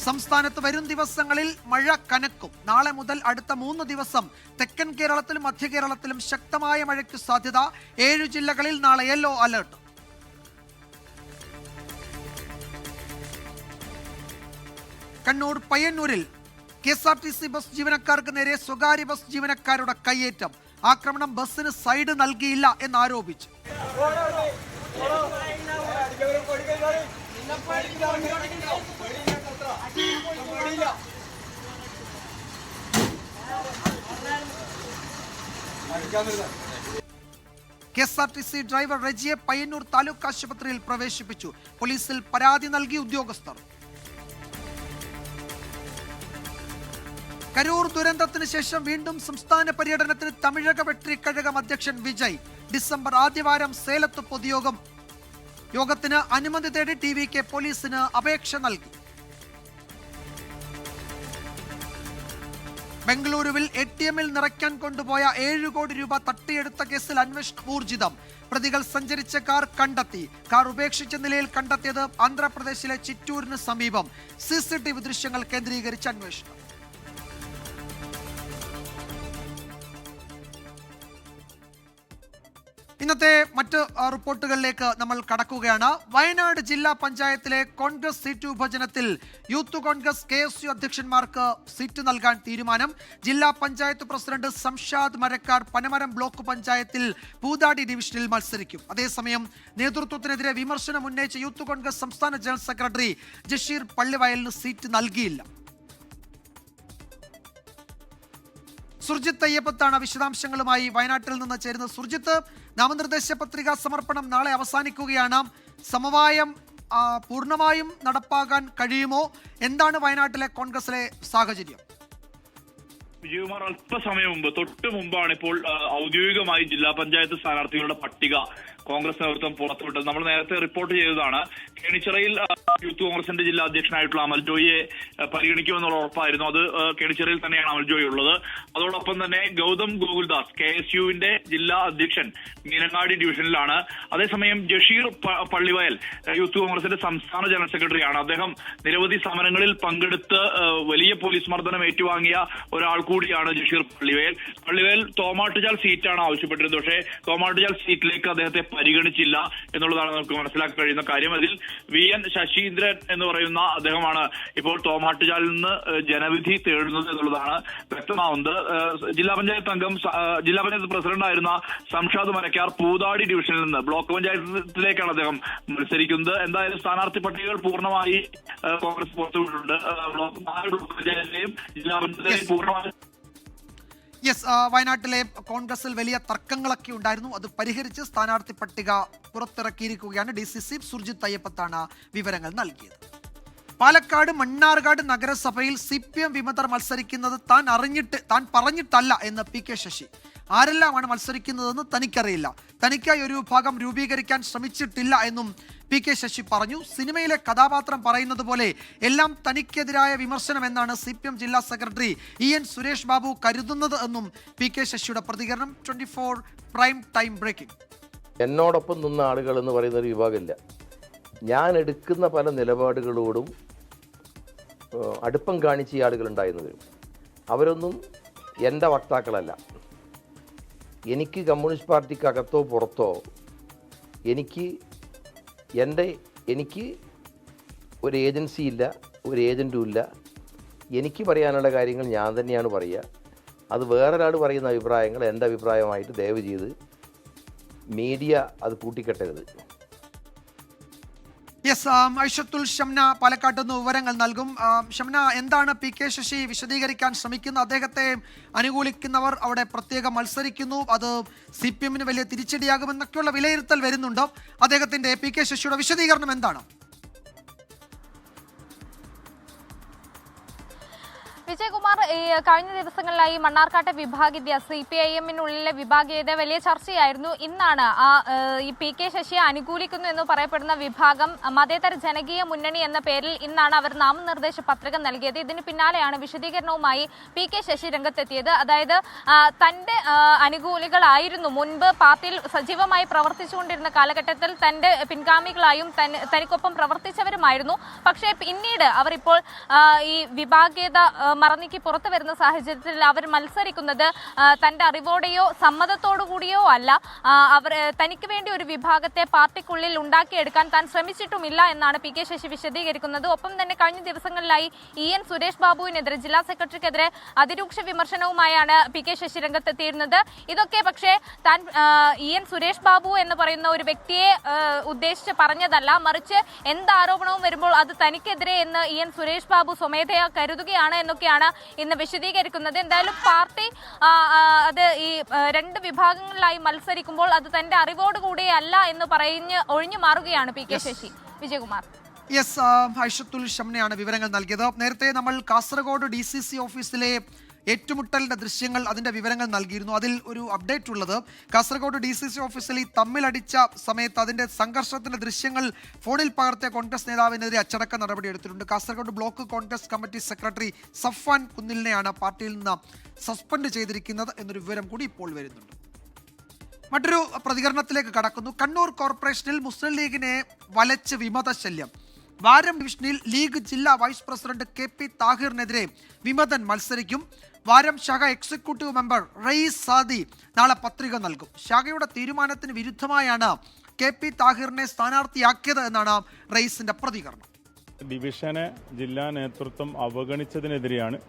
സംസ്ഥാനത്ത് വരും ദിവസങ്ങളിൽ മഴ കനക്കും. നാളെ മുതൽ അടുത്ത 3 ദിവസം തെക്കൻ കേരളത്തിലും മധ്യ കേരളത്തിലും ശക്തമായ മഴയ്ക്ക് സാധ്യത. 7 ജില്ലകളിൽ നാളെ യെല്ലോ അലർട്ട്. കണ്ണൂർ പയ്യന്നൂരിൽ KSRTC ബസ് ജീവനക്കാർക്ക് നേരെ സ്വകാര്യ ബസ് ജീവനക്കാരുടെ കയ്യേറ്റം. ആക്രമണം ബസ്സിന് സൈഡ് നൽകിയില്ല എന്നാരോപിച്ചു. KSRTC ഡ്രൈവർ റജിയെ പയ്യന്നൂർ താലൂക്ക് ആശുപത്രിയിൽ പ്രവേശിപ്പിച്ചു. പോലീസിൽ പരാതി നൽകി ഉദ്യോഗസ്ഥർ. കരൂർ ദുരന്തത്തിന് ശേഷം വീണ്ടും സംസ്ഥാന പര്യടനത്തിന് തമിഴക വെട്രിക്കഴകം അധ്യക്ഷൻ വിജയ്. ഡിസംബർ ആദ്യവാരം സേലത്ത് പൊതുയോഗം. യോഗത്തിന് അനുമതി തേടി TVK പോലീസിന് അപേക്ഷ നൽകി. ബംഗളൂരുവിൽ ATMൽ നിറയ്ക്കാൻ കൊണ്ടുപോയ 7 കോടി രൂപ തട്ടിയെടുത്ത കേസിൽ അന്വേഷണം ഊർജിതം. പ്രതികൾ സഞ്ചരിച്ച കാർ കണ്ടെത്തി. കാർ ഉപേക്ഷിച്ച നിലയിൽ കണ്ടെത്തിയത് ആന്ധ്രാപ്രദേശിലെ ചിറ്റൂരിന് സമീപം. CCTV ദൃശ്യങ്ങൾ കേന്ദ്രീകരിച്ച് അന്വേഷണം. ഇന്നത്തെ മറ്റ് റിപ്പോർട്ടുകളിലേക്ക് നമ്മൾ കടക്കുകയാണ്. വയനാട് ജില്ലാ പഞ്ചായത്തിലെ കോൺഗ്രസ് സീറ്റ് വിഭജനത്തിൽ യൂത്ത് കോൺഗ്രസ് KSU അധ്യക്ഷന്മാർക്ക് സീറ്റ് നൽകാൻ തീരുമാനം. ജില്ലാ പഞ്ചായത്ത് പ്രസിഡന്റ് സംഷാദ് മരക്കാർ പനമരം ബ്ലോക്ക് പഞ്ചായത്തിൽ പൂതാടി ഡിവിഷനിൽ മത്സരിക്കും. അതേസമയം നേതൃത്വത്തിനെതിരെ വിമർശനം ഉന്നയിച്ച യൂത്ത് കോൺഗ്രസ് സംസ്ഥാന ജനറൽ സെക്രട്ടറി ജഷീർ പള്ളിവയലിന് സീറ്റ് നൽകിയില്ല. സുർജിത്ത് അയ്യപ്പത്താണ് വിശദാംശങ്ങളുമായി വയനാട്ടിൽ നിന്ന് ചേരുന്നത്. സുർജിത്ത്, നാമനിർദ്ദേശ പത്രികാ സമർപ്പണം നാളെ അവസാനിക്കുകയാണ്. സമവായം പൂർണ്ണമായും നടപ്പാക്കാൻ കഴിയുമോ? എന്താണ് വയനാട്ടിലെ കോൺഗ്രസിലെ സാഹചര്യം? വിജയകുമാർ, അല്പസമയം മുമ്പ് തൊട്ട് മുമ്പാണ് ഇപ്പോൾ ഔദ്യോഗികമായി ജില്ലാ പഞ്ചായത്ത് സ്ഥാനാർത്ഥികളുടെ പട്ടിക കോൺഗ്രസ് നേതൃത്വം പുറത്തുവിട്ടത്. നമ്മൾ നേരത്തെ റിപ്പോർട്ട് ചെയ്തതാണ്. കേണിച്ചിറയിൽ യൂത്ത് കോൺഗ്രസിന്റെ ജില്ലാ അധ്യക്ഷനായിട്ടുള്ള അമൽ ജോയിയെ പരിഗണിക്കുമെന്നുള്ള ഉറപ്പായിരുന്നു. അത് കേണിച്ചിറയിൽ തന്നെയാണ് അമൽ ജോയി ഉള്ളത്. അതോടൊപ്പം തന്നെ ഗൗതം ഗോകുൽദാസ് KSUവിന്റെ ജില്ലാ അധ്യക്ഷൻ മീനങ്ങാടി ഡിവിഷനിലാണ്. അതേസമയം ജഷീർ പള്ളിവയൽ യൂത്ത് കോൺഗ്രസിന്റെ സംസ്ഥാന ജനറൽ സെക്രട്ടറിയാണ്. അദ്ദേഹം നിരവധി സമരങ്ങളിൽ പങ്കെടുത്ത് വലിയ പോലീസ് മർദ്ദനം ഏറ്റുവാങ്ങിയ ഒരാൾ കൂടിയാണ് ജഷീർ പള്ളിവയൽ തോമാട്ടുചാൽ സീറ്റാണ് ആവശ്യപ്പെട്ടിരുന്നത്. പക്ഷേ തോമാട്ടുചാൽ സീറ്റിലേക്ക് അദ്ദേഹത്തെ പരിഗണിച്ചില്ല എന്നുള്ളതാണ് നമുക്ക് മനസ്സിലാക്കാൻ കഴിയുന്ന കാര്യം. അതിൽ VN ശശീന്ദ്രൻ എന്ന് പറയുന്ന അദ്ദേഹമാണ് ഇപ്പോൾ തോമാട്ടുചാലിൽ നിന്ന് ജനവിധി തേടുന്നത് എന്നുള്ളതാണ് വ്യക്തമാവുന്നത്. ജില്ലാ പഞ്ചായത്ത് പ്രസിഡന്റായിരുന്ന സംഷാദ് മരക്കാർ പൂതാടി ഡിവിഷനിൽ നിന്ന് ബ്ലോക്ക് പഞ്ചായത്തിലേക്കാണ് അദ്ദേഹം മത്സരിക്കുന്നത്. എന്തായാലും സ്ഥാനാർത്ഥി പട്ടികകൾ പൂർണ്ണമായി കോൺഗ്രസ് പുറത്തുവിട്ടിട്ടുണ്ട്. ബ്ലോക്ക് പഞ്ചായത്തിലെയും ജില്ലാ പഞ്ചായത്തിലെയും പൂർണ്ണമായി വയനാട്ടിലെ കോൺഗ്രസിൽ വലിയ തർക്കങ്ങളൊക്കെ ഉണ്ടായിരുന്നു. അത് പരിഹരിച്ച് സ്ഥാനാർത്ഥി പട്ടിക പുറത്തിറക്കിയിരിക്കുകയാണ്. DCC സുർജിത്ത് അയ്യപ്പത്താണ് വിവരങ്ങൾ നൽകിയത്. പാലക്കാട് മണ്ണാർക്കാട് നഗരസഭയിൽ CPM വിമതർ മത്സരിക്കുന്നത് താൻ പറഞ്ഞിട്ടല്ല എന്ന് PK ശശി. ആരെല്ലാമാണ് മത്സരിക്കുന്നതെന്ന് തനിക്കറിയില്ല. തനിക്കായി ഒരു വിഭാഗം രൂപീകരിക്കാൻ ശ്രമിച്ചിട്ടില്ല എന്നും PK ശശി പറഞ്ഞു. സിനിമയിലെ കഥാപാത്രം പറയുന്നത് പോലെ എല്ലാം തനിക്കെതിരായ വിമർശനം എന്നാണ് CPM ജില്ലാ സെക്രട്ടറി EN സുരേഷ് ബാബു കരുതുന്നത് എന്നും PK ശശിയുടെ പ്രതികരണം. 24 പ്രൈം ടൈം ബ്രേക്കിംഗ്. എന്നോടൊപ്പം നിന്ന ആളുകൾ എന്ന് പറയുന്ന ഒരു വിഭാഗമില്ല. ഞാൻ എടുക്കുന്ന പല നിലപാടുകളോടും അടുപ്പം കാണിച്ച ഈ ആളുകളുണ്ടായിരുന്നു വരും. അവരൊന്നും എൻ്റെ വക്താക്കളല്ല. എനിക്ക് കമ്മ്യൂണിസ്റ്റ് പാർട്ടിക്കകത്തോ പുറത്തോ എനിക്ക് ഒരു ഏജൻസി ഇല്ല, ഒരു ഏജൻറ്റും ഇല്ല. എനിക്ക് പറയാനുള്ള കാര്യങ്ങൾ ഞാൻ തന്നെയാണ് പറയുക. അത് വേറൊരാൾ പറയുന്ന അഭിപ്രായങ്ങൾ എൻ്റെ അഭിപ്രായമായിട്ട് ദയവ് ചെയ്ത് മീഡിയ അത് കൂട്ടിക്കെട്ടരുത്. ഐഷത്തുൽ ഷംന പാലക്കാട്ട് നിന്ന് വിവരങ്ങൾ നൽകും. ഷംന, എന്താണ് PK ശശി വിശദീകരിക്കാൻ ശ്രമിക്കുന്നത്? അദ്ദേഹത്തെ അനുകൂലിക്കുന്നവർ അവിടെ പ്രത്യേകം മത്സരിക്കുന്നു, അത് CPMന് വലിയ തിരിച്ചടിയാകുമെന്നൊക്കെയുള്ള വിലയിരുത്തൽ വരുന്നുണ്ട്. അദ്ദേഹത്തിന്റെ PK ശശിയുടെ വിശദീകരണം എന്താണ്? വിജയകുമാർ, കഴിഞ്ഞ ദിവസങ്ങളിലായി മണ്ണാർക്കാട്ടെ വിഭാഗീയത CPIM-നുള്ളിലെ വിഭാഗീയത വലിയ ചർച്ചയായിരുന്നു. ഇന്നാണ് ഈ PK ശശിയെ അനുകൂലിക്കുന്നു എന്ന് പറയപ്പെടുന്ന വിഭാഗം മതേതര ജനകീയ മുന്നണി എന്ന പേരിൽ ഇന്നാണ് അവർ നാമനിർദ്ദേശ പത്രിക നൽകിയത്. ഇതിന് പിന്നാലെയാണ് വിശദീകരണവുമായി PK ശശി രംഗത്തെത്തിയത്. അതായത് തന്റെ അനുകൂലികളായിരുന്നു മുൻപ് പാർട്ടിയിൽ സജീവമായി പ്രവർത്തിച്ചുകൊണ്ടിരുന്ന കാലഘട്ടത്തിൽ തന്റെ പിൻഗാമികളായും തനിക്കൊപ്പം പ്രവർത്തിച്ചവരുമായിരുന്നു. പക്ഷേ പിന്നീട് അവർ ഇപ്പോൾ ഈ വിഭാഗീയത മറനീക്കി പുറത്തു വരുന്ന സാഹചര്യത്തിൽ അവർ മത്സരിക്കുന്നത് തന്റെ അറിവോടെയോ സമ്മതത്തോടു കൂടിയോ അല്ല. അവർ തനിക്ക് വേണ്ടി ഒരു വിഭാഗത്തെ പാർട്ടിക്കുള്ളിൽ ഉണ്ടാക്കിയെടുക്കാൻ താൻ ശ്രമിച്ചിട്ടുമില്ല എന്നാണ് പി കെ ശശി വിശദീകരിക്കുന്നത്. ഒപ്പം തന്നെ കഴിഞ്ഞ ദിവസങ്ങളിലായി EN സുരേഷ് ബാബുവിനെതിരെ, ജില്ലാ സെക്രട്ടറിക്കെതിരെ അതിരൂക്ഷ വിമർശനവുമായാണ് പി കെ ശശി രംഗത്തെത്തിയിരുന്നത്. ഇതൊക്കെ പക്ഷേ താൻ EN സുരേഷ് ബാബു എന്ന് പറയുന്ന ഒരു വ്യക്തിയെ ഉദ്ദേശിച്ച് പറഞ്ഞതല്ല, മറിച്ച് എന്ത് ആരോപണവും വരുമ്പോൾ അത് തനിക്കെതിരെ എന്ന് EN സുരേഷ് ബാബു സ്വമേധയാ കരുതുകയാണ് എന്നൊക്കെയാണ് ഇന്ന് വിശദീകരിക്കുന്നത്. എന്തായാലും പാർട്ടി അത് ഈ രണ്ട് വിഭാഗങ്ങളിലായി മത്സരിക്കുമ്പോൾ അത് തന്റെ അറിവോടുകൂടിയല്ല എന്ന് പറഞ്ഞ് ഒഴിഞ്ഞു മാറുകയാണ് P K Sasi. Vijayakumar. Yes, Aishathul ഷംനയാണ് വിവരങ്ങൾ നൽകിയത്. നേരത്തെ നമ്മൾ കാസർഗോഡ് DCC ഓഫീസിലെ ഏറ്റുമുട്ടലിന്റെ ദൃശ്യങ്ങൾ, അതിന്റെ വിവരങ്ങൾ നൽകിയിരുന്നു. അതിൽ ഒരു അപ്ഡേറ്റ് ഉള്ളത്, കാസർഗോഡ് DCC ഓഫീസിൽ ഈ തമ്മിലടിച്ച സമയത്ത് അതിന്റെ സംഘർഷത്തിന്റെ ദൃശ്യങ്ങൾ ഫോണിൽ പകർത്തിയ കോൺഗ്രസ് നേതാവിനെതിരെ അച്ചടക്ക നടപടി എടുത്തിട്ടുണ്ട്. Kasaragod block Congress committee secretary Safwan കുന്നിലിനെയാണ് പാർട്ടിയിൽ നിന്ന് സസ്പെൻഡ് ചെയ്തിരിക്കുന്നത് എന്നൊരു വിവരം കൂടി ഇപ്പോൾ വരുന്നുണ്ട്. മറ്റൊരു പ്രതികരണത്തിലേക്ക് കടക്കുന്നു. കണ്ണൂർ കോർപ്പറേഷനിൽ മുസ്ലിം ലീഗിനെ വലച്ച് വിമതശല്യം. വാരം ഡിവിഷനിൽ ലീഗ് ജില്ലാ വൈസ് പ്രസിഡന്റ് KP താഹിറിനെതിരെ വിമതൻ മത്സരിക്കും. വാരം ശാഖ എക്സിക്യൂട്ടീവ് മെമ്പർ റയീസ് സാദി നാളെ പത്രിക നൽകും. ശാഖയുടെ തീരുമാനത്തിന് വിരുദ്ധമായാണ് KP താഹിറിനെ സ്ഥാനാർത്ഥിയാക്കിയത് എന്നാണ് റയീസിന്റെ പ്രതികരണം. ഡിവിഷനെ ജില്ലാ നേതൃത്വം അവഗണിച്ചതിനെതിരെയാണ്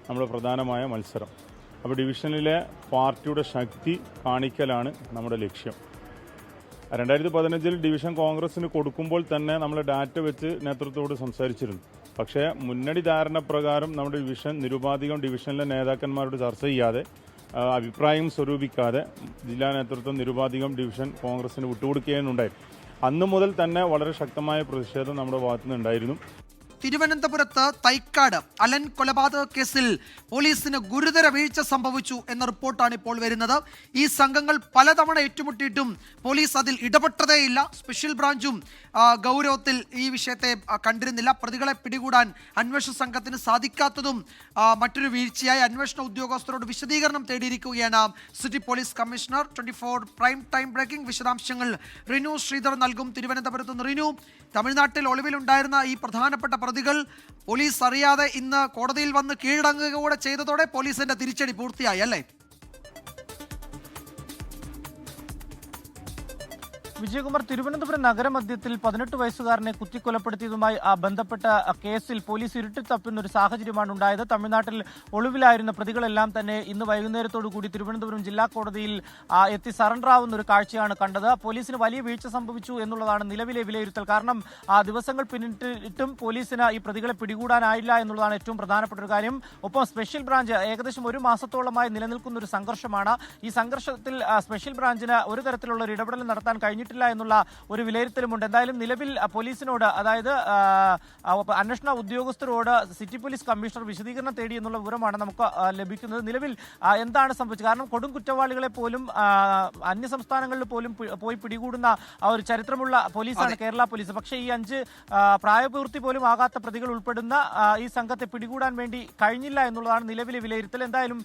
നമ്മുടെ പ്രധാനമായ മത്സരം. അപ്പോൾ ഡിവിഷനിലെ പാർട്ടിയുടെ ശക്തി കാണിക്കലാണ് നമ്മുടെ ലക്ഷ്യം. 2015 ഡിവിഷൻ കോൺഗ്രസിന് കൊടുക്കുമ്പോൾ തന്നെ നമ്മൾ ഡാറ്റ വെച്ച് നേതൃത്വത്തോട് സംസാരിച്ചിരുന്നു. പക്ഷേ മുന്നണി ധാരണ പ്രകാരം നമ്മുടെ ഡിവിഷൻ നിരുപാധികം ഡിവിഷനിലെ നേതാക്കന്മാരോട് ചർച്ച ചെയ്യാതെ, അഭിപ്രായം സ്വരൂപിക്കാതെ ജില്ലാ നേതൃത്വം നിരുപാധികം ഡിവിഷൻ കോൺഗ്രസിന് വിട്ടുകൊടുക്കുകയുണ്ടായി. അന്നു മുതൽ തന്നെ വളരെ ശക്തമായ പ്രതിഷേധം നമ്മുടെ ഭാഗത്തുനിന്നുണ്ടായിരുന്നു. തിരുവനന്തപുരത്ത് തൈക്കാട് അലൻ കൊലപാതക കേസിൽ പോലീസിന് ഗുരുതര വീഴ്ച സംഭവിച്ചു എന്ന റിപ്പോർട്ടാണ് ഇപ്പോൾ വരുന്നത്. ഈ സംഘങ്ങൾ പലതവണ ഏറ്റുമുട്ടിയിട്ടും പോലീസ് അതിൽ ഇടപെട്ടതേയില്ല. സ്പെഷ്യൽ ബ്രാഞ്ചും ഗൗരവത്തിൽ ഈ വിഷയത്തെ കണ്ടിരുന്നില്ല. പ്രതികളെ പിടികൂടാൻ അന്വേഷണ സംഘത്തിന് സാധിക്കാത്തതും മറ്റൊരു വീഴ്ചയായി. അന്വേഷണ ഉദ്യോഗസ്ഥരോട് വിശദീകരണം തേടിയിരിക്കുകയാണ് city police commissioner. 24 prime time breaking വിശദാംശങ്ങൾ റിനു ശ്രീധർ നൽകും. തിരുവനന്തപുരത്ത് നിന്ന് റിനു, തമിഴ്നാട്ടിൽ ഒളിവിലുണ്ടായിരുന്ന ഈ പ്രധാനപ്പെട്ട പ്രതികൾ പോലീസ് അറിയാതെ ഇന്ന് കോടതിയിൽ വന്ന് കീഴടങ്ങുക കൂടെ ചെയ്തതോടെ പോലീസിന്റെ തിരിച്ചടി പൂർത്തിയായി അല്ലേ? വിജയകുമാർ, തിരുവനന്തപുരം നഗരമധ്യത്തിൽ 18 വയസ്സുകാരനെ കുത്തിക്കൊലപ്പെടുത്തിയതുമായി ബന്ധപ്പെട്ട കേസിൽ പോലീസ് ഇരുട്ടി തപ്പുന്ന ഒരു സാഹചര്യമാണ് ഉണ്ടായത്. തമിഴ്നാട്ടിൽ ഒളിവിലായിരുന്ന പ്രതികളെല്ലാം തന്നെ ഇന്ന് വൈകുന്നേരത്തോടുകൂടി തിരുവനന്തപുരം ജില്ലാ കോടതിയിൽ എത്തി സറണ്ടർ ആവുന്ന ഒരു കാഴ്ചയാണ് കണ്ടത്. പോലീസിന് വലിയ വീഴ്ച സംഭവിച്ചു എന്നുള്ളതാണ് നിലവിലെ വിലയിരുത്തൽ. കാരണം ദിവസങ്ങൾ പിന്നിട്ടിട്ടും പോലീസിന് ഈ പ്രതികളെ പിടികൂടാനായില്ല എന്നുള്ളതാണ് ഏറ്റവും പ്രധാനപ്പെട്ട ഒരു കാര്യം. ഒപ്പം സ്പെഷ്യൽ ബ്രാഞ്ച് ഏകദേശം 1 മാസത്തോളമായി നിലനിൽക്കുന്ന ഒരു സംഘർഷമാണ്. ഈ സംഘർഷത്തിൽ സ്പെഷ്യൽ ബ്രാഞ്ചിന് ഒരു തരത്തിലുള്ള ഒരു ഇടപെടൽ നടത്താൻ കഴിഞ്ഞിട്ടില്ല എന്നുള്ള ഒരു വിലയിരുത്തലുമുണ്ട്. എന്തായാലും നിലവിൽ പോലീസിനോട്, അതായത് അന്വേഷണ ഉദ്യോഗസ്ഥരോട് സിറ്റി പോലീസ് കമ്മീഷണർ വിശദീകരണം തേടി എന്നുള്ള വിവരമാണ് നമുക്ക് ലഭിക്കുന്നത്. നിലവിൽ എന്താണ് സംഭവിച്ചത്? കാരണം കൊടും കുറ്റവാളികളെ പോലും അന്യ സംസ്ഥാനങ്ങളിൽ പോലും പോയി പിടികൂടുന്ന ഒരു ചരിത്രമുള്ള പോലീസാണ് കേരള പോലീസ്. പക്ഷേ ഈ 5 പ്രായപൂർത്തി പോലും ആകാത്ത പ്രതികൾ ഉൾപ്പെടുന്ന ഈ സംഘത്തെ പിടികൂടാൻ വേണ്ടി കഴിഞ്ഞില്ല എന്നുള്ളതാണ് നിലവിലെ വിലയിരുത്തൽ. എന്തായാലും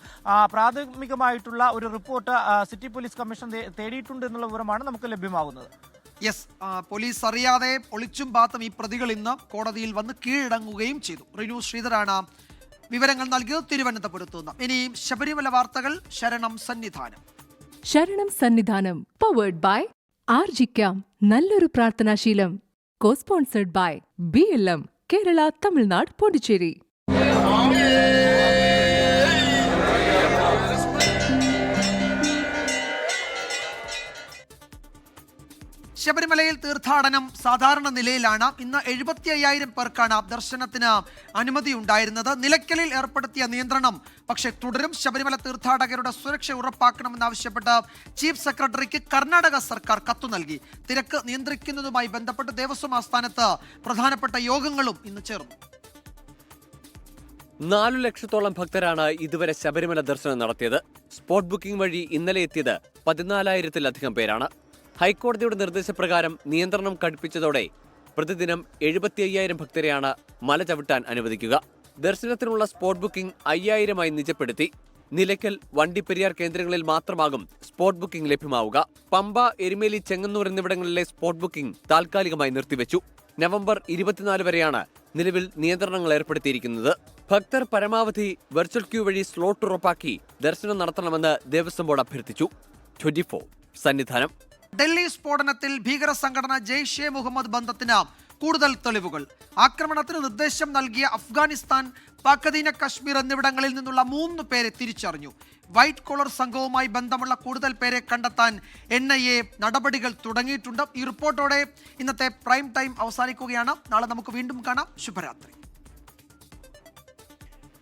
പ്രാഥമികമായിട്ടുള്ള ഒരു റിപ്പോർട്ട് സിറ്റി പോലീസ് കമ്മീഷൻ തേടിയിട്ടുണ്ട് എന്നുള്ള വിവരമാണ് നമുക്ക് ലഭ്യമാകുന്നത്. യെസ്, പോലീസ് അറിയാതെ ഒളിച്ചും പാത്തും ഈ പ്രതികൾ ഇന്ന് കോടതിയിൽ വന്ന് കീഴടങ്ങുകയും ചെയ്തു. റിനു ശ്രീധരാണ് വിവരങ്ങൾ നൽകിയത് തിരുവനന്തപുരത്ത് നിന്ന്. ഇനിയും ശബരിമല വാർത്തകൾ. ശരണം സന്നിധാനം. ശരണം സന്നിധാനം പവേർഡ് ബൈ ആർജിക്കാം നല്ലൊരു പ്രാർത്ഥനാശീലം. Co sponsored by BLM Kerala, Tamil Nadu, Pondicherry. ശബരിമലയിൽ തീർത്ഥാടനം സാധാരണ നിലയിലാണ്. ഇന്ന് 75,000 പേർക്കാണ് ദർശനത്തിന് അനുമതി ഉണ്ടായിരുന്നത്. നിലയ്ക്കലിൽ ഏർപ്പെടുത്തിയ നിയന്ത്രണം പക്ഷേ തുടരും. ശബരിമല തീർത്ഥാടകരുടെ സുരക്ഷ ഉറപ്പാക്കണമെന്നാവശ്യപ്പെട്ട് ചീഫ് സെക്രട്ടറിക്ക് കർണാടക സർക്കാർ കത്തു നൽകി. തിരക്ക് നിയന്ത്രിക്കുന്നതുമായി ബന്ധപ്പെട്ട് ദേവസ്വം ആസ്ഥാനത്ത് പ്രധാനപ്പെട്ട യോഗങ്ങളും ഇന്ന് ചേർന്നു. 4 ലക്ഷത്തോളം ഭക്തരാണ് ഇതുവരെ ശബരിമല ദർശനം നടത്തിയത്. സ്പോട്ട് ബുക്കിംഗ് വഴി ഇന്നലെ എത്തിയത് 14,000-ലധികം പേരാണ്. ഹൈക്കോടതിയുടെ നിർദ്ദേശപ്രകാരം നിയന്ത്രണം കടുപ്പിച്ചതോടെ പ്രതിദിനം 75,000 ഭക്തരെയാണ് മല ചവിട്ടാൻ അനുവദിക്കുക. ദർശനത്തിനുള്ള സ്പോട്ട് ബുക്കിംഗ് 5,000-ആയി നിജപ്പെടുത്തി. നിലയ്ക്കൽ, വണ്ടിപ്പെരിയാർ കേന്ദ്രങ്ങളിൽ മാത്രമാകും സ്പോട്ട് ബുക്കിംഗ് ലഭ്യമാവുക. പമ്പ, എരുമേലി, ചെങ്ങന്നൂർ എന്നിവിടങ്ങളിലെ സ്പോട്ട് ബുക്കിംഗ് താൽക്കാലികമായി നിർത്തിവെച്ചു. നവംബർ 24 വരെയാണ് നിലവിൽ നിയന്ത്രണങ്ങൾ ഏർപ്പെടുത്തിയിരിക്കുന്നത്. ഭക്തർ പരമാവധി വെർച്വൽ ക്യൂ വഴി സ്ലോട്ട് ഉറപ്പാക്കി ദർശനം നടത്തണമെന്ന് ദേവസ്വം ബോർഡ് അഭ്യർത്ഥിച്ചു. 24 സന്നിധാനം. ഡൽഹി സ്ഫോടനത്തിൽ ഭീകര സംഘടന ജെയ്ഷെ മുഹമ്മദ് ബന്ധത്തിന് കൂടുതൽ തെളിവുകൾ. ആക്രമണത്തിന് നിർദ്ദേശം നൽകിയ അഫ്ഗാനിസ്ഥാൻ, പാക് അധീന കശ്മീർ എന്നിവിടങ്ങളിൽ നിന്നുള്ള 3 പേരെ തിരിച്ചറിഞ്ഞു. വൈറ്റ് കോളർ സംഘവുമായി ബന്ധമുള്ള കൂടുതൽ പേരെ കണ്ടെത്താൻ NIA നടപടികൾ തുടങ്ങിയിട്ടുണ്ട്. ഈ റിപ്പോർട്ടോടെ ഇന്നത്തെ പ്രൈം ടൈം അവസാനിക്കുകയാണ്. നാളെ നമുക്ക് വീണ്ടും കാണാം. ശുഭരാത്രി.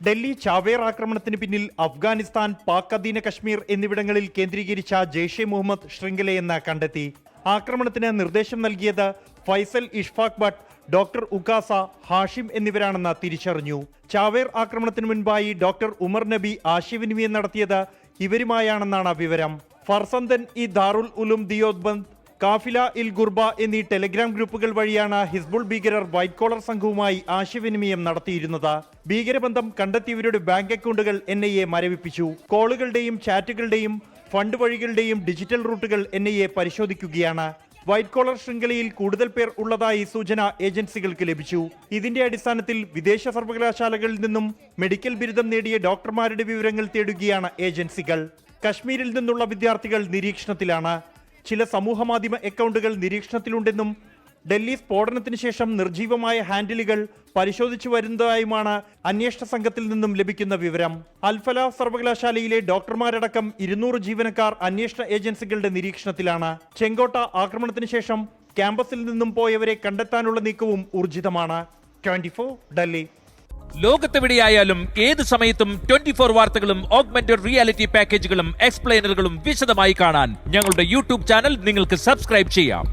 ഡൽഹി ചാവേർ ആക്രമണത്തിന് പിന്നിൽ അഫ്ഗാനിസ്ഥാൻ, പാക് അധീന കശ്മീർ എന്നിവിടങ്ങളിൽ കേന്ദ്രീകരിച്ച ജെയ്ഷെ മുഹമ്മദ് ശൃംഖലയെന്ന് കണ്ടെത്തി. ആക്രമണത്തിന് നിർദ്ദേശം നൽകിയത് ഫൈസൽ ഇഷ്ഫാഖ് ഭട്ട്, ഡോക്ടർ ഉക്കാസ, ഹാഷിം എന്നിവരാണെന്ന് തിരിച്ചറിഞ്ഞു. ചാവേർ ആക്രമണത്തിന് മുൻപായി ഡോക്ടർ ഉമർ നബി ആശയവിനിമയം നടത്തിയത് ഇവരുമായാണെന്നാണ് വിവരം. ഫർസന്തൻ ഇ ദാറുൽ ഉലൂം ദിയോബന്ദ്, കാഫില ഇൽ ഗുർബ എന്നീ ടെലഗ്രാം ഗ്രൂപ്പുകൾ വഴിയാണ് ഹിസ്ബുൾ ഭീകരർ വൈറ്റ് കോളർ സംഘവുമായി ആശയവിനിമയം നടത്തിയിരുന്നത്. ഭീകരബന്ധം കണ്ടെത്തിയവരുടെ ബാങ്ക് അക്കൗണ്ടുകൾ NIA മരവിപ്പിച്ചു. കോളുകളുടെയും ചാറ്റുകളുടെയും ഫണ്ട് വഴികളുടെയും ഡിജിറ്റൽ റൂട്ടുകൾ NIA പരിശോധിക്കുകയാണ്. വൈറ്റ് കോളർ ശൃംഖലയിൽ കൂടുതൽ പേർ ഉള്ളതായി സൂചന ഏജൻസികൾക്ക് ലഭിച്ചു. ഇതിന്റെ അടിസ്ഥാനത്തിൽ വിദേശ സർവകലാശാലകളിൽ നിന്നും മെഡിക്കൽ ബിരുദം നേടിയ ഡോക്ടർമാരുടെ വിവരങ്ങൾ തേടുകയാണ് ഏജൻസികൾ. കശ്മീരിൽ നിന്നുള്ള വിദ്യാർത്ഥികൾ നിരീക്ഷണത്തിലാണ്. ചില സമൂഹമാധ്യമ അക്കൗണ്ടുകൾ നിരീക്ഷണത്തിലുണ്ടെന്നും ഡൽഹി സ്ഫോടനത്തിന് ശേഷം നിർജീവമായ ഹാൻഡിലുകൾ പരിശോധിച്ചു വരുന്നതായുമാണ് അന്വേഷണ സംഘത്തിൽ നിന്നും ലഭിക്കുന്ന വിവരം. അൽഫല സർവകലാശാലയിലെ ഡോക്ടർമാരടക്കം 200 ജീവനക്കാർ അന്വേഷണ ഏജൻസികളുടെ നിരീക്ഷണത്തിലാണ്. ചെങ്കോട്ട ആക്രമണത്തിന് ശേഷം ക്യാമ്പസിൽ നിന്നും പോയവരെ കണ്ടെത്താനുള്ള നീക്കവും ഊർജിതമാണ്. 24 ഡൽഹി. ലോകത്തെവിടെയായാലും ഏത് സമയത്തും 24 വാർത്തകളും ഓഗ്മെന്റഡ് റിയാലിറ്റി പാക്കേജുകളും എക്സ്പ്ലെയിനറുകളും വിശദമായി കാണാൻ ഞങ്ങളുടെ യൂട്യൂബ് ചാനൽ നിങ്ങൾക്ക് സബ്സ്ക്രൈബ് ചെയ്യാം.